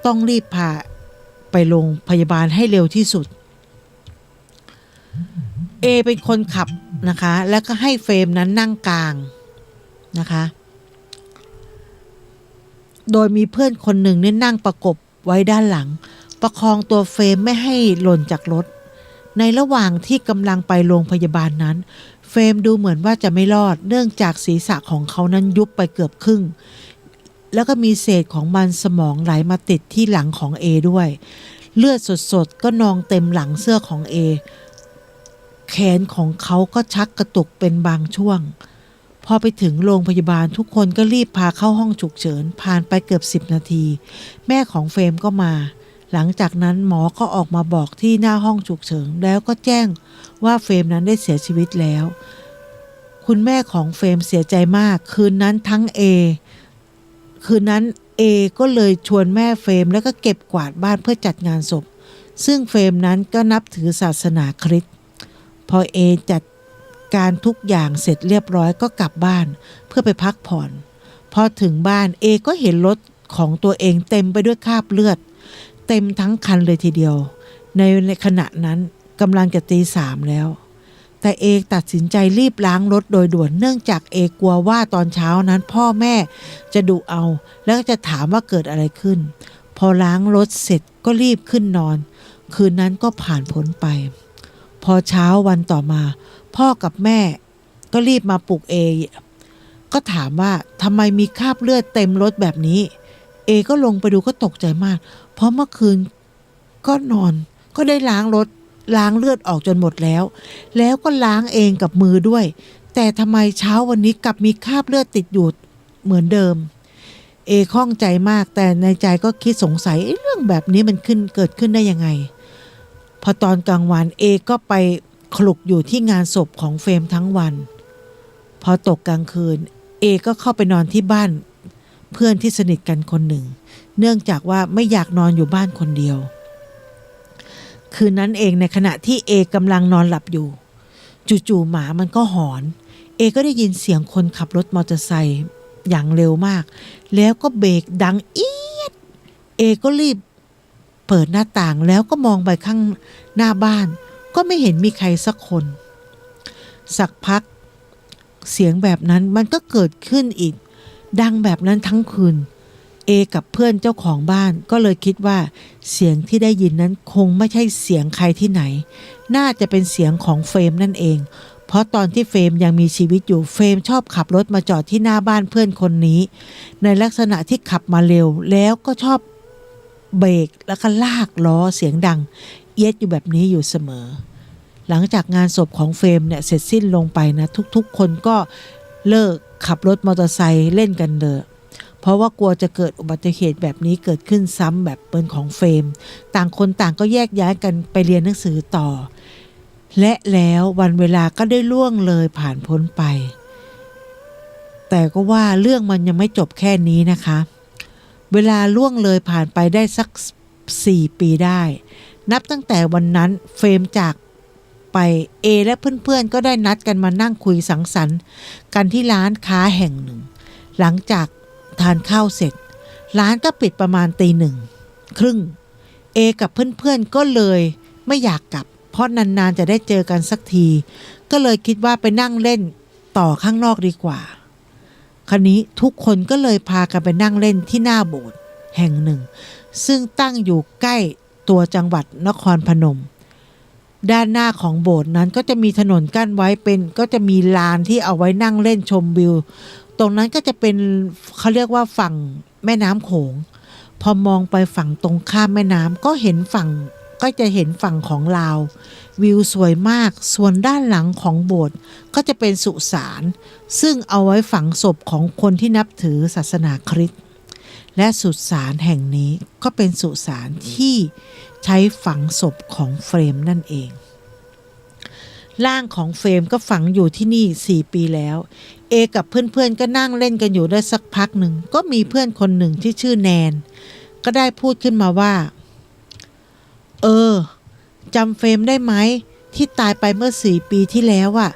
ต้องรีบพาไปโรงพยาบาลให้เร็วที่สุดเอเป็นคนขับนะคะแล้วก็ให้เฟรมนั้นนั่งกลางนะคะโดยมีเพื่อนคนหนึ่งเนี่ยนั่งประกบไว้ด้านหลังประคองตัวเฟรมไม่ให้หล่นจากรถในระหว่างที่กำลังไปโรงพยาบาลนั้นเฟรมดูเหมือนว่าจะไม่รอดเนื่องจากศีรษะของเขานั้นยุบไปเกือบครึ่งแล้วก็มีเศษของมันสมองไหลมาติดที่หลังของเอด้วยเลือดสดๆก็นองเต็มหลังเสื้อของเอแขนของเขาก็ชักกระตุกเป็นบางช่วงพอไปถึงโรงพยาบาลทุกคนก็รีบพาเข้าห้องฉุกเฉินผ่านไปเกือบ10 นาทีแม่ของเฟรมก็มาหลังจากนั้นหมอก็ออกมาบอกที่หน้าห้องฉุกเฉินแล้วก็แจ้งว่าเฟรมนั้นได้เสียชีวิตแล้วคุณแม่ของเฟรมเสียใจมากคืนนั้นเอก็เลยชวนแม่เฟรมแล้วก็เก็บกวาดบ้านเพื่อจัดงานศพซึ่งเฟรมนั้นก็นับถือศาสนาคริสต์พอเอจัดการทุกอย่างเสร็จเรียบร้อยก็กลับบ้านเพื่อไปพักผ่อนพอถึงบ้านเอก็เห็นรถของตัวเองเต็มไปด้วยคราบเลือดเต็มทั้งคันเลยทีเดียวในขณะนั้นกำลังจะตี 3แล้วแต่เอตัดสินใจรีบล้างรถโดยด่วนเนื่องจากเอกลัวว่าตอนเช้านั้นพ่อแม่จะดุเอาแล้วก็จะถามว่าเกิดอะไรขึ้นพอล้างรถเสร็จก็รีบขึ้นนอนคืนนั้นก็ผ่านพ้นไปพอเช้าวันต่อมาพ่อกับแม่ก็รีบมาปลุกเอก็ถามว่าทำไมมีคราบเลือดเต็มรถแบบนี้เอก็ลงไปดูก็ตกใจมากเพราะเมื่อคืนก็นอนก็ได้ล้างรถล้างเลือดออกจนหมดแล้วก็ล้างเองกับมือด้วยแต่ทำไมเช้าวันนี้กลับมีคราบเลือดติดอยู่เหมือนเดิมเอข้องใจมากแต่ในใจก็คิดสงสัยเรื่องแบบนี้มันเกิดขึ้นได้ยังไงพอตอนกลางวันเอก็ไปคลุกอยู่ที่งานศพของเฟรมทั้งวันพอตกกลางคืนเอก็เข้าไปนอนที่บ้านเพื่อนที่สนิทกันคนหนึ่งเนื่องจากว่าไม่อยากนอนอยู่บ้านคนเดียวคืนนั้นเองในขณะที่เอกำลังนอนหลับอยู่จู่ๆหมามันก็หอนเอก็ได้ยินเสียงคนขับรถมอเตอร์ไซค์อย่างเร็วมากแล้วก็เบรกดังเอี๊ยดเอก็รีบเปิดหน้าต่างแล้วก็มองไปข้างหน้าบ้านก็ไม่เห็นมีใครสักคนสักพักเสียงแบบนั้นมันก็เกิดขึ้นอีกดังแบบนั้นทั้งคืนเอกับเพื่อนเจ้าของบ้านก็เลยคิดว่าเสียงที่ได้ยินนั้นคงไม่ใช่เสียงใครที่ไหนน่าจะเป็นเสียงของเฟรมนั่นเองเพราะตอนที่เฟรมยังมีชีวิตอยู่เฟรมชอบขับรถมาจอดที่หน้าบ้านเพื่อนคนนี้ในลักษณะที่ขับมาเร็วแล้วก็ชอบเบรกแล้วก็ลากล้อเสียงดังเอี๊ยดอยู่แบบนี้อยู่เสมอหลังจากงานศพของเฟรมเนี่ยเสร็จสิ้นลงไปนะทุกๆคนก็เลิกขับรถมอเตอร์ไซค์เล่นกันเลยเพราะว่ากลัวจะเกิดอุบัติเหตุแบบนี้เกิดขึ้นซ้ำแบบเป็นของเฟรมต่างคนต่างก็แยกย้ายกันไปเรียนหนังสือต่อและแล้ววันเวลาก็ได้ล่วงเลยผ่านพ้นไปแต่ก็ว่าเรื่องมันยังไม่จบแค่นี้นะคะเวลาล่วงเลยผ่านไปได้สัก4 ปีได้นับตั้งแต่วันนั้นเฟรมจาก ไปเอและเพื่อนๆก็ได้นัดกันมานั่งคุยสังสรรค์กันที่ร้านค้าแห่งหนึ่งหลังจากทานข้าวเสร็จร้านก็ปิดประมาณ 1:30 น.เอกับเพื่อนๆก็เลยไม่อยากกลับเพราะนานๆจะได้เจอกันสักทีก็เลยคิดว่าไปนั่งเล่นต่อข้างนอกดีกว่าคราวนี้ทุกคนก็เลยพากันไปนั่งเล่นที่หน้าโบสถ์แห่งหนึ่งซึ่งตั้งอยู่ใกล้ตัวจังหวัดนครพนมด้านหน้าของโบสถ์นั้นก็จะมีถนนกั้นไว้ก็จะมีลานที่เอาไว้นั่งเล่นชมวิวตรงนั้นก็จะเป็นเขาเรียกว่าฝั่งแม่น้ำโขงพอมองไปฝั่งตรงข้ามแม่น้ำก็จะเห็นฝั่งของลาววิวสวยมากส่วนด้านหลังของโบสถ์ก็จะเป็นสุสานซึ่งเอาไว้ฝังศพของคนที่นับถือศาสนาคริสต์และสุสานแห่งนี้ก็เป็นสุสานที่ใช้ฝังศพของเฟรมนั่นเองร่างของเฟรมก็ฝังอยู่ที่นี่4 ปีแล้วเอกับเพื่อนๆก็นั่งเล่นกันอยู่ได้สักพักหนึ่งก็มีเพื่อนคนหนึ่งที่ชื่อแนนก็ได้พูดขึ้นมาว่าจำเฟรมได้ไหมที่ตายไปเมื่อ4 ปีที่แล้วอะ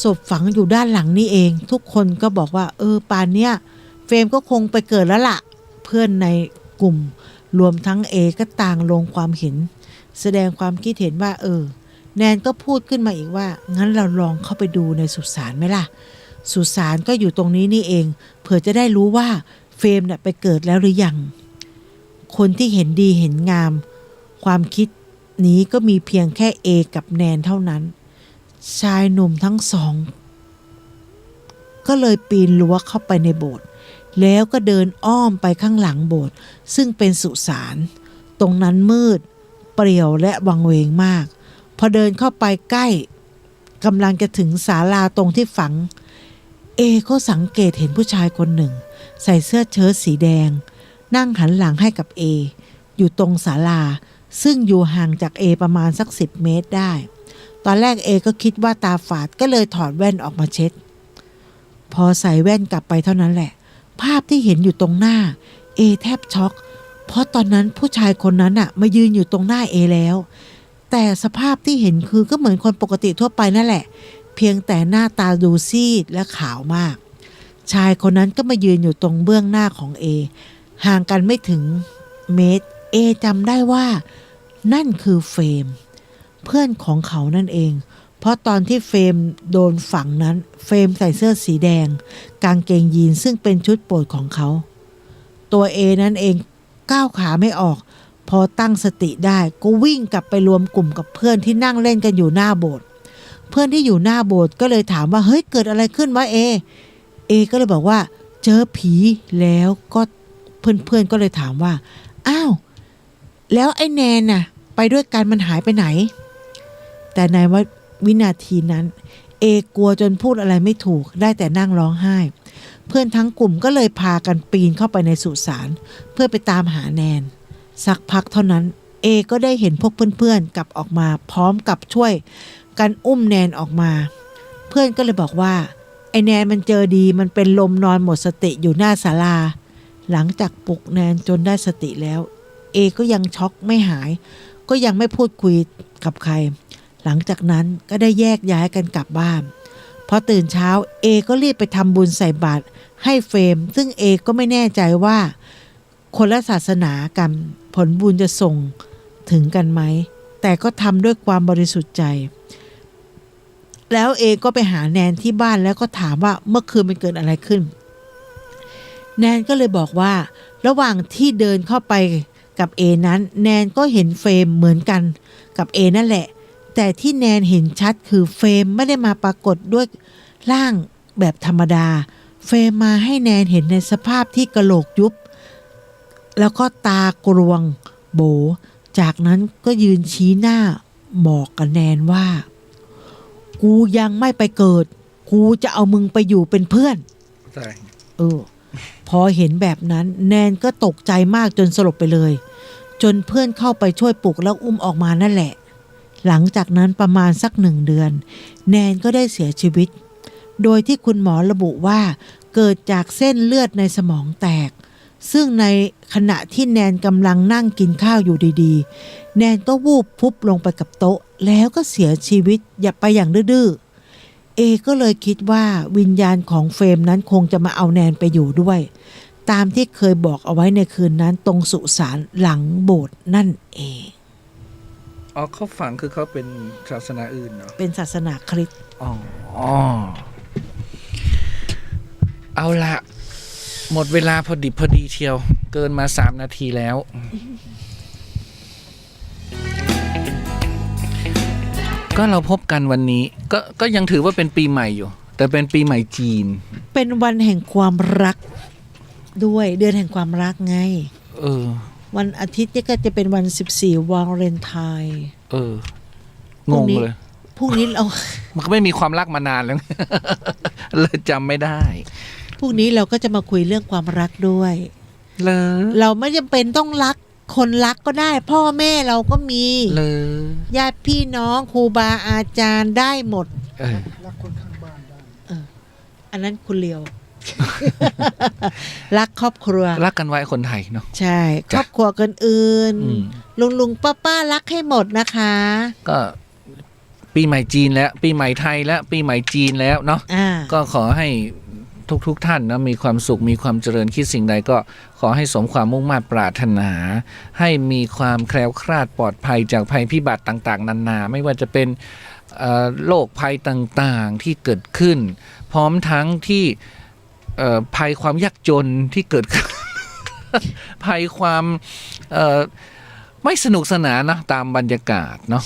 ศพฝังอยู่ด้านหลังนี่เองทุกคนก็บอกว่าป่านเนี้ยเฟรมก็คงไปเกิดแล้วล่ะเพื่อนในกลุ่มรวมทั้งเอก็ต่างลงความเห็นแสดงความคิดเห็นว่าแนนก็พูดขึ้นมาอีกว่างั้นเราลองเข้าไปดูในสุสานไหมล่ะสุสานก็อยู่ตรงนี้นี่เองเผื่อจะได้รู้ว่าเฟรมเนี่ยไปเกิดแล้วหรือยังคนที่เห็นดีเห็นงามความคิดนี้ก็มีเพียงแค่เอกับแนนเท่านั้นชายหนุ่มทั้งสองก็เลยปีนรั้วเข้าไปในโบสถ์แล้วก็เดินอ้อมไปข้างหลังโบสถ์ซึ่งเป็นสุสานตรงนั้นมืดเปรี่ยวและวังเวงมากพอเดินเข้าไปใกล้กำลังจะถึงศาลาตรงที่ฝังเอก็สังเกตเห็นผู้ชายคนหนึ่งใส่เสื้อเชิ้ตสีแดงนั่งหันหลังให้กับเออยู่ตรงศาลาซึ่งอยู่ห่างจากเอประมาณสัก10 เมตรได้ตอนแรกเอก็คิดว่าตาฝาดก็เลยถอดแว่นออกมาเช็ดพอใส่แว่นกลับไปเท่านั้นแหละภาพที่เห็นอยู่ตรงหน้าเอแทบช็อกเพราะตอนนั้นผู้ชายคนนั้นมายืนอยู่ตรงหน้าเอแล้วแต่สภาพที่เห็นคือก็เหมือนคนปกติทั่วไปนั่นแหละเพียงแต่หน้าตาดูซีดและขาวมากชายคนนั้นก็มายืนอยู่ตรงเบื้องหน้าของเอห่างกันไม่ถึงเมตรเอจำได้ว่านั่นคือเฟรมเพื่อนของเขานั่นเองเพราะตอนที่เฟรมโดนฝังนั้นเฟรมใส่เสื้อสีแดงกางเกงยีนซึ่งเป็นชุดโปรดของเขาตัวเอนั้นเองก้าวขาไม่ออกพอตั้งสติได้ก็วิ่งกลับไปรวมกลุ่มกับเพื่อนที่นั่งเล่นกันอยู่หน้าโบสถ์เพื่อนที่อยู่หน้าโบสถ์ก็เลยถามว่าเฮ้ยเกิดอะไรขึ้นวะเอก็เลยบอกว่าเจอผีแล้วก็เพื่อนๆก็เลยถามว่าอ้าวแล้วไอ้แนนน่ะไปด้วยกันมันหายไปไหนแต่ในวินาทีนั้นเอกลัวจนพูดอะไรไม่ถูกได้แต่นั่งร้องไห้เพื่อนทั้งกลุ่มก็เลยพากันปีนเข้าไปในสุสานเพื่อไปตามหาแนนสักพักเท่านั้นเอก็ได้เห็นพวกเพื่อนๆกลับออกมาพร้อมกับช่วยกันอุ้มแนนออกมาเพื่อนก็เลยบอกว่าไอ้แนนมันเจอดีมันเป็นลมนอนหมดสติอยู่หน้าศาลาหลังจากปลุกแนนจนได้สติแล้วเอก็ยังช็อกไม่หายก็ยังไม่พูดคุยกับใครหลังจากนั้นก็ได้แยกย้ายกันกลับบ้านพอตื่นเช้าเอก็รีบไปทำบุญใส่บาตรให้เฟรมซึ่งเอก็ไม่แน่ใจว่าคนละศาสนากันผลบุญจะส่งถึงกันไหมแต่ก็ทำด้วยความบริสุทธิ์ใจแล้วเอก็ไปหาแนนที่บ้านแล้วก็ถามว่าเมื่อคืนมันเกิดอะไรขึ้นแนนก็เลยบอกว่าระหว่างที่เดินเข้าไปกับเอนั้นแนนก็เห็นเฟรมเหมือนกันกับเอนั่นแหละแต่ที่แนนเห็นชัดคือเฟรมไม่ได้มาปรากฏด้วยร่างแบบธรรมดาเฟรมมาให้แนนเห็นในสภาพที่กะโหลกยุบแล้วก็ตากรวงโบจากนั้นก็ยืนชี้หน้าบอกกับแนนว่ากูยังไม่ไปเกิดกูจะเอามึงไปอยู่เป็นเพื่อนพอเห็นแบบนั้นแนนก็ตกใจมากจนสลบไปเลยจนเพื่อนเข้าไปช่วยปลุกแล้วอุ้มออกมานั่นแหละหลังจากนั้นประมาณสัก1 เดือนแนนก็ได้เสียชีวิตโดยที่คุณหมอระบุว่าเกิดจากเส้นเลือดในสมองแตกซึ่งในขณะที่แนนกำลังนั่งกินข้าวอยู่ดีๆแนนก็วูบพุบลงไปกับโต๊ะ แล้วก็เสียชีวิตอย่าไปอย่างดื้อๆเอก็เลยคิดว่าวิญญาณของเฟรมนั้นคงจะมาเอาแนนไปอยู่ด้วย ตามที่เคยบอกเอาไว้ในคืนนั้นตรงสุสานหลังโบสถ์นั่นเองอ๋อเขาฝังคือเขาเป็นศาสนาอื่นเนาะเป็นศาสนาคริสต์อ๋อเอาละหมดเวลาพอดีเชียวเกินมา3 นาทีแล้วก็เราพบกันวันนี้ก็ยังถือว่าเป็นปีใหม่อยู่แต่เป็นปีใหม่จีนเป็นวันแห่งความรักด้วยเดือนแห่งความรักไงวันอาทิตย์นี่ก็จะเป็นวัน14วาเลนไทน์งงเลยพรุ่งนี้เรามันก็ไม่มีความรักมานานแล้วเลยจำไม่ได้พรุ่งนี้เราก็จะมาคุยเรื่องความรักด้วยเราไม่จำเป็นต้องรักคนรักก็ได้พ่อแม่เราก็มีญาติพี่น้องครูบาอาจารย์ได้หมดรักคนข้างบ้านได้อันนั้นคุณเลียว รักครอบครัวรักกันไว้คนไทยเนาะใช่ครอบครัวกันอื่นลุงป้ารักให้หมดนะคะก็ปีใหม่จีนแล้วปีใหม่ไทยแล้วปีใหม่จีนแล้วเนาะก็ขอให้ทุกท่านนะมีความสุขมีความเจริญคิดสิ่งใดก็ขอให้สมความมุ่งมั่นปรารถนาให้มีความแคล้วคลาดปลอดภัยจากภัยพิบัติต่างๆนานาไม่ว่าจะเป็นโรคภัยต่างๆที่เกิดขึ้นพร้อมทั้งที่ภัยความยากจนที่เกิดขึ้น ภัยความไม่สนุกสนานนะตามบรรยากาศเนาะ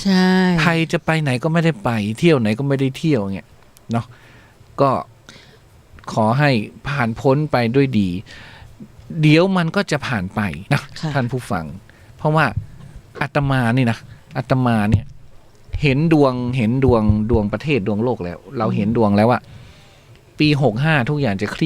ไทยจะไปไหนก็ไม่ได้ไปเที่ยวไหนก็ไม่ได้เที่ยวเงี้ยเนาะก็ขอให้ผ่านพ้นไปด้วยดีเดี๋ยวมันก็จะผ่านไปนะท่านผู้ฟังเพราะว่าอาตมานี่นะอาตมาเนี่ยเห็นดวงประเทศดวงโลกแล้วเราเห็นดวงแล้วว่าปี65ทุกอย่างจะคลี่